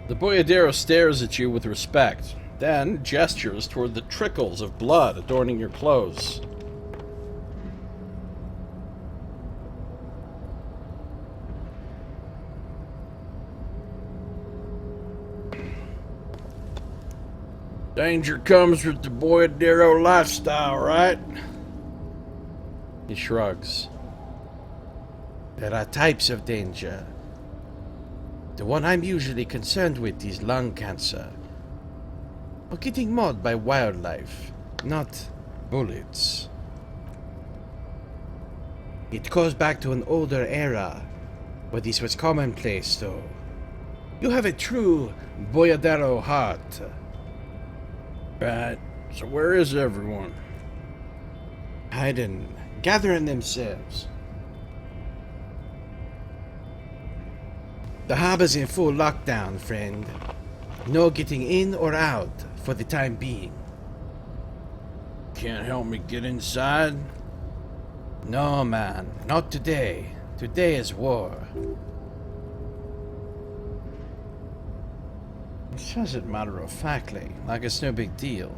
The boyadero stares at you with respect, then gestures toward the trickles of blood adorning your clothes. Danger comes with the boyadero lifestyle, right? He shrugs. There are types of danger. The one I'm usually concerned with is lung cancer. Or getting mauled by wildlife, not bullets. It goes back to an older era, where this was commonplace, though. You have a true boyadero heart. Right. So where is everyone? Hiding, gathering themselves. The harbor's in full lockdown, friend. No getting in or out for the time being. Can't help me get inside? No, man. Not today. Today is war. He says it matter-of-factly, like it's no big deal.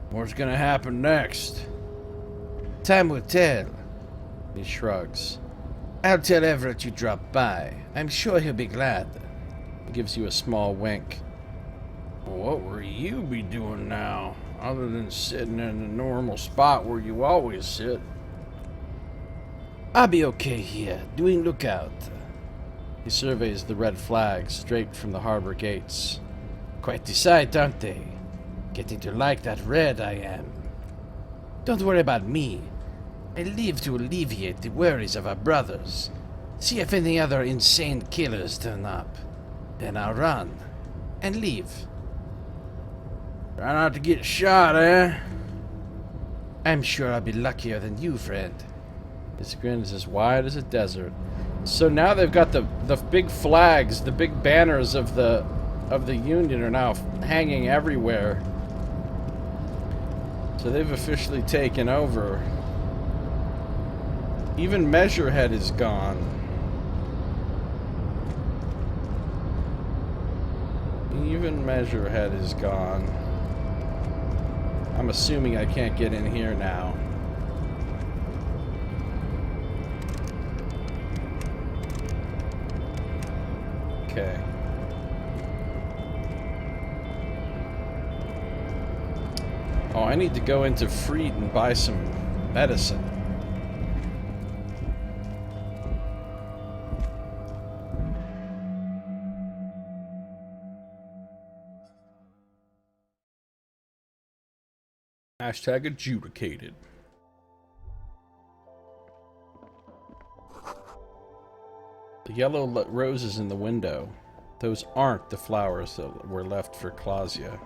What's gonna happen next? Time will tell. He shrugs. I'll tell Everett you dropped by. I'm sure he'll be glad. He gives you a small wink. What will you be doing now, other than sitting in the normal spot where you always sit? I'll be okay here, doing lookout. He surveys the red flags straight from the harbor gates. Quite the sight, aren't they? Getting to like that red I am. Don't worry about me. I live to alleviate the worries of our brothers. See if any other insane killers turn up. Then I'll run. And leave. Try not to get shot, eh? I'm sure I'll be luckier than you, friend. His grin is as wide as a desert. So now they've got the big flags, the big banners of the Union are now hanging everywhere. So they've officially taken over. Even Measurehead is gone. Even Measurehead is gone. I'm assuming I can't get in here now. Okay. Oh, I need to go into Freed and buy some medicine. Hashtag adjudicated. The yellow roses in the window. Those aren't the flowers that were left for Clausia.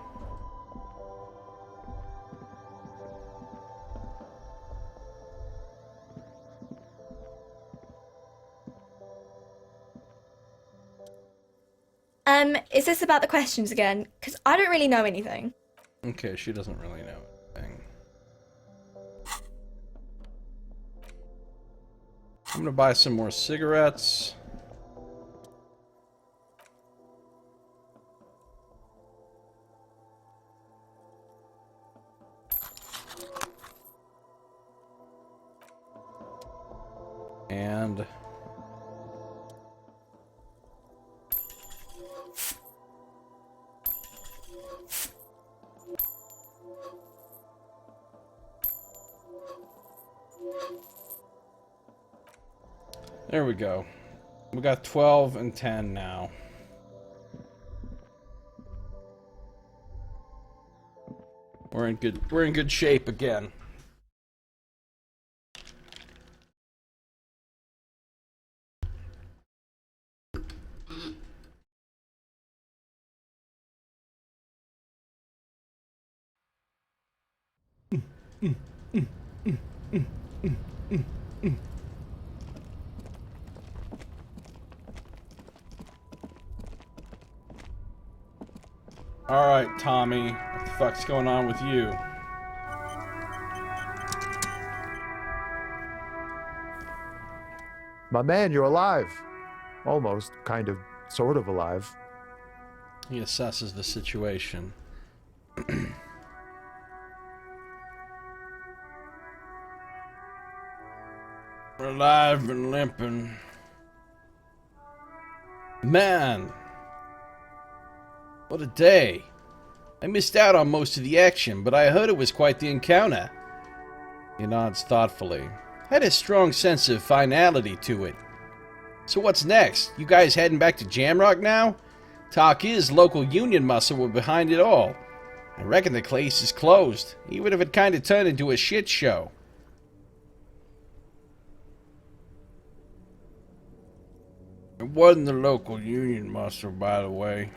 Is this about the questions again? Because I don't really know anything. Okay, she doesn't really know anything. I'm gonna buy some more cigarettes. And there we go. We got 12 and 10 now. We're in good shape again. Alright, Tommy. What the fuck's going on with you? My man, you're alive. Almost, kind of, sort of alive. He assesses the situation. We're alive and limping. Man! What a day. I missed out on most of the action, but I heard it was quite the encounter. He nods thoughtfully. Had a strong sense of finality to it. So what's next? You guys heading back to Jamrock now? Talk is local union muscle were behind it all. I reckon the place is closed, even if it kind of turned into a shit show. It wasn't the local union muscle, by the way.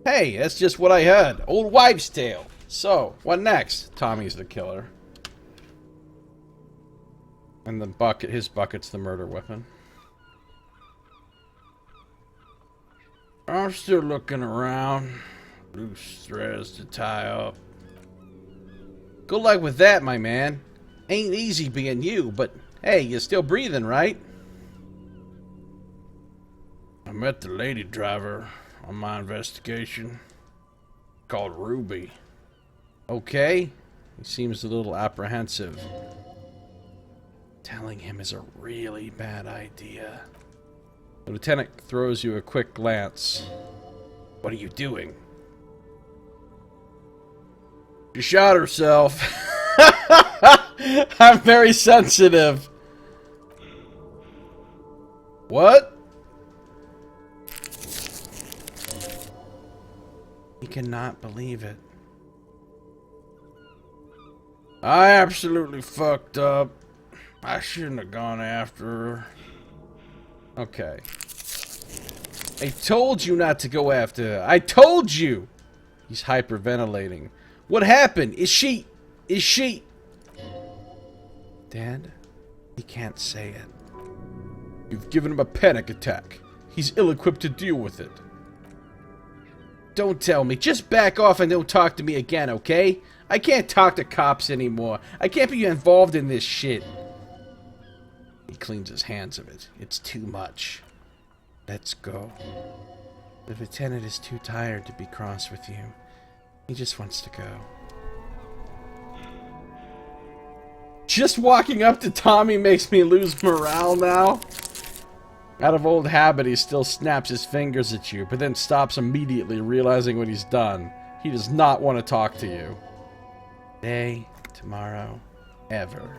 Hey, that's just what I heard. Old wives' tale. So, what next? Tommy's the killer. And his bucket's the murder weapon. I'm still looking around. Loose threads to tie up. Good luck with that, my man. Ain't easy being you, but hey, you're still breathing, right? I met the lady driver on my investigation. Called Ruby. Okay. He seems a little apprehensive. Telling him is a really bad idea. The lieutenant throws you a quick glance. What are you doing? She shot herself. I'm very sensitive. What? cannot believe it. I absolutely fucked up. I shouldn't have gone after her. Okay. I told you not to go after her. I told you! He's hyperventilating. What happened? Is she... Dad? He can't say it. You've given him a panic attack. He's ill-equipped to deal with it. Don't tell me. Just back off and don't talk to me again, okay? I can't talk to cops anymore. I can't be involved in this shit. He cleans his hands of it. It's too much. Let's go. The lieutenant is too tired to be cross with you. He just wants to go. Just walking up to Tommy makes me lose morale now. Out of old habit, he still snaps his fingers at you, but then stops immediately, realizing what he's done. He does not want to talk to you. Today, tomorrow, ever.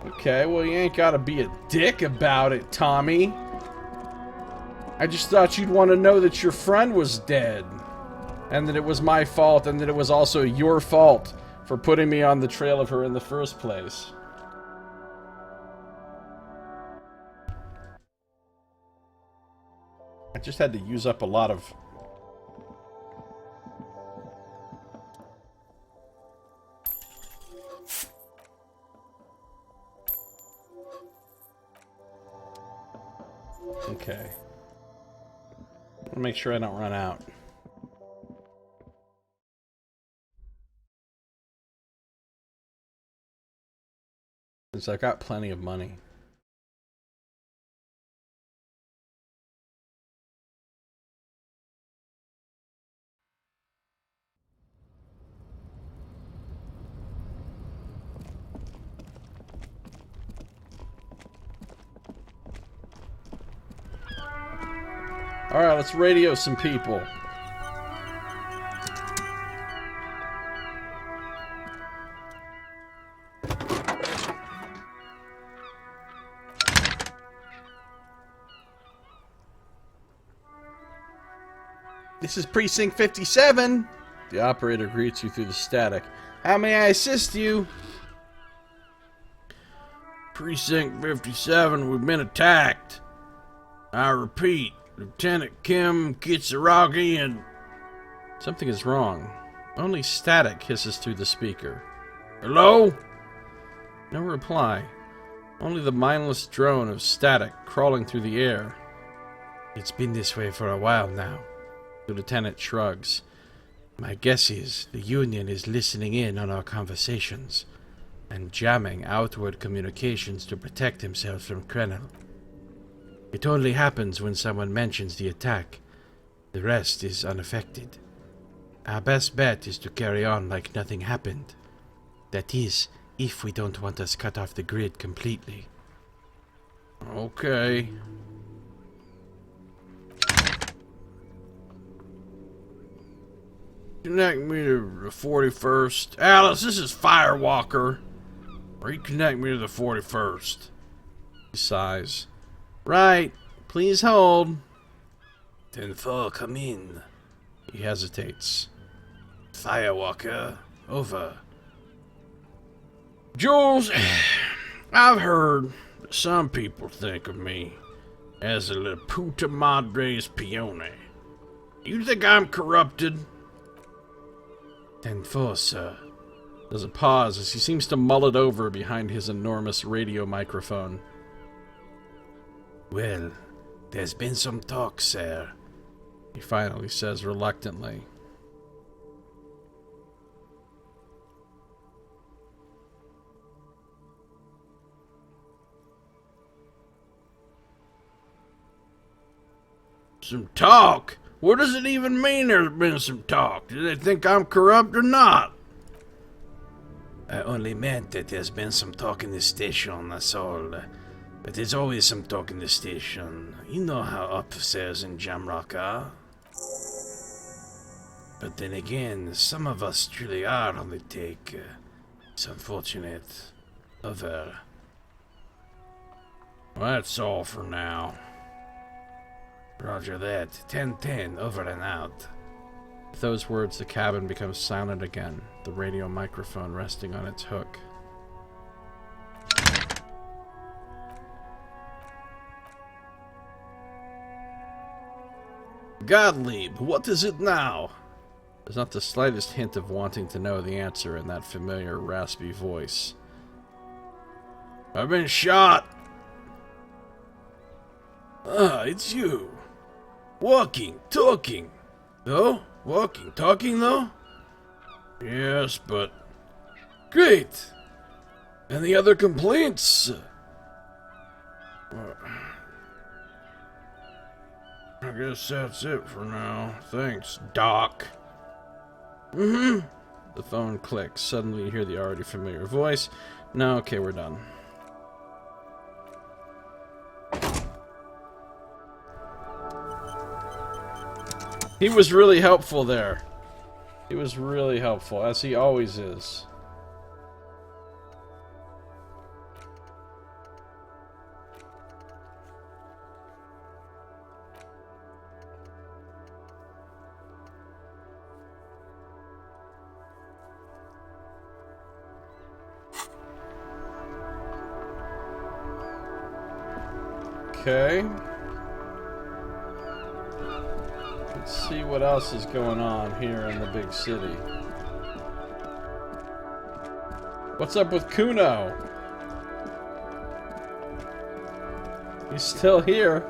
Okay, well, you ain't gotta be a dick about it, Tommy. I just thought you'd want to know that your friend was dead. And that it was my fault, and that it was also your fault for putting me on the trail of her in the first place. I just had to use up a lot of... Okay. I'll make sure I don't run out. Since I've got plenty of money. Alright, let's radio some people. This is Precinct 57. The operator greets you through the static. How may I assist you? Precinct 57, we've been attacked. I repeat, Lieutenant Kim Kitsuragi and... Something is wrong. Only static hisses through the speaker. Hello? No reply. Only the mindless drone of static crawling through the air. It's been this way for a while now. The lieutenant shrugs. My guess is the Union is listening in on our conversations and jamming outward communications to protect himself from Krenel. It only happens when someone mentions the attack. The rest is unaffected. Our best bet is to carry on like nothing happened. That is, if we don't want us cut off the grid completely. Okay. Connect me to the 41st. Alice, this is Firewalker. Reconnect me to the 41st. He sighs. Right. Please hold. 10-4, come in. He hesitates. Firewalker, over. Jules, I've heard that some people think of me as a la puta madre's peone. You think I'm corrupted? 10-4, sir. There's a pause as he seems to mull it over behind his enormous radio microphone. Well, there's been some talk, sir. He finally says reluctantly. Some talk? What does it even mean there's been some talk? Do they think I'm corrupt or not? I only meant that there's been some talk in the station, that's all. But there's always some talk in the station. You know how officers in Jamrock are. But then again, some of us truly are on the take. It's unfortunate. Over. Well, that's all for now. Roger that. 10-10, over and out. With those words, the cabin becomes silent again, the radio microphone resting on its hook. Gottlieb, what is it now? There's not the slightest hint of wanting to know the answer in that familiar, raspy voice. I've been shot! Ah, it's you. Walking, talking. Though? Walking, talking, though? Yes, but... Great! Any other complaints? I guess that's it for now. Thanks, Doc. The phone clicks. Suddenly you hear the already familiar voice. No, okay, we're done. He was really helpful there. He was really helpful, as he always is. Okay. Let's see what else is going on here in the big city. What's up with Kuno? He's still here.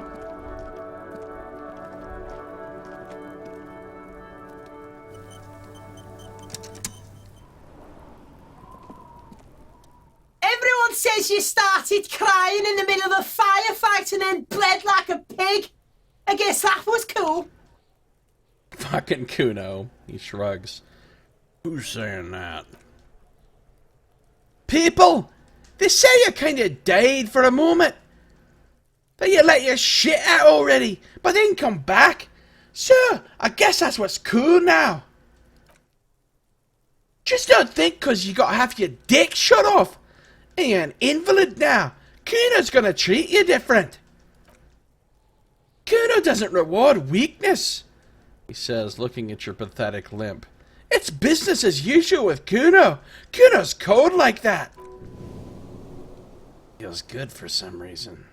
Everyone says you started crying in the middle of a firefight and then bled like a pig. I guess that was cool. Fucking Kuno. He shrugs. Who's saying that? People! They say you kinda died for a moment. That you let your shit out already, but then come back. So, I guess that's what's cool now. Just don't think 'cause you got half your dick shut off. And you're an invalid now. Kuno's gonna treat you different. Kuno doesn't reward weakness, he says, looking at your pathetic limp. It's business as usual with Kuno. Kuno's cold like that. Feels good for some reason.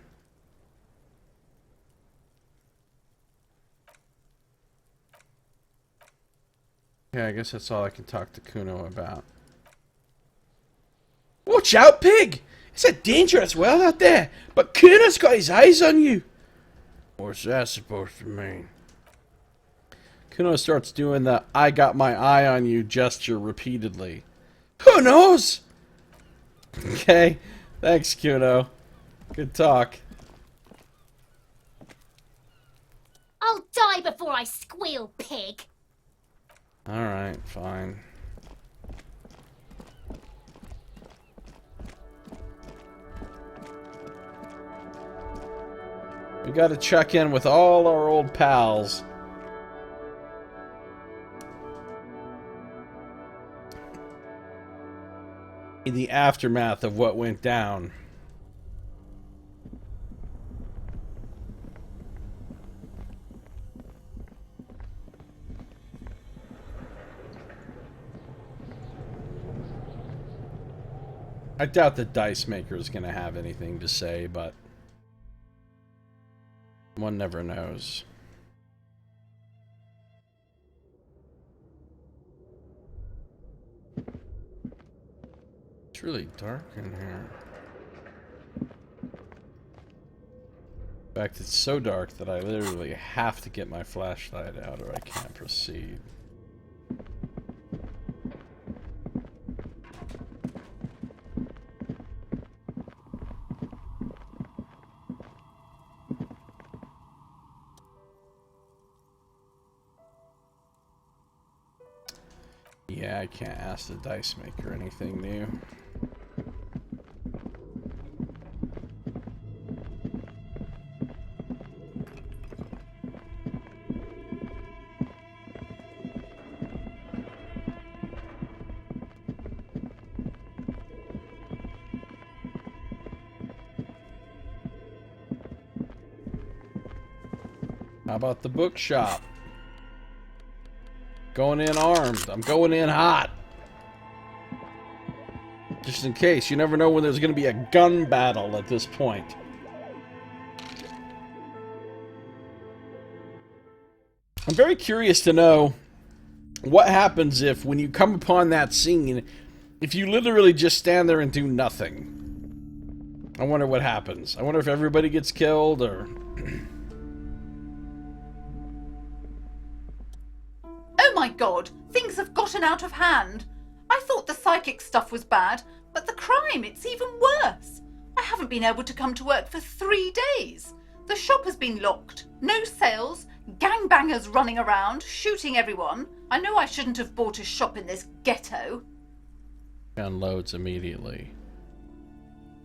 Yeah, I guess that's all I can talk to Kuno about. Watch out, pig! It's a dangerous world out there, but Kuno's got his eyes on you. What's that supposed to mean? Kuno starts doing the I got my eye on you gesture repeatedly. Who knows? Okay, thanks, Kuno. Good talk. I'll die before I squeal, pig. Alright, fine. We gotta check in with all our old pals. In the aftermath of what went down. I doubt the Dice Maker is going to have anything to say, but one never knows. It's really dark in here. In fact, it's so dark that I literally have to get my flashlight out or I can't proceed. Yeah, I can't ask the Dice Maker anything new. How about the bookshop? Going in armed. I'm going in hot. Just in case. You never know when there's going to be a gun battle at this point. I'm very curious to know what happens if, when you come upon that scene, if you literally just stand there and do nothing. I wonder what happens. I wonder if everybody gets killed, or... Oh my god! Things have gotten out of hand! I thought the psychic stuff was bad, but the crime, it's even worse! I haven't been able to come to work for 3 days! The shop has been locked, no sales, gangbangers running around, shooting everyone. I know I shouldn't have bought a shop in this ghetto. Unloads immediately.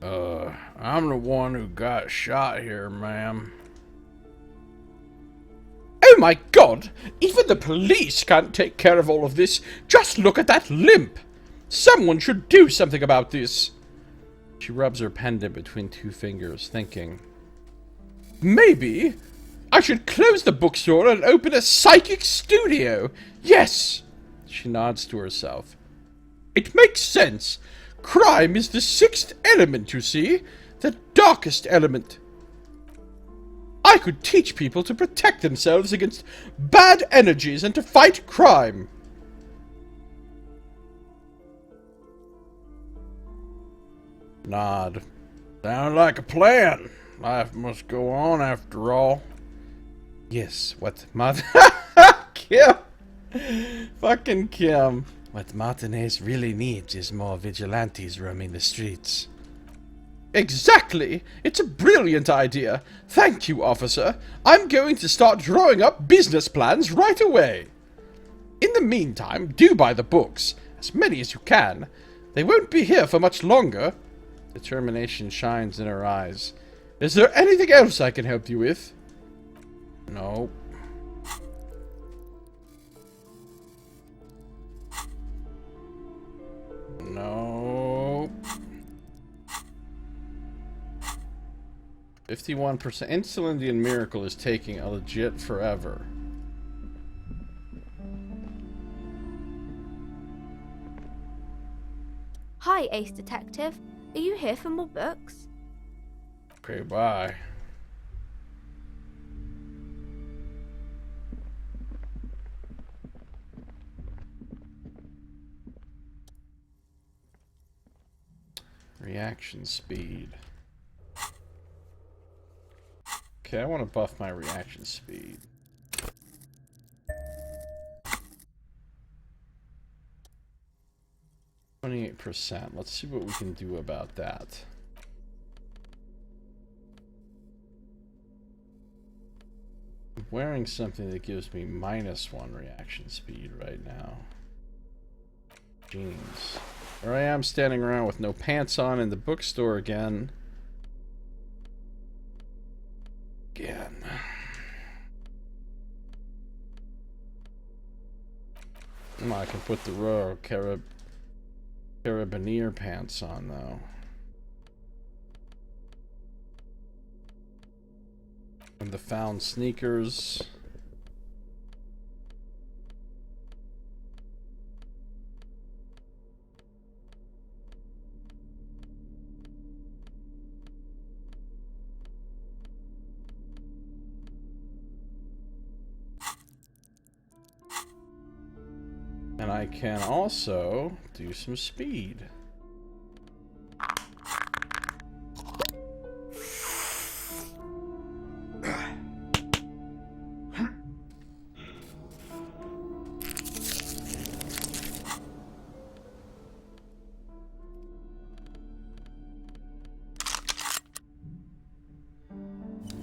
I'm the one who got shot here, ma'am. Oh my god! Even the police can't take care of all of this. Just look at that limp! Someone should do something about this. She rubs her pendant between 2 fingers, thinking, maybe I should close the bookstore and open a psychic studio. Yes! She nods to herself. It makes sense. Crime is the 6th element, you see. The darkest element. I could teach people to protect themselves against bad energies and to fight crime. Nod. Sounds like a plan. Life must go on after all. Yes, what Kim! Fucking Kim. What Martinez really needs is more vigilantes roaming the streets. Exactly! It's a brilliant idea. Thank you, officer. I'm going to start drawing up business plans right away. In the meantime, do buy the books. As many as you can. They won't be here for much longer. Determination shines in her eyes. Is there anything else I can help you with? No. No. 51%. Insulindian Miracle is taking a legit forever. Hi, Ace Detective. Are you here for more books? Okay, bye. Reaction speed. Okay, I want to buff my reaction speed. %. Let's see what we can do about that. I'm wearing something that gives me -1 reaction speed right now. Jeans. There I am standing around with no pants on in the bookstore again. I can put the Royal Carabinier pants on, though. And the found sneakers. And I can also do some speed.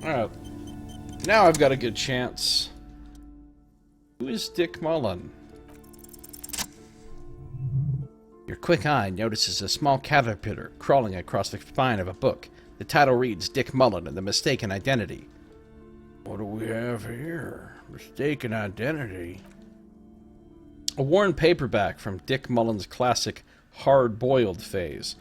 Alright. Now I've got a good chance. Who is Dick Mullen? Your quick eye notices a small caterpillar crawling across the spine of a book. The title reads Dick Mullen and the Mistaken Identity. What do we have here? Mistaken Identity? A worn paperback from Dick Mullen's classic hard-boiled phase.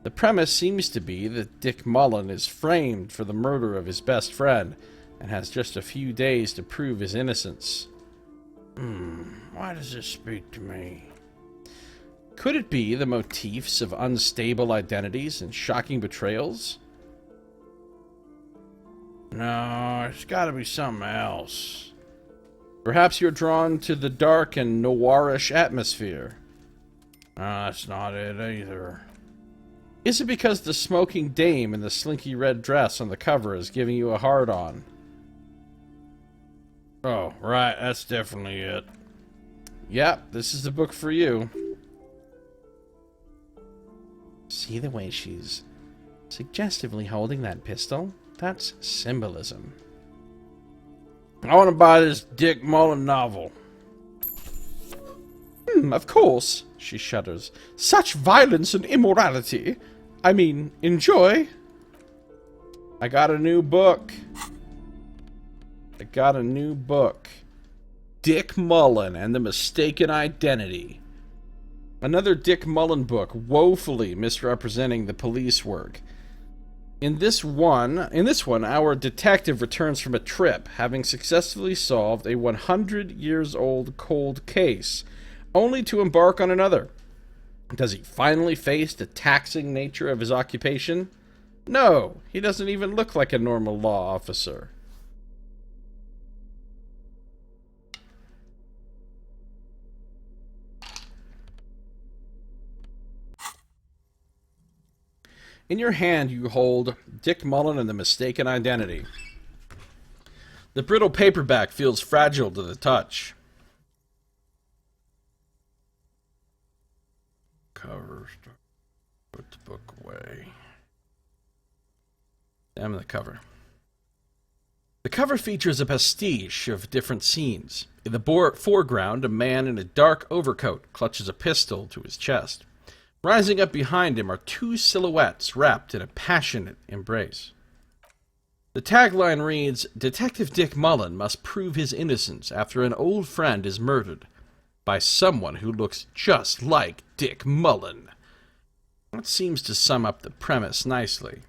The premise seems to be that Dick Mullen is framed for the murder of his best friend and has just a few days to prove his innocence. Why does this speak to me? Could it be the motifs of unstable identities and shocking betrayals? No, it's gotta be something else. Perhaps you're drawn to the dark and noirish atmosphere. That's not it either. Is it because the smoking dame in the slinky red dress on the cover is giving you a hard-on? Oh, right, that's definitely it. Yep, this is the book for you. See the way she's suggestively holding that pistol? That's symbolism. I want to buy this Dick Mullen novel. Of course, she shudders. Such violence and immorality. I mean, enjoy. I got a new book. Dick Mullen and the Mistaken Identity. Another Dick Mullen book, woefully misrepresenting the police work. In this one, our detective returns from a trip, having successfully solved a 100-years-old cold case, only to embark on another. Does he finally face the taxing nature of his occupation? No, he doesn't even look like a normal law officer. In your hand, you hold Dick Mullen and the Mistaken Identity. The brittle paperback feels fragile to the touch. Cover. Put the book away. Examine the cover. The cover features a pastiche of different scenes. In the foreground, a man in a dark overcoat clutches a pistol to his chest. Rising up behind him are two silhouettes wrapped in a passionate embrace. The tagline reads, Detective Dick Mullen must prove his innocence after an old friend is murdered by someone who looks just like Dick Mullen. That seems to sum up the premise nicely.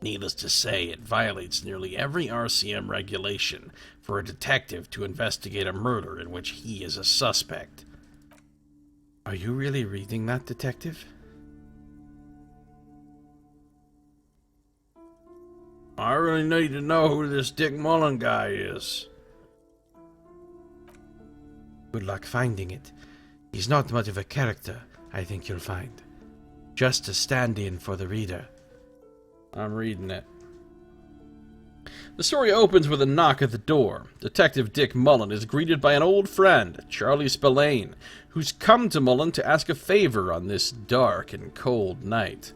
Needless to say, it violates nearly every RCM regulation for a detective to investigate a murder in which he is a suspect. Are you really reading that, Detective? I really need to know who this Dick Mullen guy is. Good luck finding it. He's not much of a character, I think you'll find. Just a stand-in for the reader. I'm reading it. The story opens with a knock at the door. Detective Dick Mullen is greeted by an old friend, Charlie Spillane, who's come to Mullen to ask a favor on this dark and cold night.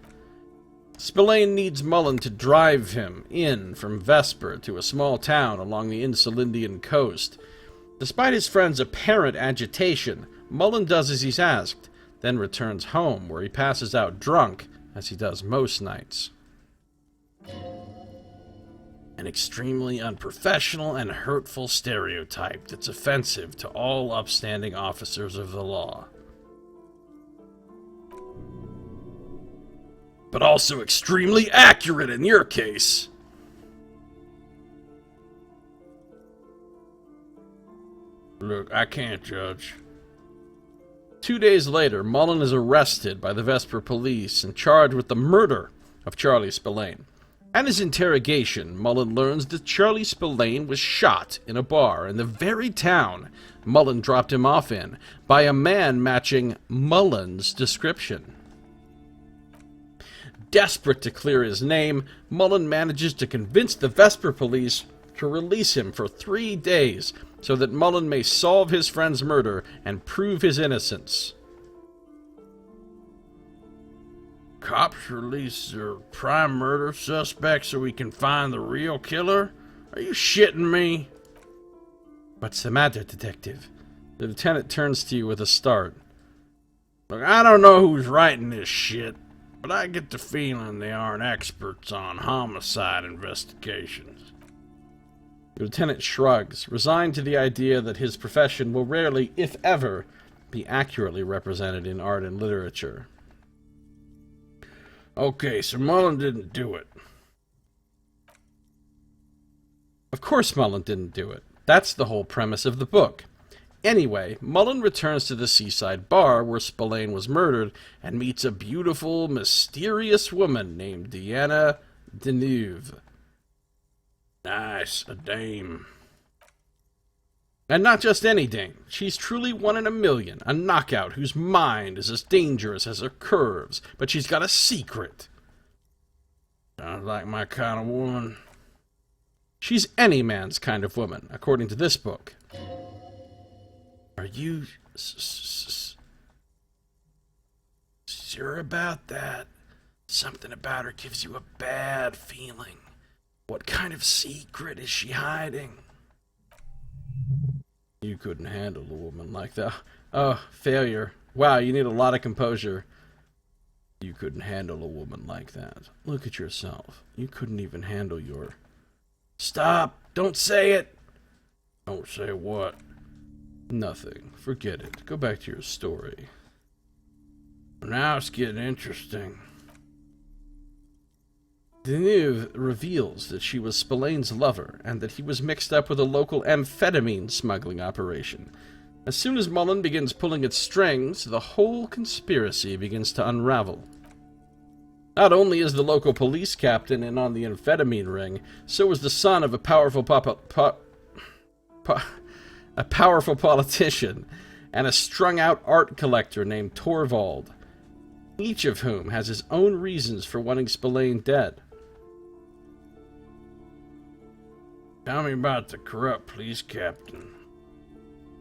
Spillane needs Mullen to drive him in from Vesper to a small town along the Insulindian coast. Despite his friend's apparent agitation, Mullen does as he's asked, then returns home where he passes out drunk, as he does most nights. An extremely unprofessional and hurtful stereotype that's offensive to all upstanding officers of the law. But also extremely accurate in your case. Look, I can't judge. 2 days later, Mullen is arrested by the Vesper police and charged with the murder of Charlie Spillane. At his interrogation, Mullen learns that Charlie Spillane was shot in a bar in the very town Mullen dropped him off in by a man matching Mullen's description. Desperate to clear his name, Mullen manages to convince the Vesper police to release him for 3 days so that Mullen may solve his friend's murder and prove his innocence. Cops release their prime murder suspect so we can find the real killer? Are you shitting me? What's the matter, Detective? The lieutenant turns to you with a start. Look, I don't know who's writing this shit, but I get the feeling they aren't experts on homicide investigations. The lieutenant shrugs, resigned to the idea that his profession will rarely, if ever, be accurately represented in art and literature. Okay, so Mullen didn't do it. Of course Mullen didn't do it. That's the whole premise of the book. Anyway, Mullen returns to the seaside bar where Spillane was murdered and meets a beautiful, mysterious woman named Deanna Deneuve. Nice, a dame. And not just any dame. She's truly one in a million, a knockout whose mind is as dangerous as her curves, but she's got a secret. Sounds like my kind of woman. She's any man's kind of woman, according to this book. Are you sure about that? Something about her gives you a bad feeling. What kind of secret is she hiding? You couldn't handle a woman like that. Oh, failure. Wow, you need a lot of composure. You couldn't handle a woman like that. Look at yourself. You couldn't even handle your... Stop! Don't say it! Don't say what? Nothing. Forget it. Go back to your story. Now it's getting interesting. Deneuve reveals that she was Spillane's lover and that he was mixed up with a local amphetamine smuggling operation. As soon as Mullen begins pulling its strings, the whole conspiracy begins to unravel. Not only is the local police captain in on the amphetamine ring, so is the son of a powerful politician and a strung-out art collector named Torvald, each of whom has his own reasons for wanting Spillane dead. Tell me about the corrupt police captain.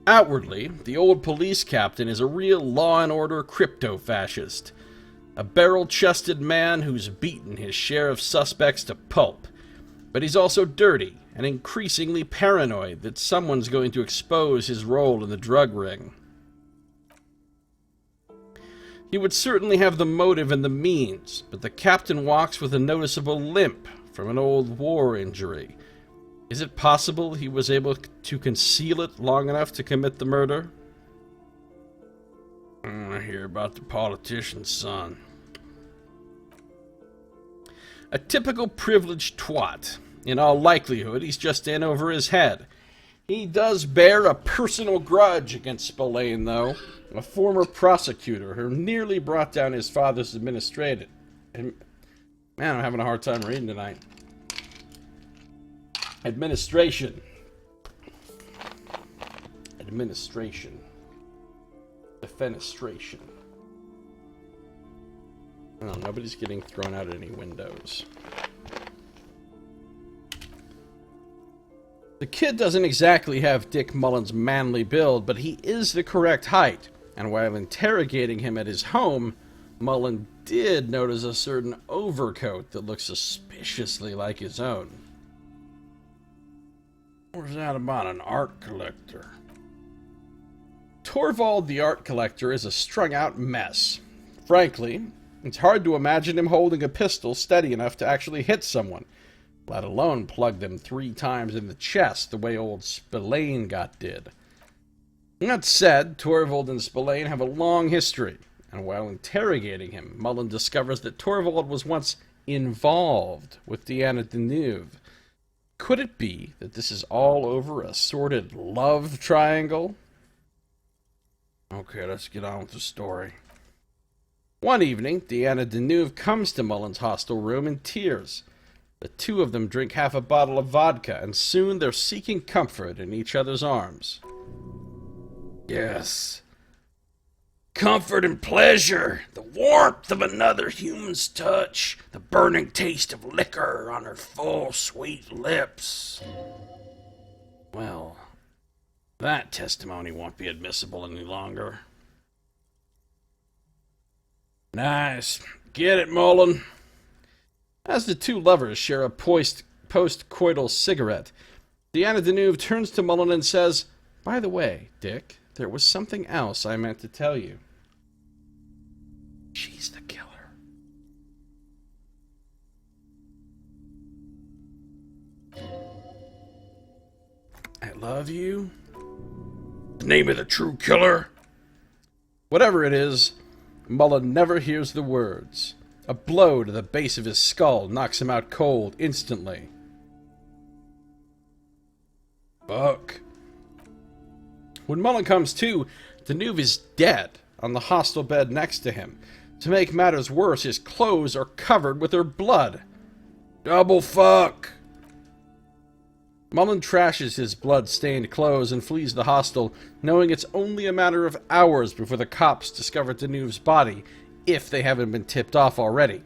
Outwardly, the old police captain is a real law and order crypto-fascist. A barrel-chested man who's beaten his share of suspects to pulp. But he's also dirty and increasingly paranoid that someone's going to expose his role in the drug ring. He would certainly have the motive and the means, but the captain walks with a noticeable limp from an old war injury. Is it possible he was able to conceal it long enough to commit the murder? I hear about the politician's son. A typical privileged twat. In all likelihood, he's just in over his head. He does bear a personal grudge against Spillane, though. A former prosecutor who nearly brought down his father's administrator. Man, I'm having a hard time reading tonight. Administration. Defenestration. Oh, nobody's getting thrown out of any windows. The kid doesn't exactly have Dick Mullen's manly build, but he is the correct height. And while interrogating him at his home, Mullen did notice a certain overcoat that looks suspiciously like his own. What's that about an art collector? Torvald the art collector is a strung-out mess. Frankly, it's hard to imagine him holding a pistol steady enough to actually hit someone, let alone plug them 3 times in the chest the way old Spillane did. That said, Torvald and Spillane have a long history, and while interrogating him, Mullen discovers that Torvald was once involved with Deanna Deneuve. Could it be that this is all over a sordid love triangle? Okay, let's get on with the story. One evening, Deanna Deneuve comes to Mullen's hostel room in tears. The two of them drink half a bottle of vodka, and soon they're seeking comfort in each other's arms. Yes. Comfort and pleasure, the warmth of another human's touch, the burning taste of liquor on her full, sweet lips. Well, that testimony won't be admissible any longer. Nice. Get it, Mullen? As the two lovers share a post-coital cigarette, Deanna Deneuve turns to Mullen and says, "By the way, Dick, there was something else I meant to tell you." She's the killer. I love you? The name of the true killer? Whatever it is, Mullen never hears the words. A blow to the base of his skull knocks him out cold instantly. Fuck. When Mullen comes to, Danuve is dead on the hostile bed next to him. To make matters worse, his clothes are covered with her blood. Double fuck! Mullen trashes his blood-stained clothes and flees the hostel, knowing it's only a matter of hours before the cops discover Danuve's body, if they haven't been tipped off already.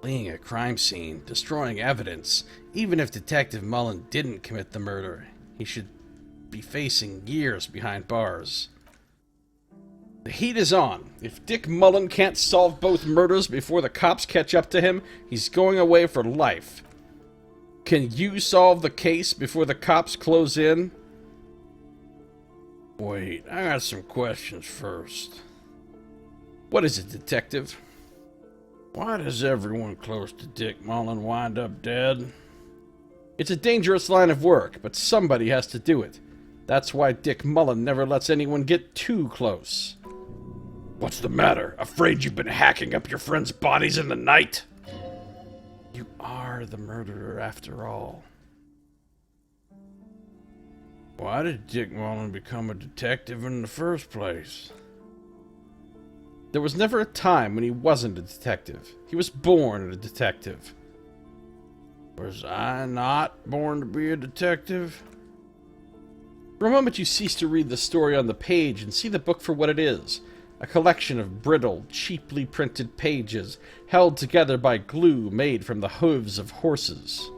Fleeing a crime scene, destroying evidence, even if Detective Mullen didn't commit the murder, he should be facing years behind bars. The heat is on. If Dick Mullen can't solve both murders before the cops catch up to him, he's going away for life. Can you solve the case before the cops close in? Wait, I got some questions first. What is it, Detective? Why does everyone close to Dick Mullen wind up dead? It's a dangerous line of work, but somebody has to do it. That's why Dick Mullen never lets anyone get too close. What's the matter? Afraid you've been hacking up your friends' bodies in the night? You are the murderer after all. Why did Dick Mullen become a detective in the first place? There was never a time when he wasn't a detective. He was born a detective. Was I not born to be a detective? For a moment you cease to read the story on the page and see the book for what it is. A collection of brittle, cheaply printed pages, held together by glue made from the hooves of horses.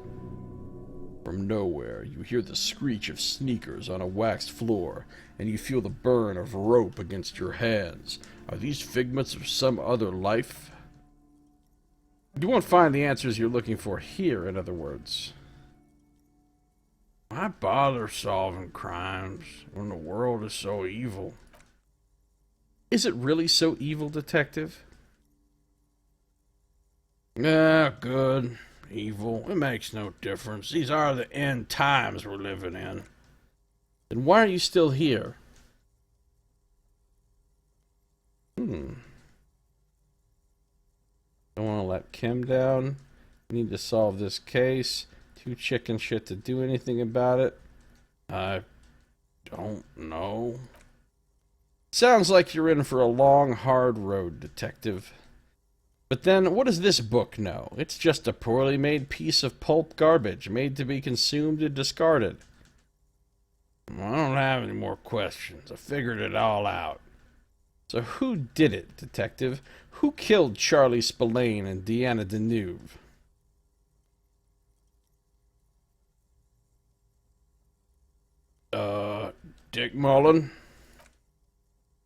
From nowhere, you hear the screech of sneakers on a waxed floor, and you feel the burn of rope against your hands. Are these figments of some other life? You won't find the answers you're looking for here, in other words. Why bother solving crimes when the world is so evil? Is it really so evil, Detective? Good. Evil. It makes no difference. These are the end times we're living in. Then why are you still here? Don't want to let Kim down. Need to solve this case. Too chicken shit to do anything about it. I don't know. Sounds like you're in for a long, hard road, Detective. But then, what does this book know? It's just a poorly made piece of pulp garbage made to be consumed and discarded. I don't have any more questions. I figured it all out. So who did it, Detective? Who killed Charlie Spillane and Deanna Danuve? Dick Mullen.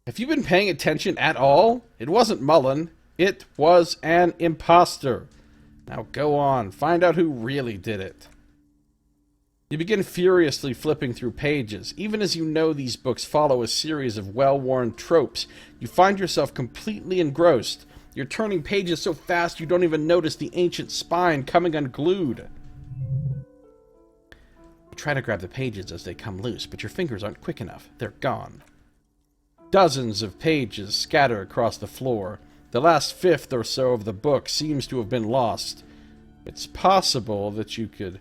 Have you been paying attention at all? It wasn't Mullen. It was an imposter. Now go on, find out who really did it. You begin furiously flipping through pages. Even as you know these books follow a series of well-worn tropes, you find yourself completely engrossed. You're turning pages so fast you don't even notice the ancient spine coming unglued. You try to grab the pages as they come loose, but your fingers aren't quick enough. They're gone. Dozens of pages scatter across the floor. The last fifth or so of the book seems to have been lost. It's possible that you could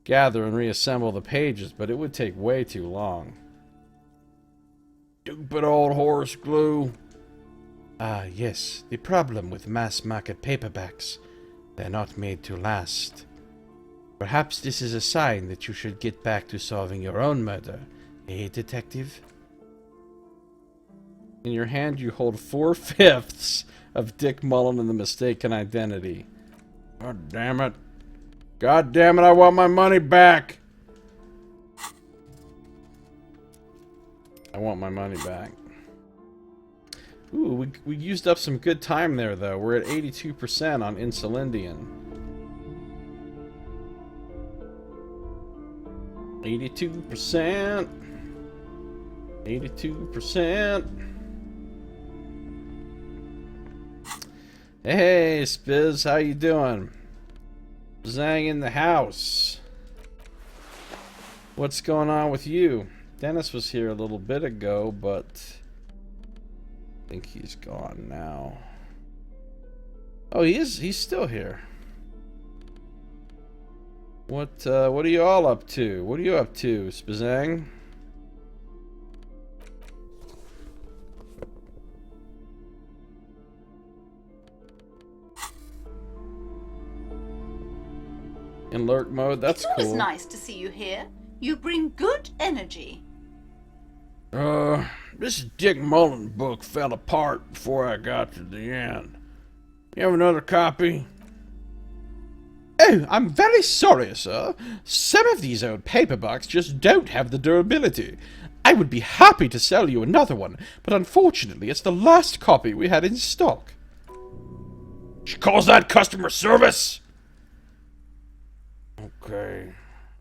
gather and reassemble the pages, but it would take way too long. Stupid old horse glue. Ah, yes. The problem with mass-market paperbacks. They're not made to last. Perhaps this is a sign that you should get back to solving your own murder, eh, Detective? In your hand, you hold 4/5 of Dick Mullen and the mistaken identity. God damn it. God damn it, I want my money back. I want my money back. Ooh, we used up some good time there, though. We're at 82% on Insulindian. 82%. 82%. Hey, Spiz, how you doing? Zang in the house. What's going on with you? Dennis was here a little bit ago, but I think he's gone now. Oh, he's still here. What are you all up to? What are you up to, Spizang? In lurk mode? That's It's always cool. nice to see you here. You bring good energy. This Dick Mullen book fell apart before I got to the end. You have another copy? Oh, I'm very sorry, sir. Some of these old paperbacks just don't have the durability. I would be happy to sell you another one, but unfortunately it's the last copy we had in stock. She calls that customer service? Okay.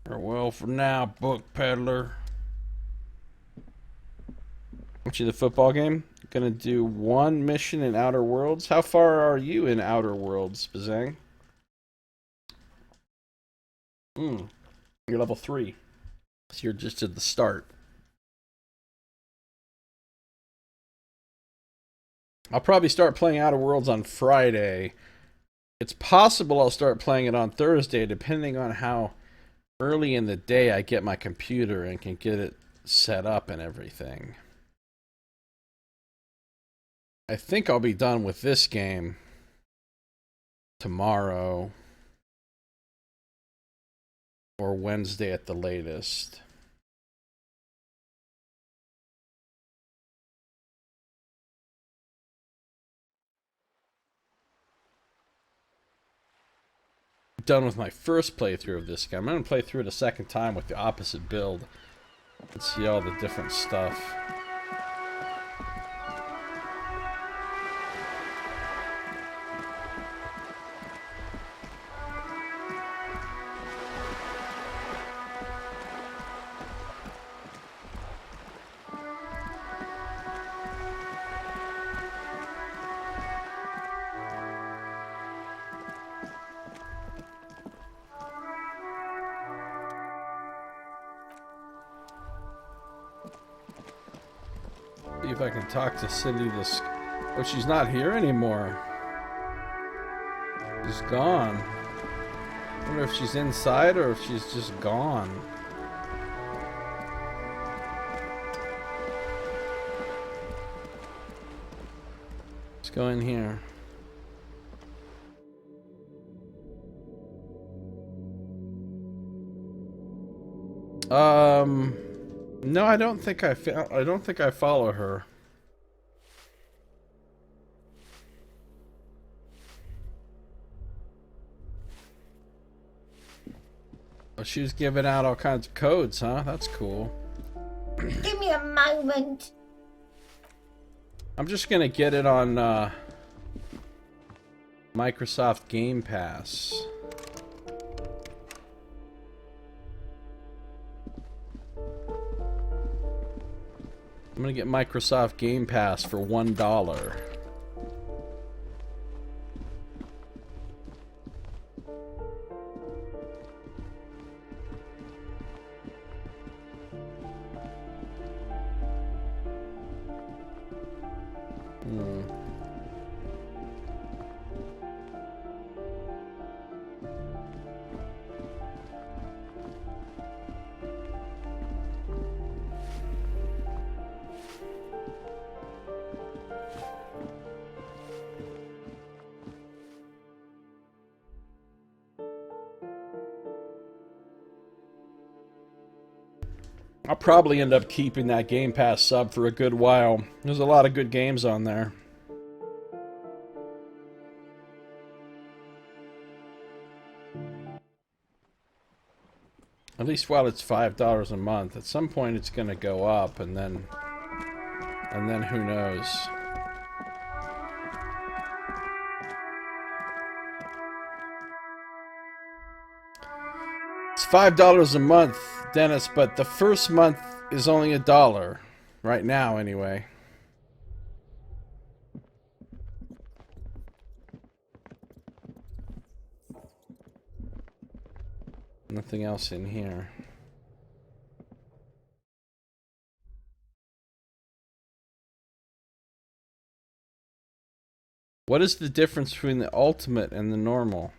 Farewell for now, book peddler. Aren't you the football game? Gonna do one mission in Outer Worlds? How far are you in Outer Worlds, Bazang? You're level 3. So you're just at the start. I'll probably start playing Outer Worlds on Friday. It's possible I'll start playing it on Thursday, depending on how early in the day I get my computer and can get it set up and everything. I think I'll be done with this game tomorrow or Wednesday at the latest. Done with my first playthrough of this game. I'm going to play through it a second time with the opposite build and see all the different stuff. See if I can talk to Cindy this... Oh, she's not here anymore. She's gone. I wonder if she's inside or if she's just gone. Let's go in here. No, I don't think I follow her. Oh, she was giving out all kinds of codes, huh? That's cool. Give me a moment. I'm just gonna get it on Microsoft Game Pass. I'm gonna get Microsoft Game Pass for $1. I'll probably end up keeping that Game Pass sub for a good while. There's a lot of good games on there. At least while it's $5 a month. At some point it's gonna go up and then who knows. It's $5 a month, Dennis, but the first month is only $1. Right now, anyway. Nothing else in here. What is the difference between the ultimate and the normal?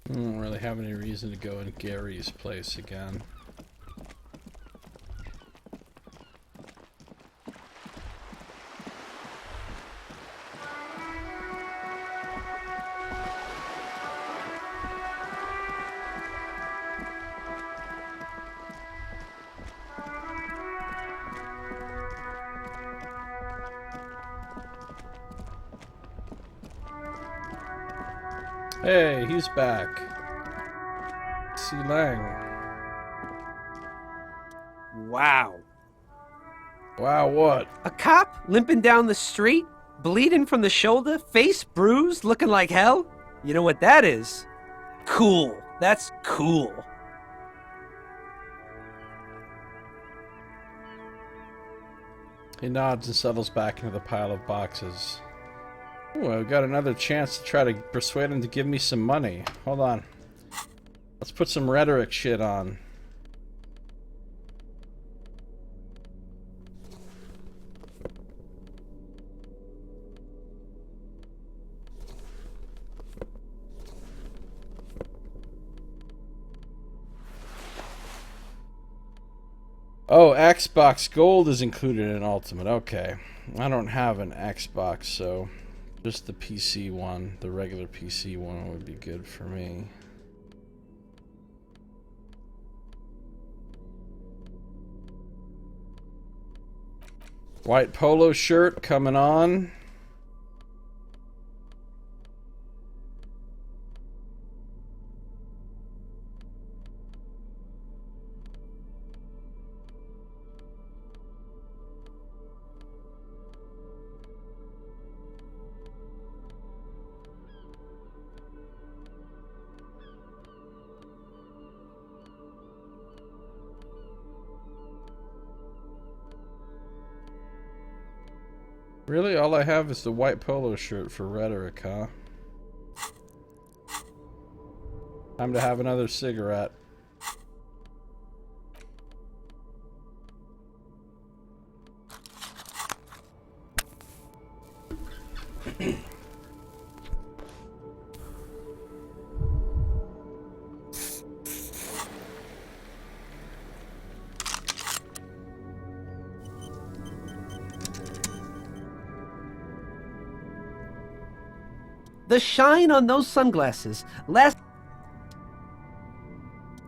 I don't really have any reason to go in Gary's place again. Hey, he's back. Si Lang. Wow. Wow, what? A cop limping down the street, bleeding from the shoulder, face bruised, looking like hell? You know what that is? Cool. That's cool. He nods and settles back into the pile of boxes. Ooh, I've got another chance to try to persuade him to give me some money. Hold on. Let's put some rhetoric shit on. Oh, Xbox Gold is included in Ultimate. Okay. I don't have an Xbox, so just the PC one, the regular PC one would be good for me. White polo shirt coming on. Really? All I have is the white polo shirt for rhetoric, huh? Time to have another cigarette. The shine on those sunglasses.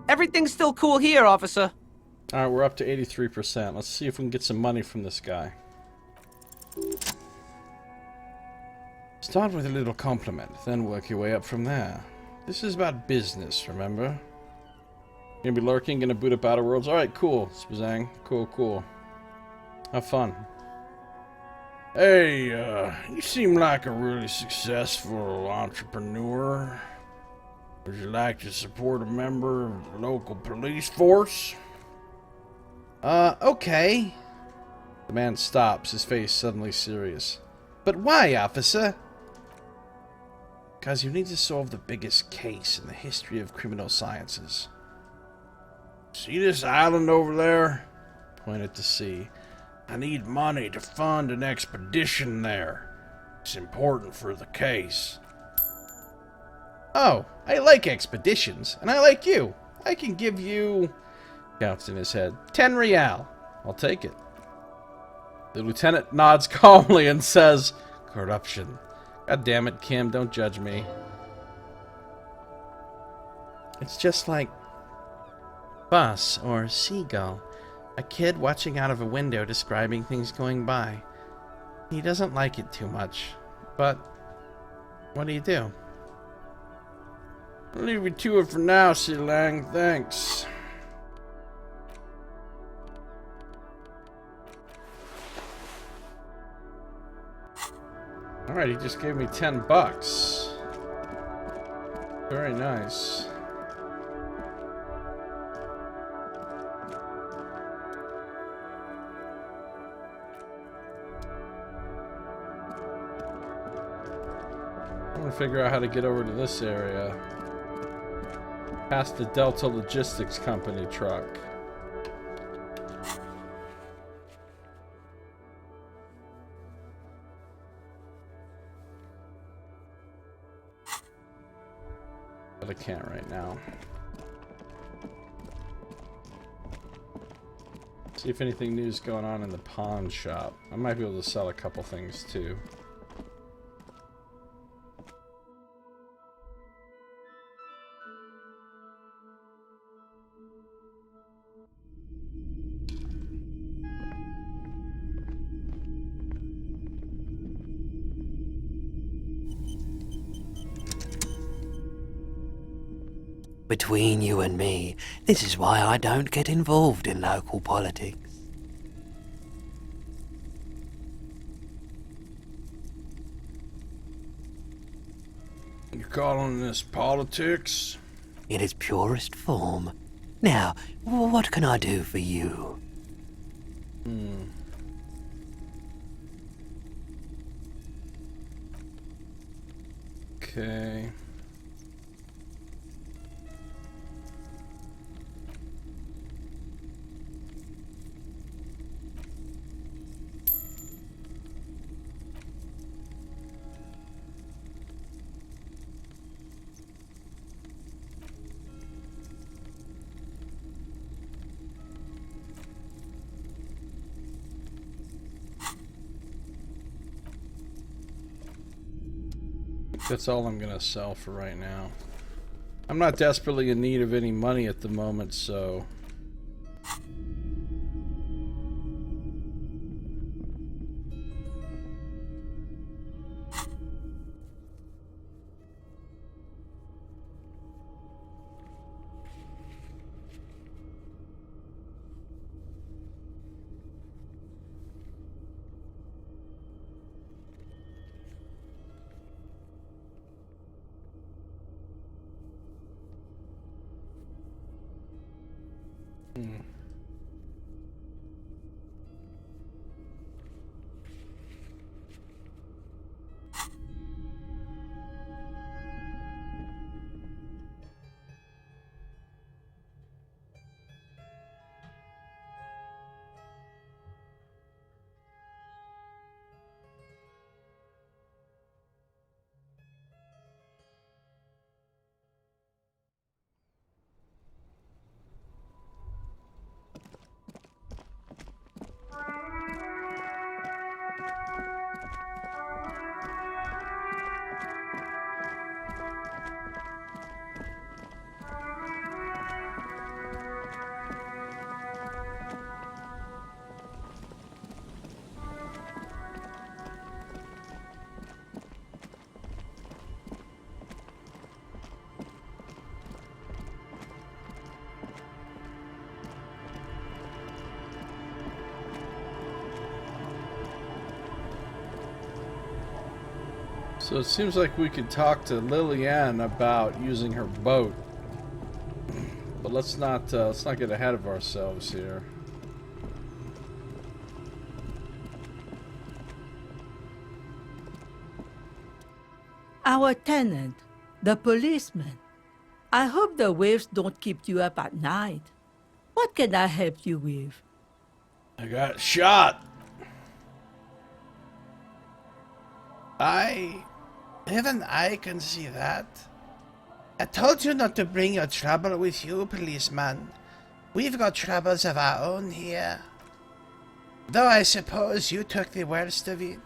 Everything's still cool here, officer. Alright, we're up to 83%. Let's see if we can get some money from this guy. Start with a little compliment, then work your way up from there. This is about business, remember? Gonna be lurking, gonna boot up Outer Worlds. Alright, cool, Spazang. Cool, cool. Have fun. Hey, you seem like a really successful entrepreneur. Would you like to support a member of the local police force? Okay. The man stops, his face suddenly serious. But why, officer? Because you need to solve the biggest case in the history of criminal sciences. See this island over there? Pointed to sea. I need money to fund an expedition there. It's important for the case. Oh, I like expeditions, and I like you. I can give you... Counts in his head. 10 real. I'll take it. The lieutenant nods calmly and says, corruption. God damn it, Kim, don't judge me. It's just like bus or seagull. A kid watching out of a window describing things going by. He doesn't like it too much, but what do you do? I'll leave you to it for now, Si Lang. Thanks. Alright, he just gave me 10 bucks. Very nice. I want to figure out how to get over to this area. Past the Delta Logistics Company truck. But I can't right now. See if anything new is going on in the pawn shop. I might be able to sell a couple things too. Between you and me, this is why I don't get involved in local politics. You calling this politics? In its purest form. Now, what can I do for you? Okay. That's all I'm gonna sell for right now. I'm not desperately in need of any money at the moment, so... So it seems like we could talk to Lillian about using her boat, but let's not get ahead of ourselves here. Our tenant, the policeman. I hope the waves don't keep you up at night. What can I help you with? I got shot. Even I can see that. I told you not to bring your trouble with you, policeman. We've got troubles of our own here. Though I suppose you took the worst of it.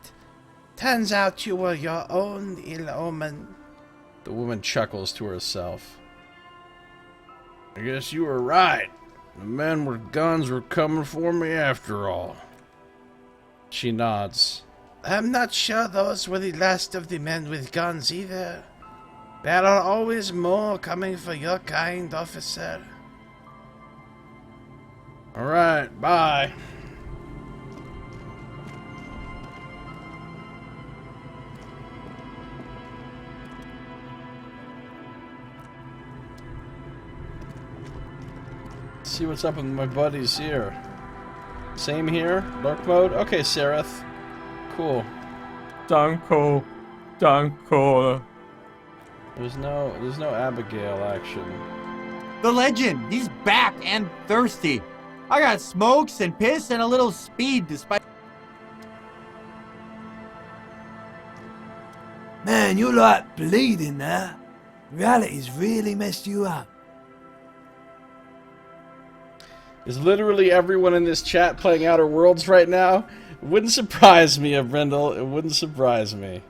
Turns out you were your own ill omen. The woman chuckles to herself. I guess you were right. The men with guns were coming for me after all. She nods. I'm not sure those were the last of the men with guns either. There are always more coming for your kind, officer. Alright, bye. See what's up with my buddies here. Same here? Lurk mode? Okay, Seraph. Cool. Danko. There's no Abigail action. The legend! He's back and thirsty. I got smokes and piss and a little speed despite... Man, you're like bleeding there. Reality's really messed you up. Is literally everyone in this chat playing Outer Worlds right now? It wouldn't surprise me, Brindle. It wouldn't surprise me.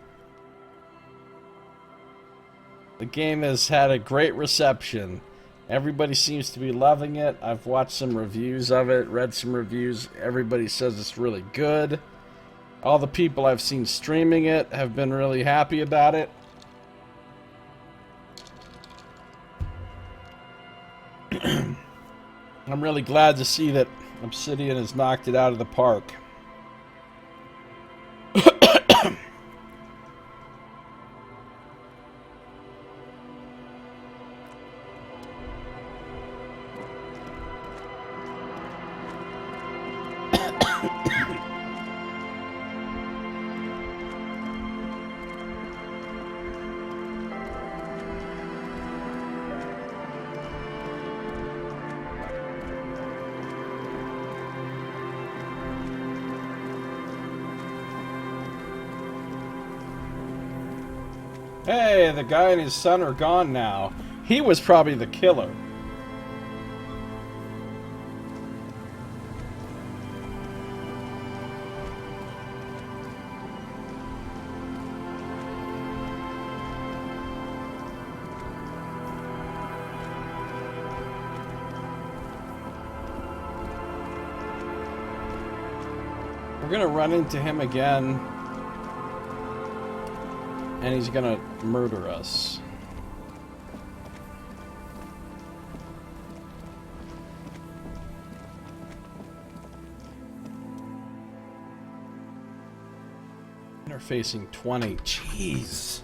The game has had a great reception. Everybody seems to be loving it. I've watched some reviews of it, read some reviews. Everybody says it's really good. All the people I've seen streaming it have been really happy about it. I'm really glad to see that Obsidian has knocked it out of the park. Hey, the guy and his son are gone now. He was probably the killer. We're gonna run into him again. And he's gonna murder us. Interfacing 20. Jeez.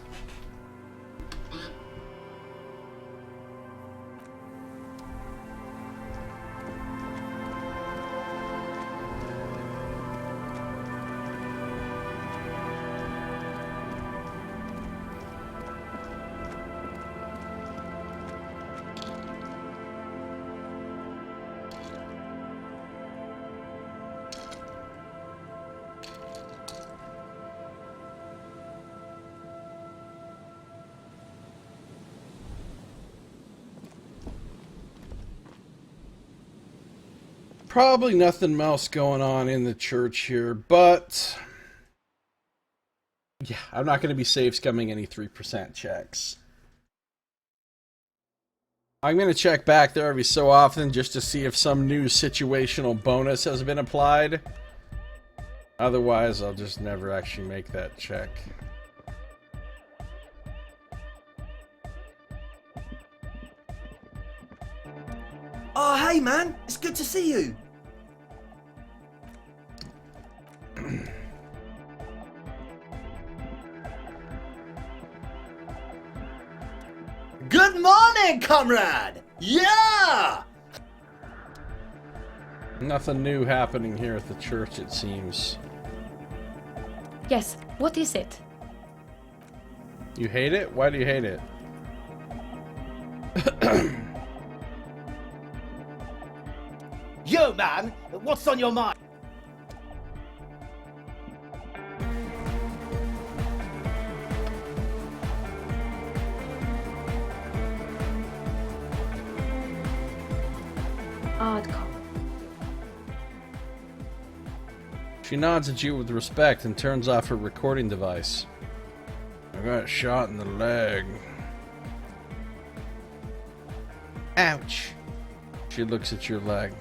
Probably nothing else going on in the church here, but yeah, I'm not going to be safe scumming any 3% checks. I'm going to check back there every so often just to see if some new situational bonus has been applied. Otherwise, I'll just never actually make that check. Oh, hey man, it's good to see you. Good morning, comrade! Yeah! Nothing new happening here at the church, it seems. Yes, what is it? You hate it? Why do you hate it? Yo, man, what's on your mind? Hardcore. She nods at you with respect and turns off her recording device. I got shot in the leg. Ouch. She looks at your leg.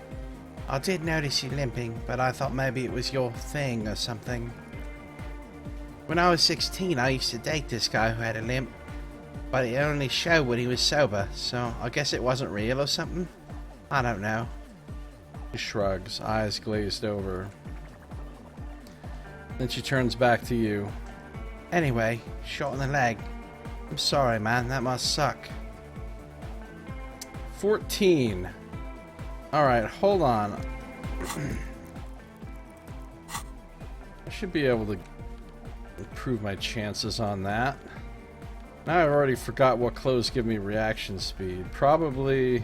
I did notice you limping, but I thought maybe it was your thing or something. When I was 16, I used to date this guy who had a limp, but it only showed when he was sober, so I guess it wasn't real or something? I don't know. She shrugs, eyes glazed over. Then she turns back to you. Anyway, shot in the leg. I'm sorry, man, that must suck. 14. Alright, hold on. I should be able to improve my chances on that. Now I've already forgot what clothes give me reaction speed. Probably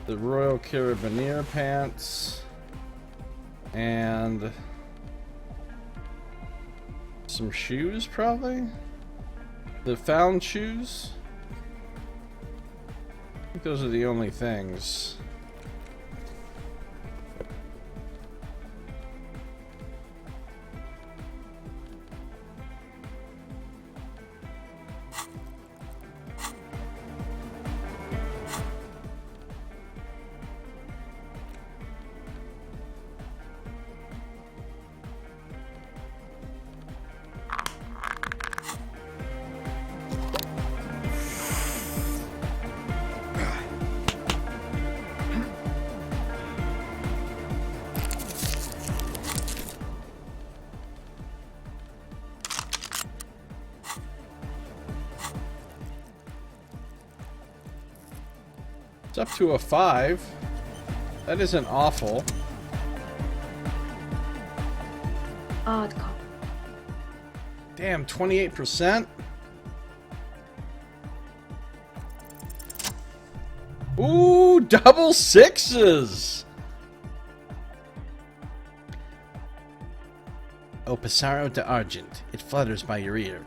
the Royal Carabinier pants and some shoes, probably? The found shoes? I think those are the only things. It's up to a 5. That isn't awful. Odd cop. Damn, 28%? Ooh, double 6s! O Passaro de Argent, it flutters by your ear.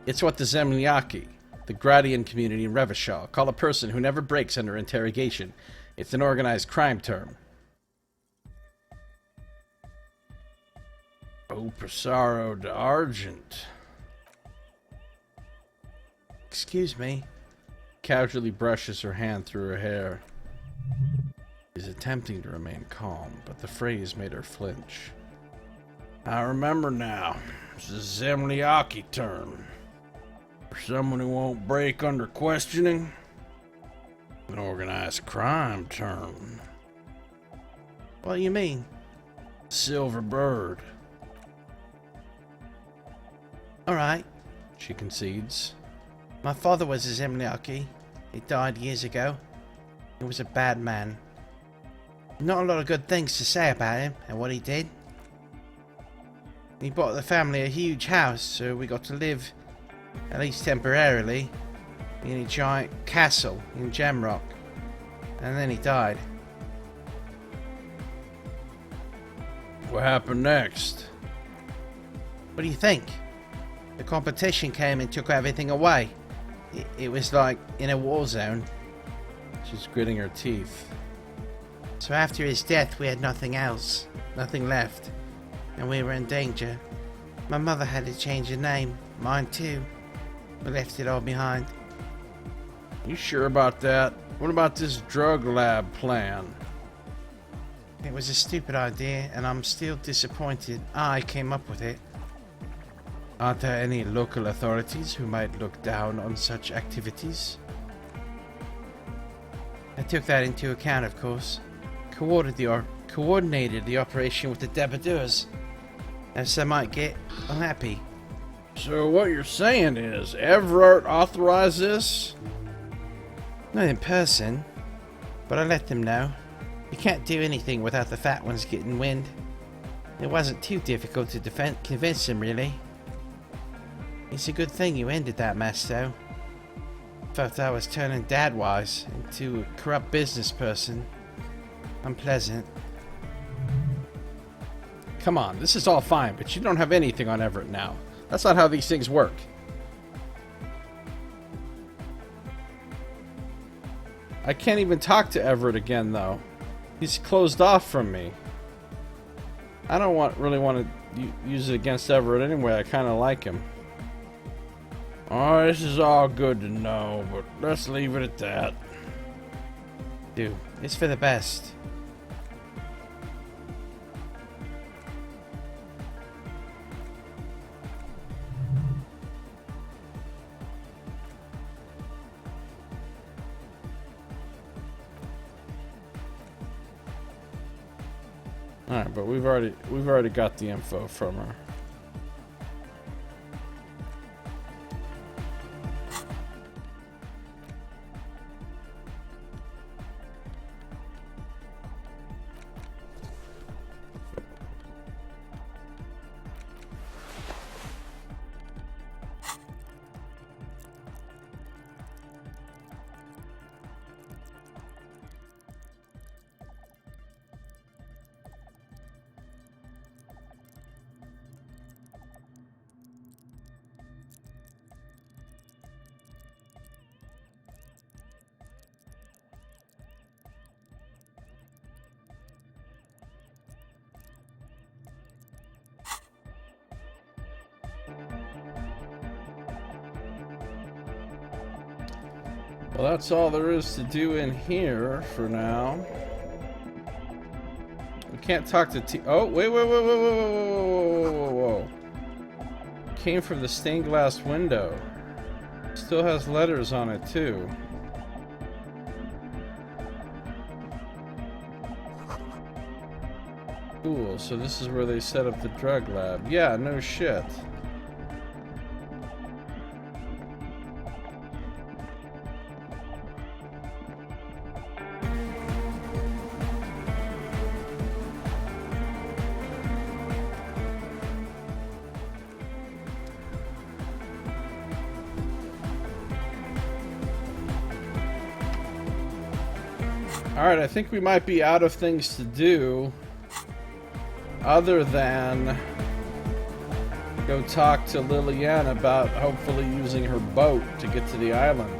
It's what the Zemliaki, the Gradian community in Revachol, call a person who never breaks under interrogation. It's an organized crime term. O Passaro de Argent. Excuse me. Casually brushes her hand through her hair. She's attempting to remain calm, but the phrase made her flinch. I remember now. It's a Zemliaki term. For someone who won't break under questioning. An organized crime term. What do you mean? Silver Bird. Alright, she concedes. My father was a Zemliaki. He died years ago. He was a bad man. Not a lot of good things to say about him and what he did. He bought the family a huge house, so we got to live, at least temporarily, in a giant castle in Jamrock. And then he died. What happened next? What do you think? The competition came and took everything away. It was like in a war zone. She's gritting her teeth. So after his death, we had nothing else. Nothing left. And we were in danger. My mother had to change her name. Mine too. We left it all behind. You sure about that? What about this drug lab plan? It was a stupid idea, and I'm still disappointed I came up with it. Aren't there any local authorities who might look down on such activities? I took that into account, of course. Coordinated the operation with the debiteurs, as they might get unhappy. So what you're saying is, Everett authorized this? Not in person, but I let them know. You can't do anything without the fat ones getting wind. It wasn't too difficult to convince them, really. It's a good thing you ended that mess, though. Felt I was turning dad-wise into a corrupt business person. Unpleasant. Come on, this is all fine, but you don't have anything on Everett now. That's not how these things work. I can't even talk to Everett again, though. He's closed off from me. I don't really want to use it against Everett anyway. I kind of like him. Oh, this is all good to know, but let's leave it at that. Do. It's for the best. Alright, but we've already got the info from her. Well, that's all there is to do in here for now. We can't talk to T. Oh, wait, whoa. Came from the stained glass window. Still has letters on it, too. Cool, so this is where they set up the drug lab. Yeah, no shit. Alright, I think we might be out of things to do other than go talk to Lillian about hopefully using her boat to get to the island.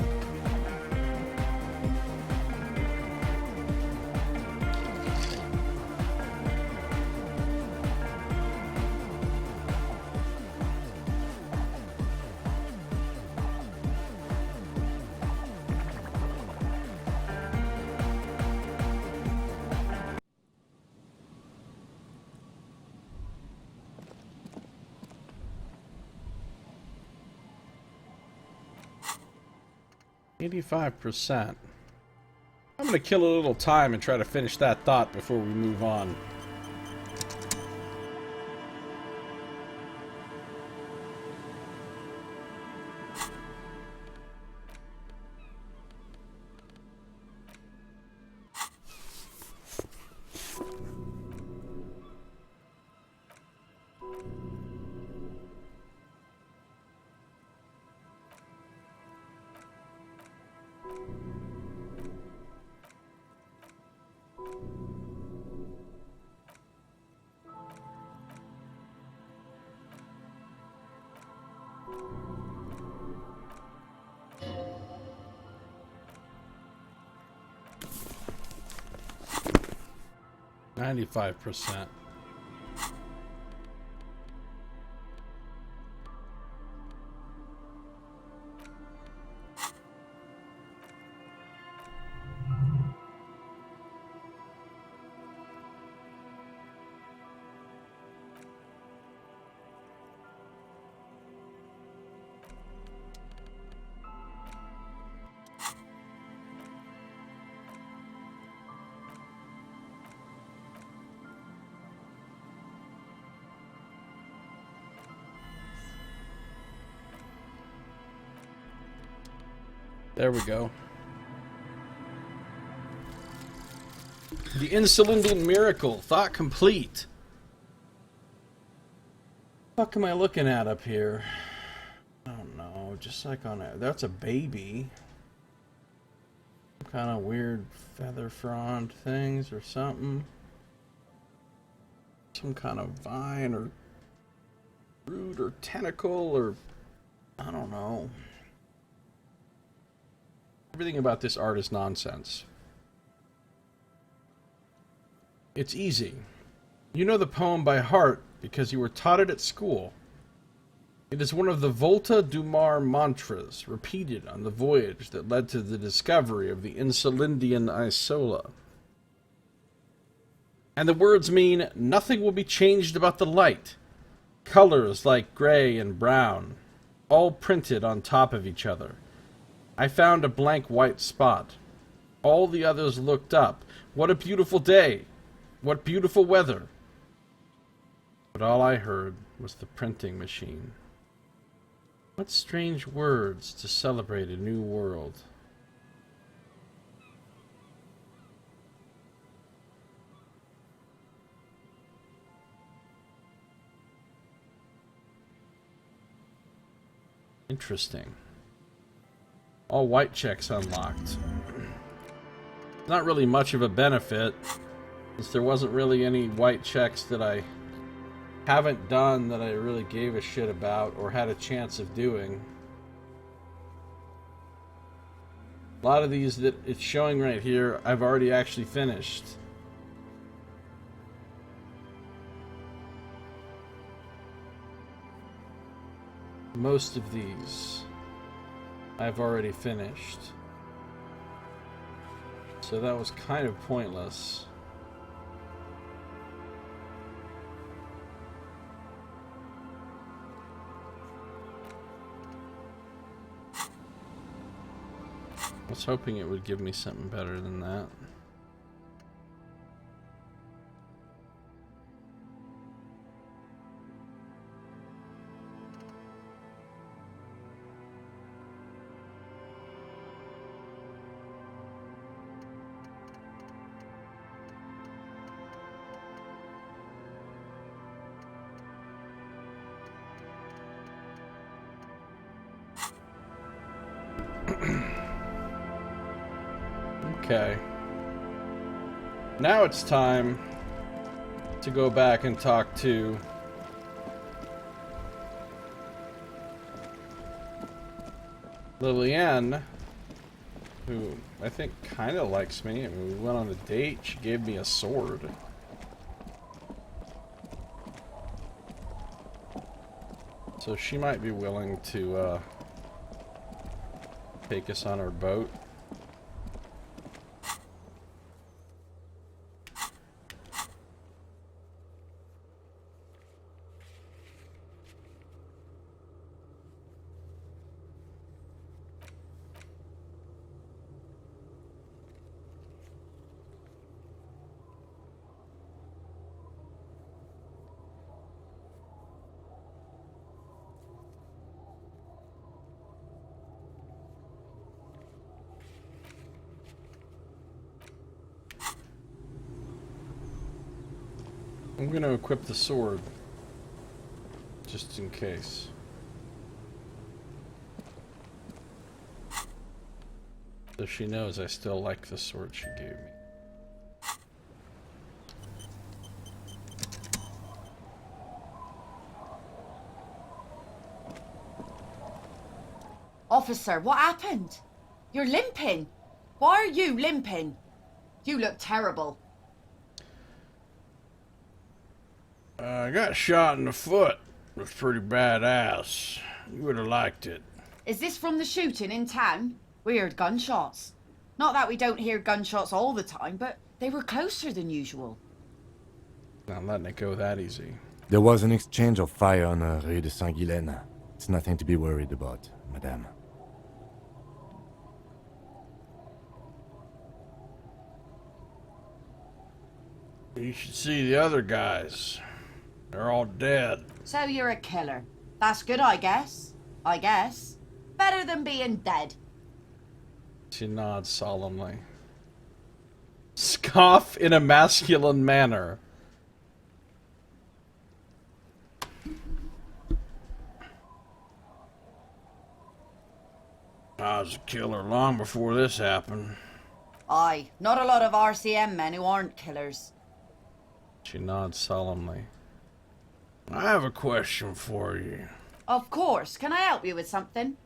%. I'm gonna kill a little time and try to finish that thought before we move on. %. There we go. The Insulindian Miracle. Thought complete. What am I looking at up here? I don't know. Just like on a... That's a baby. Some kind of weird feather frond things or something. Some kind of vine or root or tentacle or... I don't know. Everything about this art is nonsense. It's easy. You know the poem by heart because you were taught it at school. It is one of the Volta du Mar mantras repeated on the voyage that led to the discovery of the Insulindian Isola. And the words mean, nothing will be changed about the light. Colors like gray and brown, all printed on top of each other. I found a blank white spot. All the others looked up. What a beautiful day! What beautiful weather! But all I heard was the printing machine. What strange words to celebrate a new world. Interesting. All white checks unlocked. Not really much of a benefit, since there wasn't really any white checks that I haven't done that I really gave a shit about or had a chance of doing. A lot of these that it's showing right here, I've already actually finished. Most of these I've already finished. So that was kind of pointless. I was hoping it would give me something better than that. Okay. Now it's time to go back and talk to Lillian, who I think kind of likes me. I mean, we went on a date. She gave me a sword. So she might be willing to take us on her boat. I'm going to equip the sword, just in case. So she knows I still like the sword she gave me. Officer, what happened? You're limping. Why are you limping? You look terrible. I got shot in the foot. It was pretty badass. You would have liked it. Is this from the shooting in town? We heard gunshots. Not that we don't hear gunshots all the time, but they were closer than usual. Not letting it go that easy. There was an exchange of fire on the Rue de Saint-Guylaine. It's nothing to be worried about, madame. You should see the other guys. They're all dead. So you're a killer. That's good, I guess. I guess. Better than being dead. She nods solemnly. Scoff in a masculine manner. I was a killer long before this happened. Aye, not a lot of RCM men who aren't killers. She nods solemnly. I have a question for you. Of course. Can I help you with something?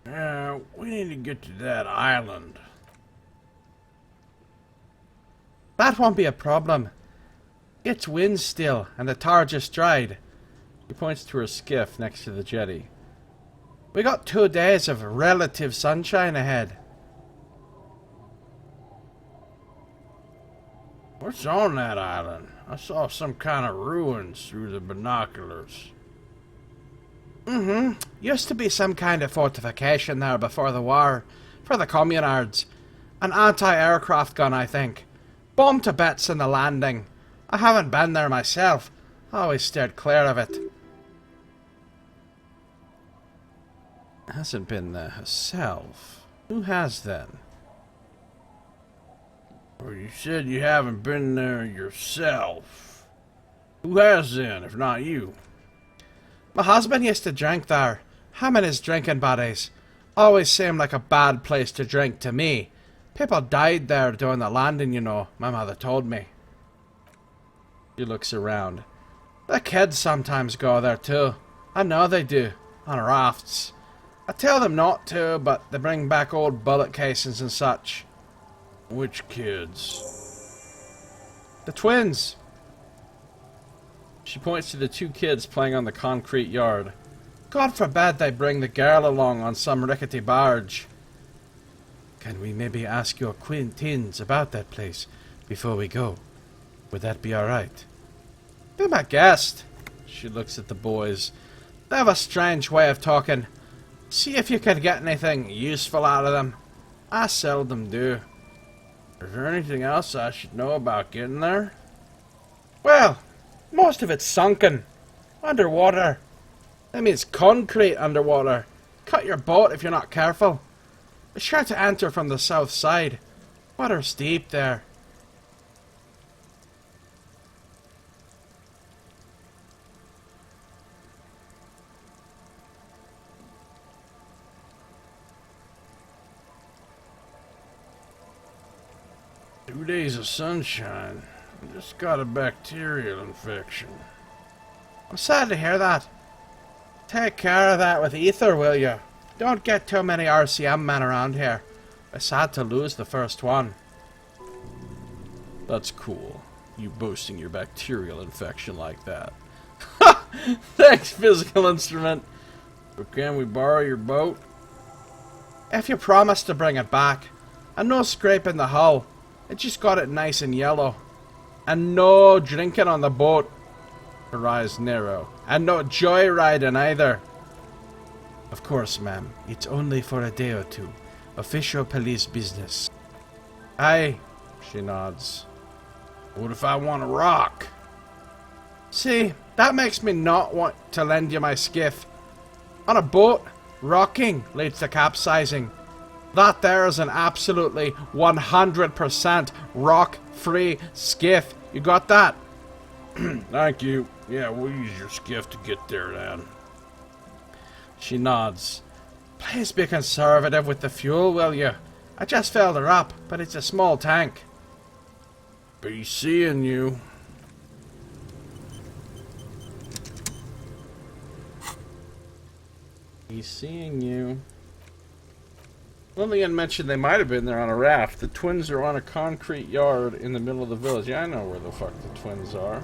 We need to get to that island. That won't be a problem. It's wind still, and the tar just dried. He points to her skiff next to the jetty. We got 2 days of relative sunshine ahead. What's on that island? I saw some kind of ruins through the binoculars. Used to be some kind of fortification there before the war. For the communards. An anti-aircraft gun, I think. Bombed to bits in the landing. I haven't been there myself. I always steered clear of it. Hasn't been there herself. Who has then? Well, you said you haven't been there yourself. Who has then, if not you? My husband used to drink there. Him and his drinking buddies. Always seemed like a bad place to drink to me. People died there during the landing, you know, my mother told me. She looks around. The kids sometimes go there too. I know they do. On rafts. I tell them not to, but they bring back old bullet casings and such. Which kids? The twins. She points to the 2 kids playing on the concrete yard. God forbid they bring the girl along on some rickety barge. Can we maybe ask your acquaintance about that place before we go? Would that be alright? Be my guest. She looks at the boys. They have a strange way of talking. See if you can get anything useful out of them. I seldom do. Is there anything else I should know about getting there? Well, most of it's sunken. Underwater. That means concrete underwater. Cut your boat if you're not careful. Be sure to enter from the south side. Water's deep there. "2 days of sunshine. I just got a bacterial infection." I'm sad to hear that. Take care of that with ether, will you? Don't get too many RCM men around here. It's sad to lose the first one. That's cool. You boasting your bacterial infection like that. Thanks, physical instrument. But can we borrow your boat? If you promise to bring it back. And no scraping the hull. It just got it nice and yellow. And no drinking on the boat. Her eyes narrow. And no joyriding either. Of course, ma'am. It's only for a day or two. Official police business. Aye, she nods. What if I want to rock? See, that makes me not want to lend you my skiff. On a boat, rocking leads to capsizing. That there is an absolutely 100% rock-free skiff. You got that? Thank you. Yeah, we'll use your skiff to get there then. She nods. Please be conservative with the fuel, will you? I just filled her up, but it's a small tank. Be seeing you. Be seeing you. Lillian mentioned they might have been there on a raft. The twins are on a concrete yard in the middle of the village. Yeah, I know where the fuck the twins are.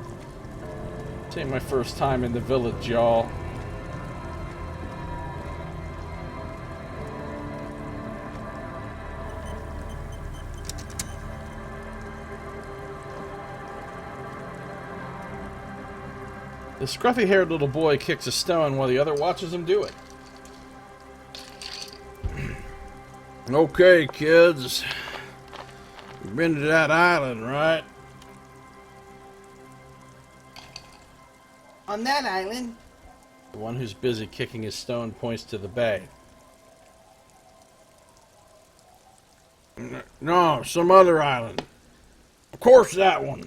This ain't my first time in the village, y'all. The scruffy-haired little boy kicks a stone while the other watches him do it. Okay, kids. You've been to that island, right? On that island? The one who's busy kicking his stone points to the bay. No, some other island. Of course that one.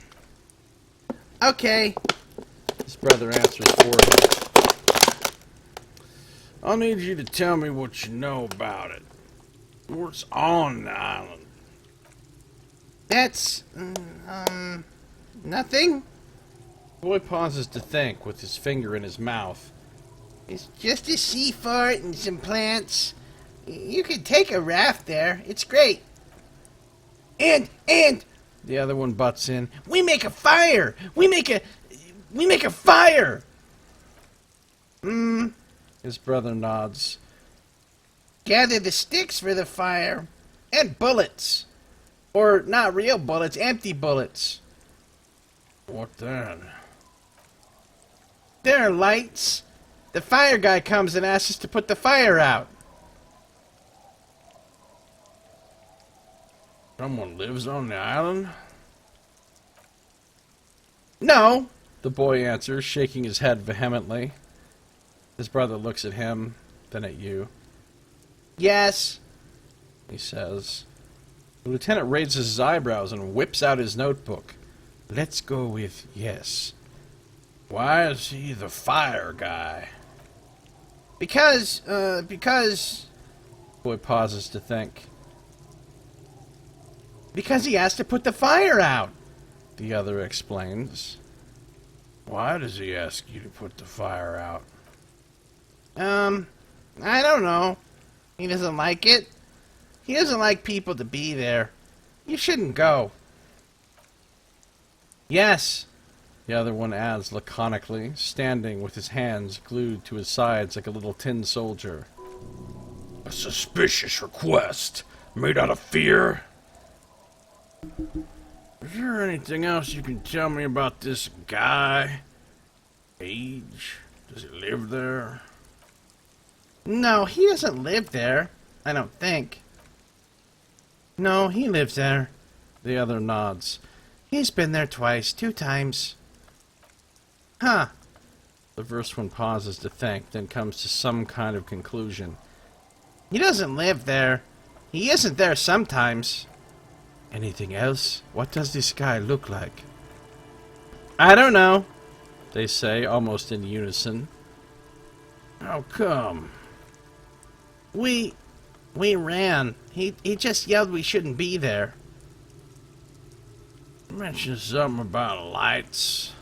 Okay. His brother answers for him. I'll need you to tell me what you know about it. What's on the island? That's, nothing? The boy pauses to think with his finger in his mouth. It's just a sea fort and some plants. You could take a raft there. It's great. And the other one butts in. We make a fire. We make a fire. His brother nods. Gather the sticks for the fire. And bullets. Or not real bullets, empty bullets. What then? There are lights. The fire guy comes and asks us to put the fire out. Someone lives on the island? No. The boy answers, shaking his head vehemently. His brother looks at him, then at you. Yes, he says. The lieutenant raises his eyebrows and whips out his notebook. Let's go with yes. Why is he the fire guy? Because... Boy pauses to think. Because he has to put the fire out. The other explains. Why does he ask you to put the fire out? I don't know. He doesn't like it. He doesn't like people to be there. You shouldn't go. Yes. The other one adds laconically, standing with his hands glued to his sides like a little tin soldier. A suspicious request. Made out of fear? Is there anything else you can tell me about this guy? Age? Does he live there? No, he doesn't live there. I don't think. No, he lives there. The other nods. He's been there twice, 2 times. Huh. The first one pauses to think, then comes to some kind of conclusion. He doesn't live there. He isn't there sometimes. Anything else? What does this guy look like? I don't know, they say, almost in unison. How come? We ran. He just yelled we shouldn't be there. You mentioned something about lights.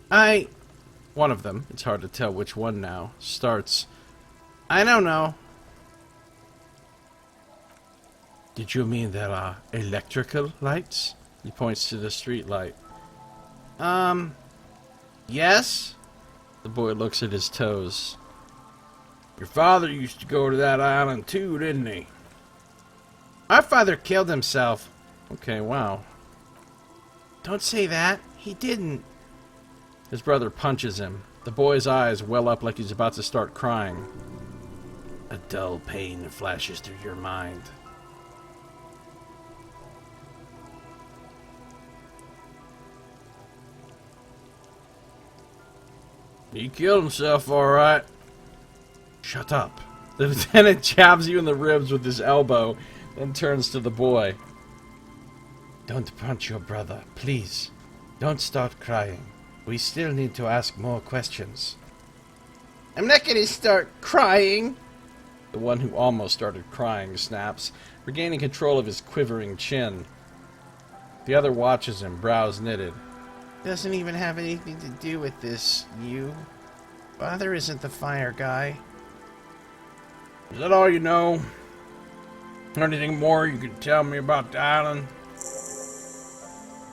One of them, it's hard to tell which one now, starts. I don't know. Did you mean there are electrical lights? He points to the street light. Yes? The boy looks at his toes. Your father used to go to that island too, didn't he? Our father killed himself. Okay, wow. Don't say that. He didn't. His brother punches him. The boy's eyes well up like he's about to start crying. A dull pain flashes through your mind. He killed himself, all right. Shut up. The lieutenant jabs you in the ribs with his elbow, then turns to the boy. Don't punch your brother, please. Don't start crying. We still need to ask more questions. I'm not gonna start crying. The one who almost started crying snaps, regaining control of his quivering chin. The other watches him, brows knitted. Doesn't even have anything to do with this, you. Father isn't the fire guy. Is that all you know? Anything more you can tell me about the island?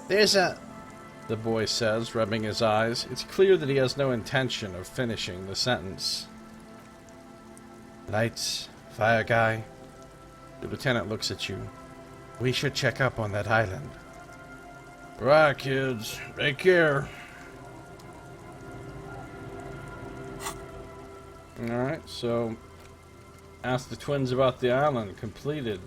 The boy says, rubbing his eyes. It's clear that he has no intention of finishing the sentence. Lights, fire guy. The lieutenant looks at you. We should check up on that island. Right, kids. Take care. Alright, so ask the twins about the island. Completed.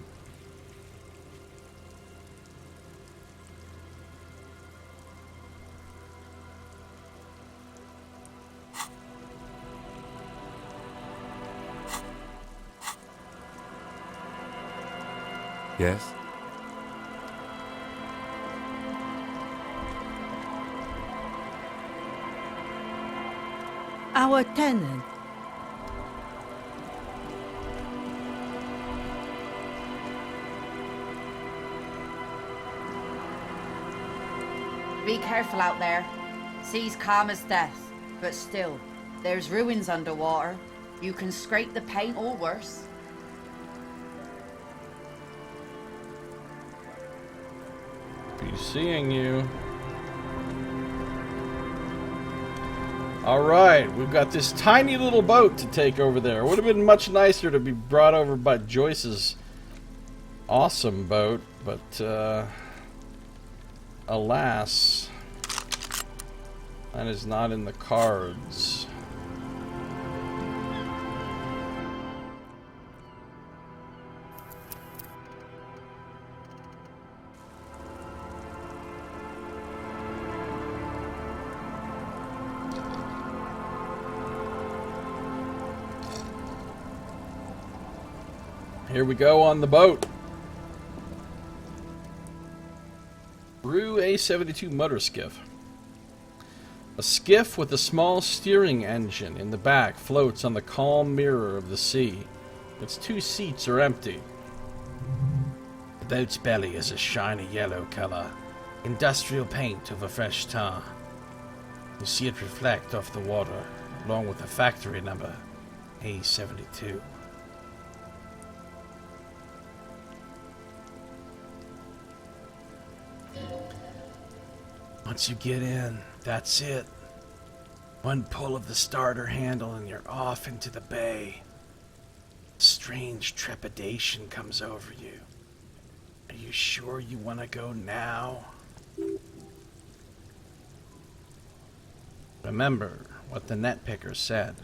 Yes? Our tenant. Be careful out there. Sea's calm as death, but still, there's ruins underwater. You can scrape the paint or worse. Be seeing you. Alright, we've got this tiny little boat to take over there. It would have been much nicer to be brought over by Joyce's awesome boat, but alas, that is not in the cards. Here we go on the boat. Brew A72 motor skiff. A skiff with a small steering engine in the back floats on the calm mirror of the sea. Its 2 seats are empty. The boat's belly is a shiny yellow color, industrial paint over fresh tar. You see it reflect off the water, along with the factory number, A72. Once you get in, that's it. One pull of the starter handle and you're off into the bay. strange trepidation comes over you. Are you sure you want to go now? Remember what the net picker said.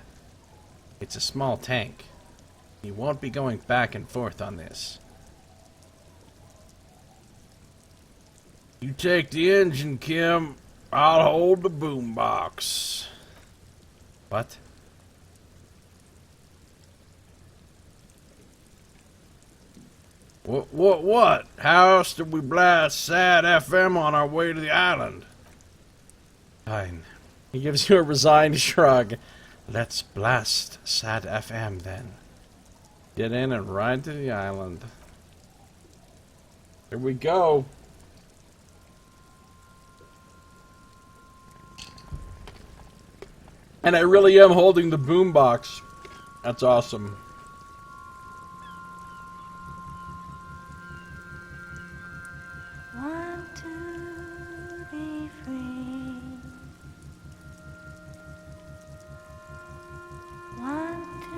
It's a small tank. You won't be going back and forth on this. You take the engine, Kim. I'll hold the boombox. What? What? How else did we blast Sad FM on our way to the island? Fine. He gives you a resigned shrug. Let's blast Sad FM then. Get in and ride to the island. Here we go. And I really am holding the boombox. That's awesome. Want to be free. Want to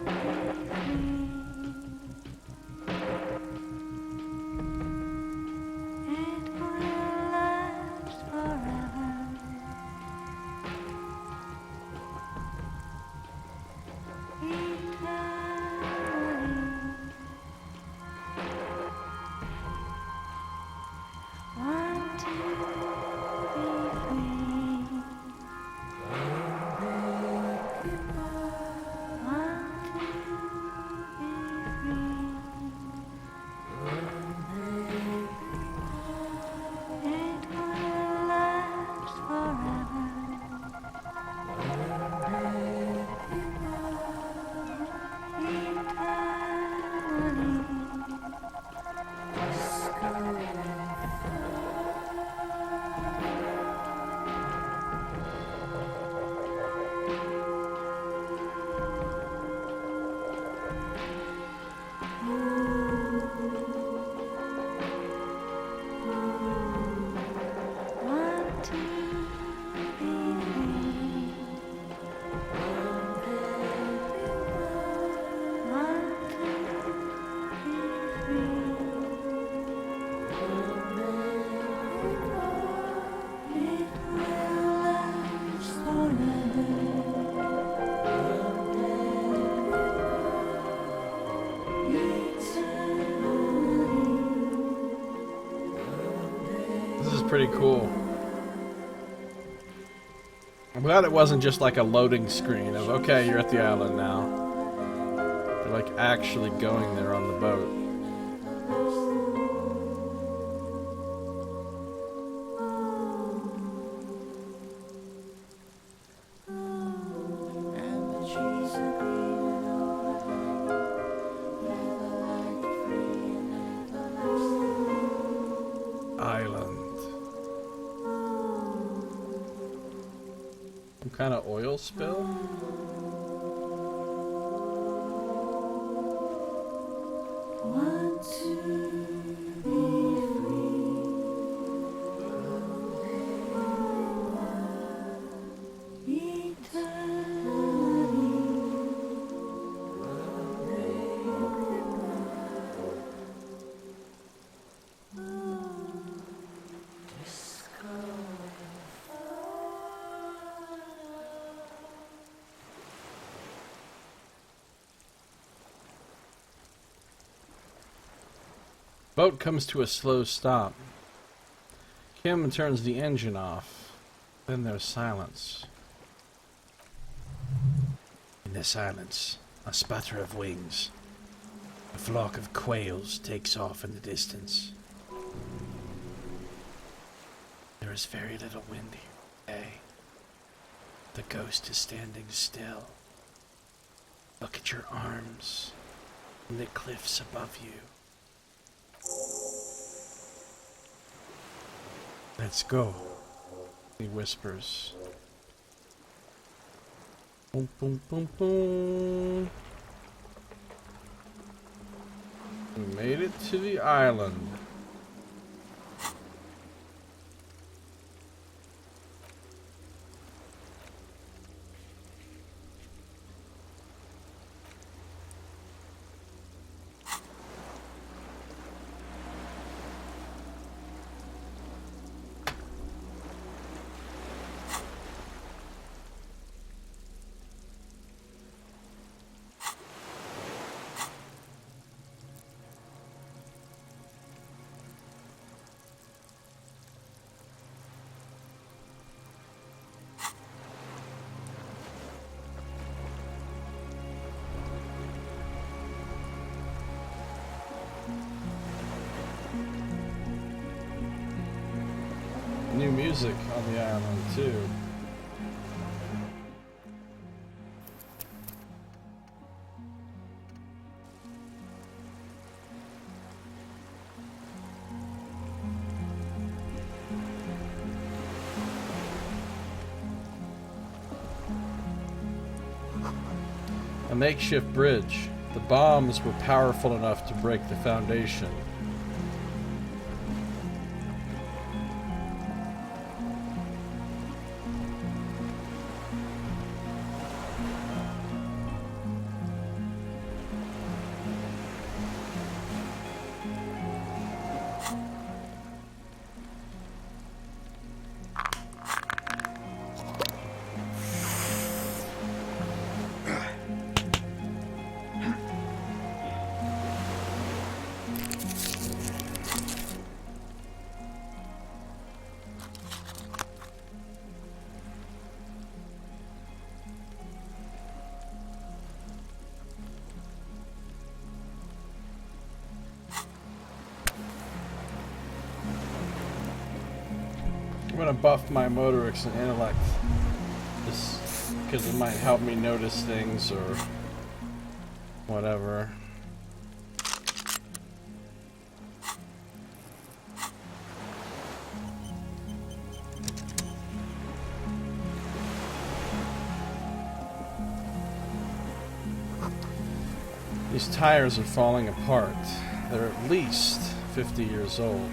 be free. It will last forever. Pretty cool. I'm glad it wasn't just like a loading screen of, okay, you're at the island now. You're like actually going there on the boat. Kind of oil spill? Boat comes to a slow stop. Kim turns the engine off. Then there's silence. In the silence, a sputter of wings. A flock of quails takes off in the distance. There is very little wind here today. The ghost is standing still. Look at your arms and the cliffs above you. Let's go, he whispers. Boom, boom, boom, boom. We made it to the island. new music on the island, too. A makeshift bridge. The bombs were powerful enough to break the foundation. I'm gonna buff my motorics and intellect, just because it might help me notice things or whatever. These tires are falling apart. They're at least 50 years old.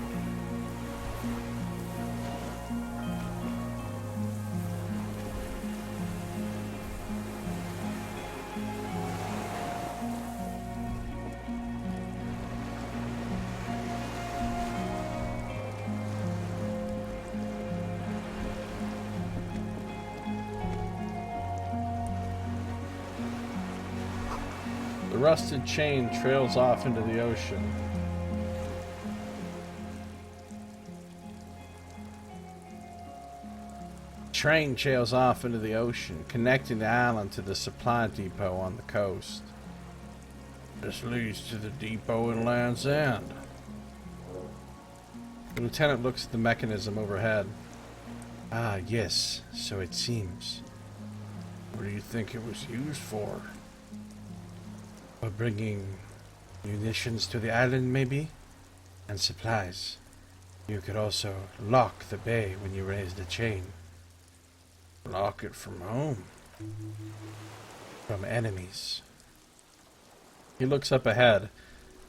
The rusted chain trails off into the ocean. Train trails off into the ocean, connecting the island to the supply depot on the coast. This leads to the depot in Land's End. The lieutenant looks at the mechanism overhead. Ah, yes, so it seems. What do you think it was used for? For bringing munitions to the island, maybe? And supplies. You could also lock the bay when you raise the chain. Lock it from whom? From enemies. He looks up ahead.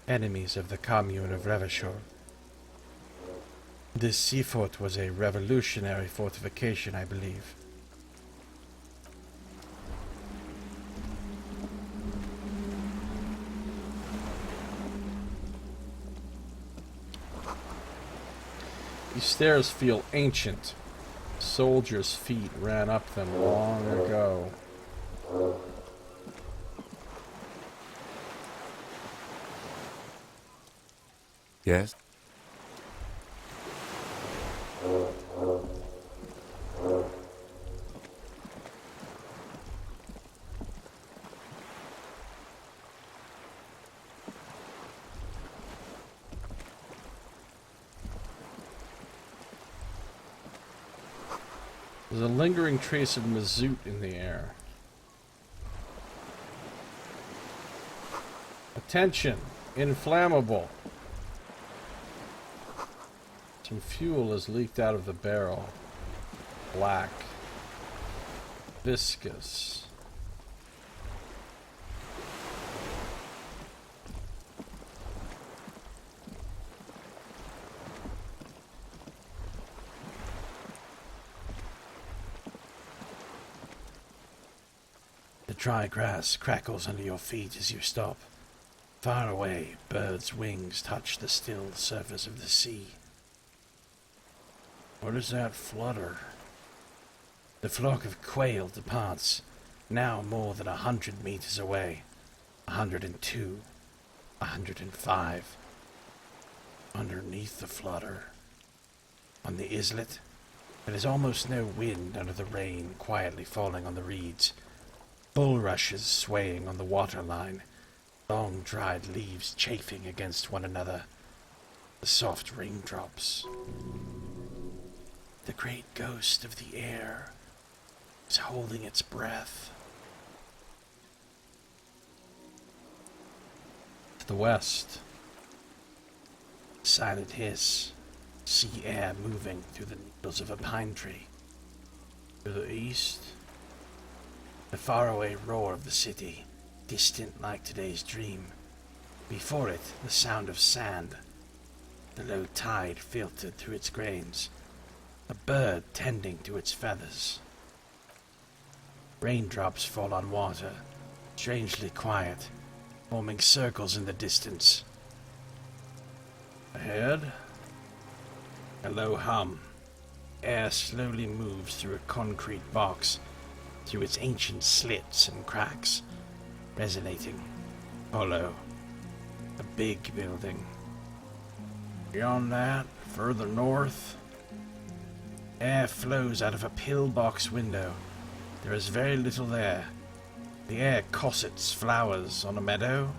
Enemies of the commune of Revachol. This sea fort was a revolutionary fortification, I believe. These stairs feel ancient. Soldiers' feet ran up them long ago. Yes? There's a lingering trace of mazout in the air. Attention! Inflammable! Some fuel is leaked out of the barrel. Black. Viscous. The dry grass crackles under your feet as you stop. Far away, birds' wings touch the still surface of the sea. What is that flutter? The flock of quail departs, now more than 100 meters away. 102, 105. Underneath the flutter, on the islet, there is almost no wind under the rain quietly falling on the reeds. Bulrushes swaying on the waterline, long dried leaves chafing against one another. The soft raindrops. The great ghost of the air is holding its breath. To the west. Silent hiss. Sea air moving through the needles of a pine tree. To the east. The faraway roar of the city, distant like today's dream. Before it, the sound of sand. The low tide filtered through its grains. A bird tending to its feathers. Raindrops fall on water, strangely quiet, forming circles in the distance. Ahead. A low hum. Air slowly moves through a concrete box, through its ancient slits and cracks, resonating, hollow. A big building. Beyond that, further north. Air flows out of a pillbox window. There is very little there. The air cossets flowers on a meadow.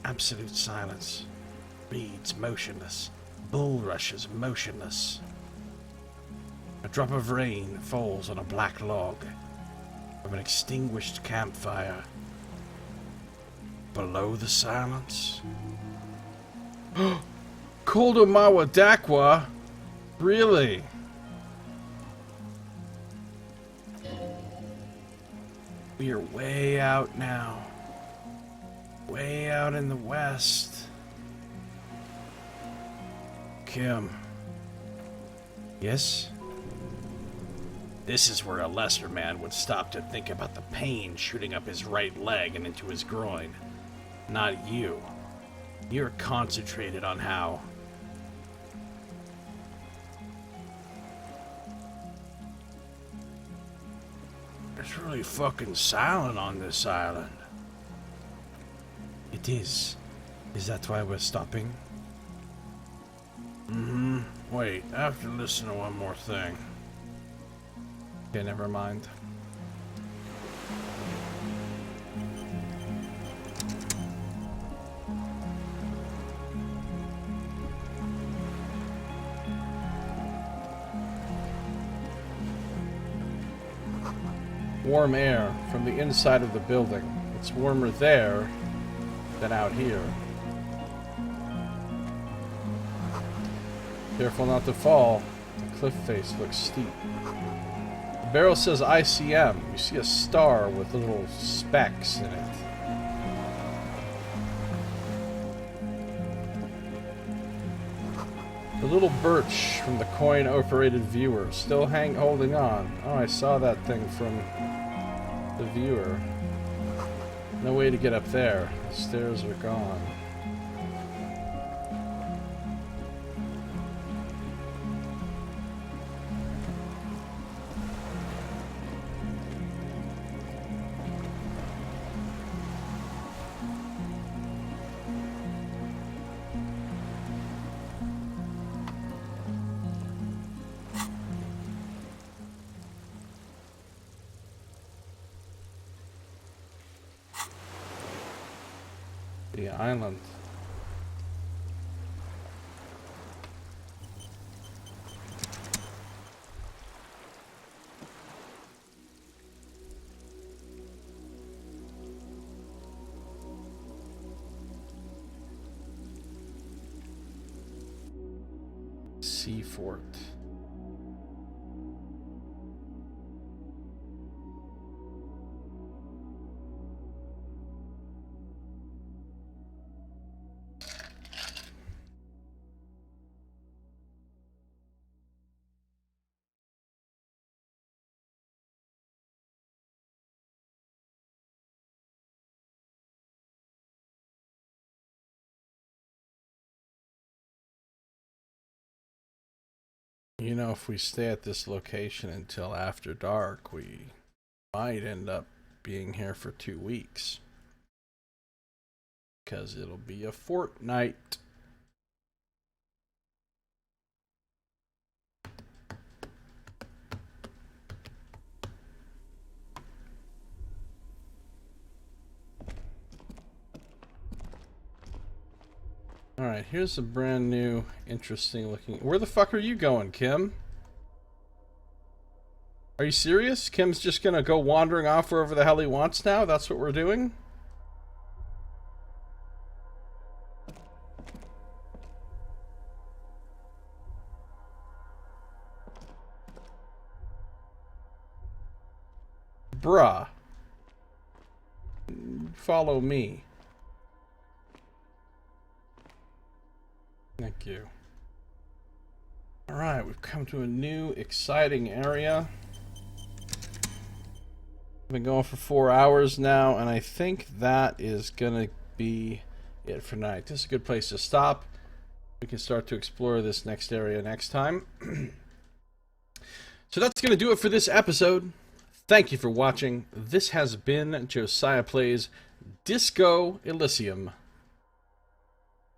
Absolute silence. Reeds motionless. Bulrushes motionless. A drop of rain falls on a black log from an extinguished campfire. Below the silence. Koldomawa Dakwa? Really? We are way out now. Way out in the west. Kim. Yes? This is where a lesser man would stop to think about the pain shooting up his right leg and into his groin. Not you. You're concentrated on how... It's really fucking silent on this island. It is. Is that why we're stopping? Mm-hmm. Wait, I have to listen to one more thing. Okay, never mind. Warm air from the inside of the building. It's warmer there than out here. Careful not to fall. The cliff face looks steep. The barrel says ICM. You see a star with little specks in it. The little birch from the coin-operated viewer still holding on. Oh, I saw that thing from the viewer. No way to get up there. The stairs are gone. The island. Seafort. You know, if we stay at this location until after dark, we might end up being here for 2 weeks. Because it'll be a fortnight. Alright, here's a brand new, interesting looking... Where the fuck are you going, Kim? Are you serious? Kim's just gonna go wandering off wherever the hell he wants now? That's what we're doing? Bruh. Follow me. Thank you. Alright, we've come to a new, exciting area. I've been going for 4 hours now, and I think that is gonna be it for tonight. This is a good place to stop. We can start to explore this next area next time. So that's gonna do it for this episode. Thank you for watching. This has been Josiah Plays Disco Elysium.